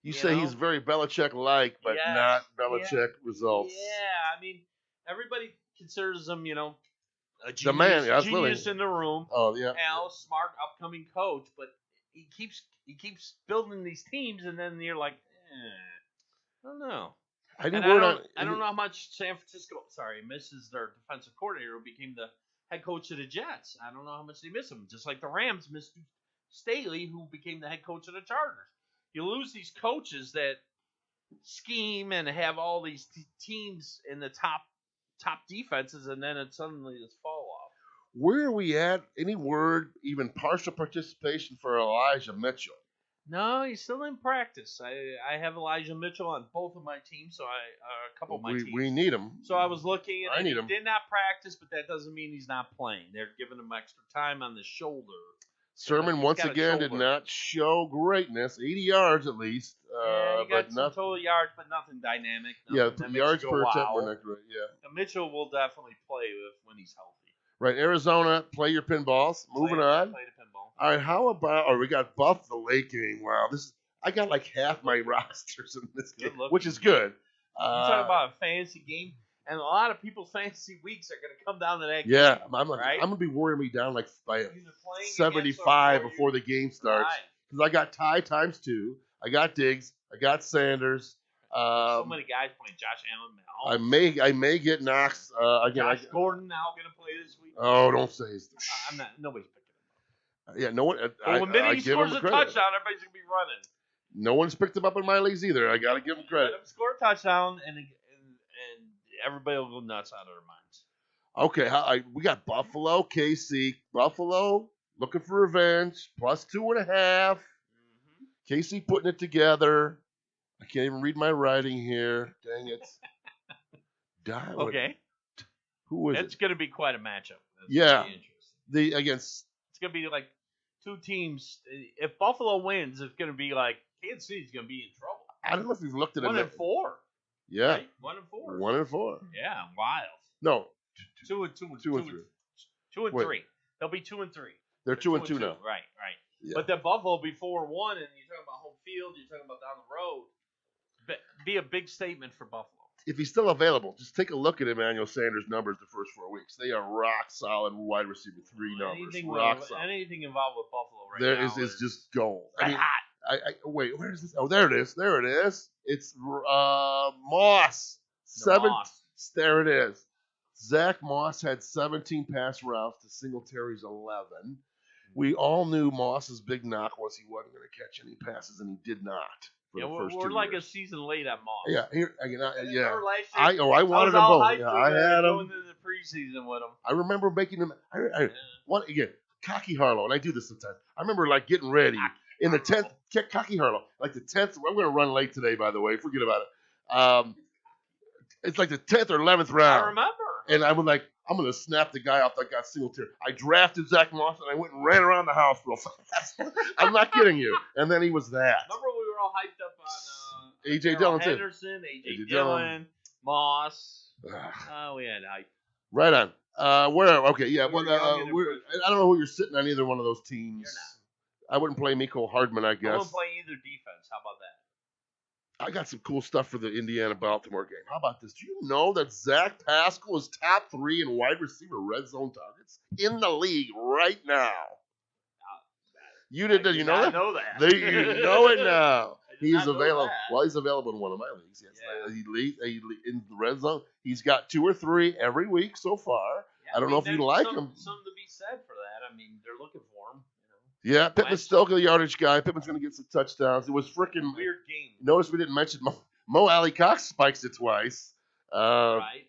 [SPEAKER 1] You say he's very Belichick-like, but not Belichick results.
[SPEAKER 2] Yeah, I mean, everybody considers him, a genius,
[SPEAKER 1] the man,
[SPEAKER 2] genius in the room.
[SPEAKER 1] Oh yeah,
[SPEAKER 2] smart upcoming coach, but he keeps building these teams, and then you're like, I don't know. I don't know how much San Francisco, misses their defensive coordinator who became the head coach of the Jets. I don't know how much they miss him. Just like the Rams missed Staley, who became the head coach of the Chargers. You lose these coaches that scheme and have all these teams in the top defenses, and then it suddenly just fall off.
[SPEAKER 1] Where are we at? Any word, even partial participation for Elijah Mitchell?
[SPEAKER 2] No, he's still in practice. I have Elijah Mitchell on both of my teams, so a couple of my teams.
[SPEAKER 1] We need him.
[SPEAKER 2] So I was looking, and
[SPEAKER 1] he
[SPEAKER 2] did not practice, but that doesn't mean he's not playing. They're giving him extra time on the shoulder.
[SPEAKER 1] Sermon once again did not show greatness. 80 yards at least.
[SPEAKER 2] He got some total yards, but nothing dynamic.
[SPEAKER 1] The yards per attempt were not great. Yeah.
[SPEAKER 2] Mitchell will definitely play when he's healthy.
[SPEAKER 1] Right, Arizona, play your pinballs. Moving on.
[SPEAKER 2] Play the pinball.
[SPEAKER 1] All right, how about? We got Buffalo late game. Wow, I got like half my rosters in this game, which is good.
[SPEAKER 2] You talk about a fantasy game. And a lot of people's fantasy weeks are going to come down to that game.
[SPEAKER 1] Yeah, I'm going to be worrying me down like by 75 before the game starts. Because I got Ty times 2. I got Diggs. I got Sanders.
[SPEAKER 2] So many guys playing. Josh Allen.
[SPEAKER 1] I may get Knox again.
[SPEAKER 2] Josh Gordon now going to play this week.
[SPEAKER 1] Oh, don't say his.
[SPEAKER 2] I'm not. Nobody's picking him up.
[SPEAKER 1] Yeah, no one.
[SPEAKER 2] When he scores a touchdown, everybody's going to be running.
[SPEAKER 1] No one's picked him up in my leagues either. I got to give him credit.
[SPEAKER 2] Let him score a touchdown and everybody will go nuts out of their minds.
[SPEAKER 1] Okay, we got Buffalo, KC. Buffalo looking for revenge, plus 2.5. Mm-hmm. KC putting it together. I can't even read my writing here. Dang it.
[SPEAKER 2] Okay.
[SPEAKER 1] Who is it?
[SPEAKER 2] It's going to be quite a matchup.
[SPEAKER 1] Against.
[SPEAKER 2] It's going to be like two teams. If Buffalo wins, it's going to be like Kansas City's going to be in trouble.
[SPEAKER 1] I don't know if you've looked at it.
[SPEAKER 2] 1-4.
[SPEAKER 1] Yeah.
[SPEAKER 2] Right? 1-4.
[SPEAKER 1] 1-4.
[SPEAKER 2] Yeah, wild.
[SPEAKER 1] No.
[SPEAKER 2] 2-3. 2-3. They'll be 2-3.
[SPEAKER 1] They're 2-2 now.
[SPEAKER 2] Right.
[SPEAKER 1] Yeah.
[SPEAKER 2] But the Buffalo be 4-1, and you're talking about home field, you're talking about down the road. Be a big statement for Buffalo.
[SPEAKER 1] If he's still available, just take a look at Emmanuel Sanders' numbers the first 4 weeks. They are rock solid wide receiver 3 numbers.
[SPEAKER 2] Anything involved with Buffalo
[SPEAKER 1] now is just gold. I mean, wait, where is this? Oh, there it is. It's Moss. There it is. Zach Moss had 17 pass routes to Singletary's 11. We all knew Moss's big knock was he wasn't going to catch any passes, and he did not.
[SPEAKER 2] We're like a season late on Moss.
[SPEAKER 1] Yeah,
[SPEAKER 2] yeah.
[SPEAKER 1] I wanted them both. Yeah, I had them.
[SPEAKER 2] Going into the preseason with them.
[SPEAKER 1] I remember making them. Cocky Harlow, and I do this sometimes. I remember like getting ready in the 10th. Cocky Harlow, like the 10th. I'm going to run late today, by the way. Forget about it. It's like the 10th or 11th round.
[SPEAKER 2] I remember.
[SPEAKER 1] And I was like, I'm going to snap the guy off that got Singletary. I drafted Zach Moss, and I went and ran around the house real fast. I'm not kidding you. And then he was that.
[SPEAKER 2] Remember we were all hyped up on
[SPEAKER 1] A.J. Dillon,
[SPEAKER 2] Henderson, A.J. Dillon, Moss. We had hype.
[SPEAKER 1] Right on. Okay, yeah. I don't know who you're sitting on either one of those teams.
[SPEAKER 2] You're not.
[SPEAKER 1] I wouldn't play Mecole Hardman, I guess.
[SPEAKER 2] I wouldn't play either defense. How about
[SPEAKER 1] I got some cool stuff for the Indiana-Baltimore game. How about this? Do you know that Zach Pascal is top 3 in wide receiver red zone targets in the league right now? You did you know that?
[SPEAKER 2] Know that.
[SPEAKER 1] You know it now. He's available.
[SPEAKER 2] That.
[SPEAKER 1] Well, he's available in one of my leagues. Yes.
[SPEAKER 2] Yeah.
[SPEAKER 1] He leads in the red zone. He's got 2 or 3 every week so far.
[SPEAKER 2] Yeah,
[SPEAKER 1] I don't know if you like him.
[SPEAKER 2] Something to be said for that. I mean, they're looking for him.
[SPEAKER 1] Yeah, Pittman's still the yardage guy. Pittman's going to get some touchdowns. It was freaking
[SPEAKER 2] weird game.
[SPEAKER 1] Notice we didn't mention Mo Alley Cox spikes it twice.
[SPEAKER 2] Right,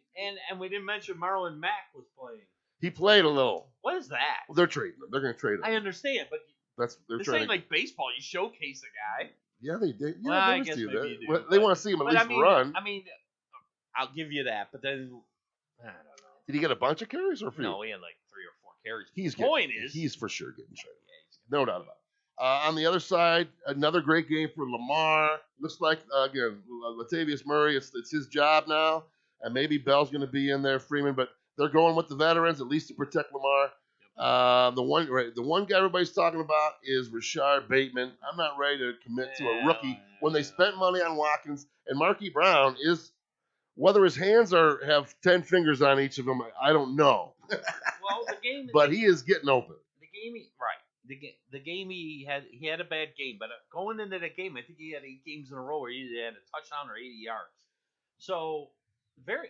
[SPEAKER 2] and we didn't mention Marlon Mack was playing.
[SPEAKER 1] He played a little.
[SPEAKER 2] What is that?
[SPEAKER 1] Well, they're trading him. They're going to trade him.
[SPEAKER 2] I understand, but
[SPEAKER 1] they're
[SPEAKER 2] this
[SPEAKER 1] trading.
[SPEAKER 2] ain't like baseball. You showcase a guy.
[SPEAKER 1] Yeah, they did. Yeah,
[SPEAKER 2] Well, I
[SPEAKER 1] they
[SPEAKER 2] guess
[SPEAKER 1] do
[SPEAKER 2] maybe
[SPEAKER 1] that.
[SPEAKER 2] you do,
[SPEAKER 1] Well, they want to see him at least run.
[SPEAKER 2] I mean, I'll give you that, but then I don't know.
[SPEAKER 1] Did he get a bunch of carries or a few?
[SPEAKER 2] No, he had like 3 or 4 carries.
[SPEAKER 1] He's for sure getting traded. No doubt about it. On the other side, another great game for Lamar. Looks like, again, Latavius Murray, it's his job now. And maybe Bell's going to be in there, Freeman. But they're going with the veterans, at least to protect Lamar. The one guy everybody's talking about is Rashard Bateman. I'm not ready to commit to a rookie when they spent money on Watkins. And Marquise Brown is, whether his hands have 10 fingers on each of them, I don't know.
[SPEAKER 2] Well, the game.
[SPEAKER 1] But he is getting open.
[SPEAKER 2] The game he had a bad game, but going into that game, I think he had 8 games in a row where he either had a touchdown or 80 yards. So very,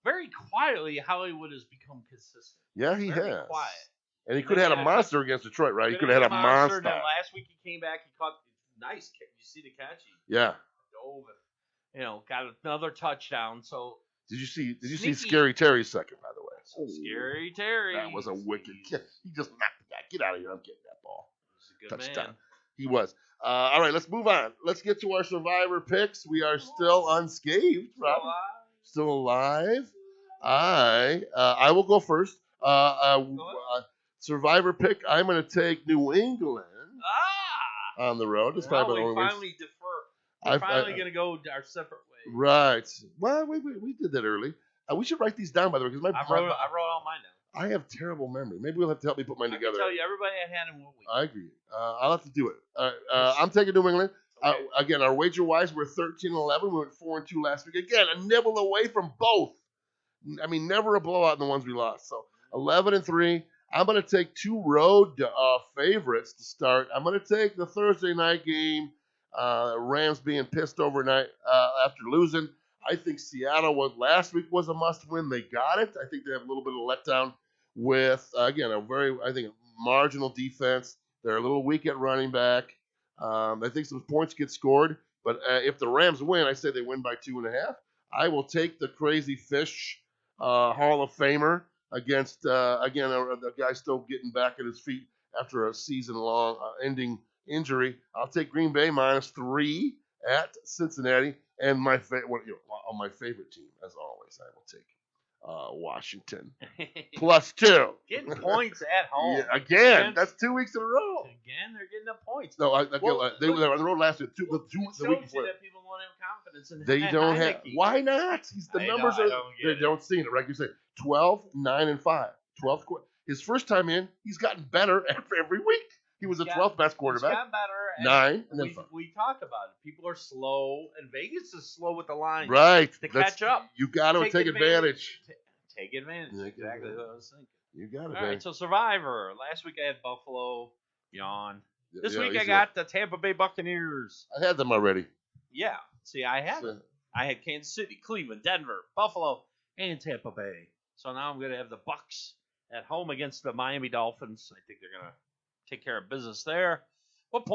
[SPEAKER 2] very quietly, Hollywood has become consistent.
[SPEAKER 1] Yeah, he
[SPEAKER 2] very
[SPEAKER 1] has.
[SPEAKER 2] Quiet.
[SPEAKER 1] And he could have had a monster against Detroit, right? He could have had a monster.
[SPEAKER 2] Then last week he came back, he caught nice kick. You see the catch?
[SPEAKER 1] Yeah.
[SPEAKER 2] Dove and, got another touchdown. So
[SPEAKER 1] did you see Scary Terry's second, by the way?
[SPEAKER 2] Scary Terry.
[SPEAKER 1] That was a wicked kick. He just knocked the guy. Get out of here! I'm getting that ball.
[SPEAKER 2] He's a good
[SPEAKER 1] Touchdown.
[SPEAKER 2] Man.
[SPEAKER 1] He was. All right, let's move on. Let's get to our Survivor picks. We are still unscathed, Rob. Still alive. I will go first. Survivor pick. I'm going to take New England on the road. It's probably
[SPEAKER 2] we finally defer. We're finally going to go our separate ways.
[SPEAKER 1] Right. Well, we did that early. We should write these down, by the way, because
[SPEAKER 2] I wrote all mine down.
[SPEAKER 1] I have terrible memory. Maybe we'll have to help me put mine together.
[SPEAKER 2] I can tell you, everybody had in 1 week.
[SPEAKER 1] I agree. I'll have to do it. I'm taking New England. Okay. Again, our wager-wise, we're 13-11. We went 4-2 last week. Again, a nibble away from both. I mean, never a blowout in the ones we lost. So 11-3. I'm going to take 2 road favorites to start. I'm going to take the Thursday night game. Rams being pissed overnight after losing. I think Seattle last week was a must-win. They got it. I think they have a little bit of letdown with, again, a marginal defense. They're a little weak at running back. I think some points get scored. But if the Rams win, I say they win by 2.5. I will take the Crazy Fish Hall of Famer against, again, the guy still getting back at his feet after a season-long ending injury. I'll take Green Bay -3 at Cincinnati. And my favorite team, as always, I will take Washington +2.
[SPEAKER 2] Getting points at home.
[SPEAKER 1] Yeah, again, that's 2 weeks in a row.
[SPEAKER 2] Again, they're getting the points.
[SPEAKER 1] No, they were on the road last week. The week before.
[SPEAKER 2] That people don't have confidence in.
[SPEAKER 1] They don't have. Why not? The numbers they don't see it. Right? You say 12, 9, and 5. 12th. His first time in, he's gotten better every week. He was the 12th best quarterback.
[SPEAKER 2] He's gotten better.
[SPEAKER 1] 9 and then 5.
[SPEAKER 2] We talk about it. People are slow, and Vegas is slow with the line.
[SPEAKER 1] Right.
[SPEAKER 2] To catch up.
[SPEAKER 1] You got to take advantage.
[SPEAKER 2] Take advantage. Exactly what I was thinking.
[SPEAKER 1] You got it.
[SPEAKER 2] All right, so Survivor. Last week I had Buffalo. Yawn. This week I got the Tampa Bay Buccaneers.
[SPEAKER 1] I had them already.
[SPEAKER 2] Yeah. See, I had them. I had Kansas City, Cleveland, Denver, Buffalo, and Tampa Bay. So now I'm going to have the Bucs at home against the Miami Dolphins. I think they're going to take care of business there. What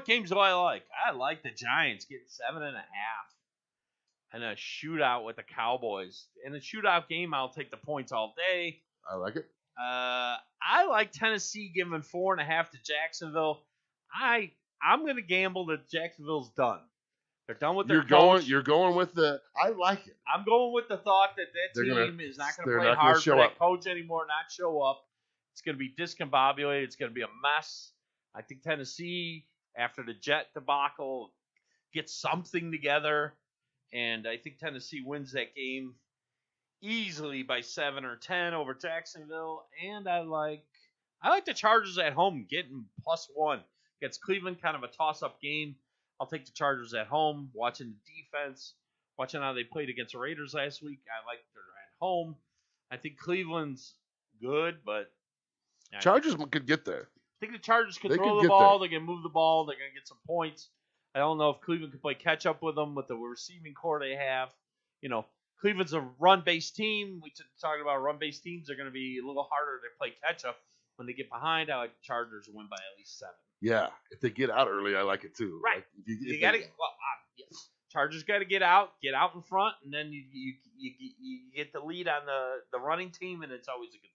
[SPEAKER 2] games do I like? I like the Giants getting 7.5. And a shootout with the Cowboys. In a shootout game, I'll take the points all day.
[SPEAKER 1] I like it.
[SPEAKER 2] I like Tennessee giving 4.5 to Jacksonville. I'm going to gamble that Jacksonville's done. They're done with their coach.
[SPEAKER 1] You're going with the. I like it.
[SPEAKER 2] I'm going with the thought that team is not going to play hard for that coach anymore, not show up. It's going to be discombobulated. It's going to be a mess. I think Tennessee, after the Jet debacle, gets something together. And I think Tennessee wins that game easily by 7 or 10 over Jacksonville. And I like the Chargers at home getting +1 against Cleveland, kind of a toss-up game. I'll take the Chargers at home. Watching the defense, watching how they played against the Raiders last week, I like they're at home. I think Cleveland's good, but
[SPEAKER 1] Chargers could get there.
[SPEAKER 2] I think the Chargers can
[SPEAKER 1] They
[SPEAKER 2] throw
[SPEAKER 1] could
[SPEAKER 2] the
[SPEAKER 1] get
[SPEAKER 2] ball.
[SPEAKER 1] there.
[SPEAKER 2] They can move the ball. They're going to get some points. I don't know if Cleveland can play catch up with them with the receiving core they have. You know, Cleveland's a run-based team. We talked about run-based teams. They're going to be a little harder to play catch up when they get behind. I like the Chargers to win by at least 7.
[SPEAKER 1] Yeah, if they get out early, I like it too.
[SPEAKER 2] Right.
[SPEAKER 1] Like,
[SPEAKER 2] You got to yes. Chargers got to get out in front, and then you get the lead on the running team, and it's always a good thing.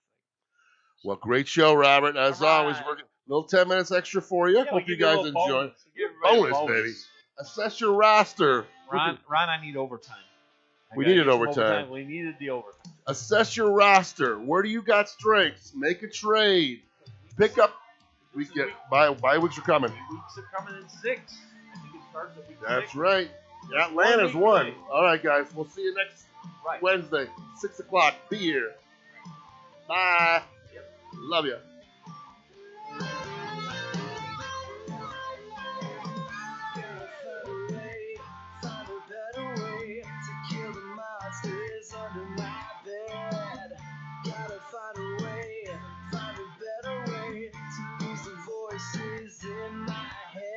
[SPEAKER 1] Well, great show, Robert. As
[SPEAKER 2] All right.
[SPEAKER 1] always, working a little 10 minutes extra for you.
[SPEAKER 2] Yeah,
[SPEAKER 1] Hope you guys enjoy. Bonus, baby. Assess your roster.
[SPEAKER 2] Ron, I need overtime.
[SPEAKER 1] We needed overtime.
[SPEAKER 2] We needed the overtime.
[SPEAKER 1] Assess your roster. Where do you got strengths? Make a trade. Pick up. We get bye weeks are coming.
[SPEAKER 2] Weeks are coming in 6. I think it starts at week 6.
[SPEAKER 1] That's right. Atlanta's won.
[SPEAKER 2] Away.
[SPEAKER 1] All right, guys. We'll see you next Wednesday, 6 o'clock. Be here. Bye.
[SPEAKER 2] Yep.
[SPEAKER 1] Love you.
[SPEAKER 6] Find a better way to lose the voices in my head.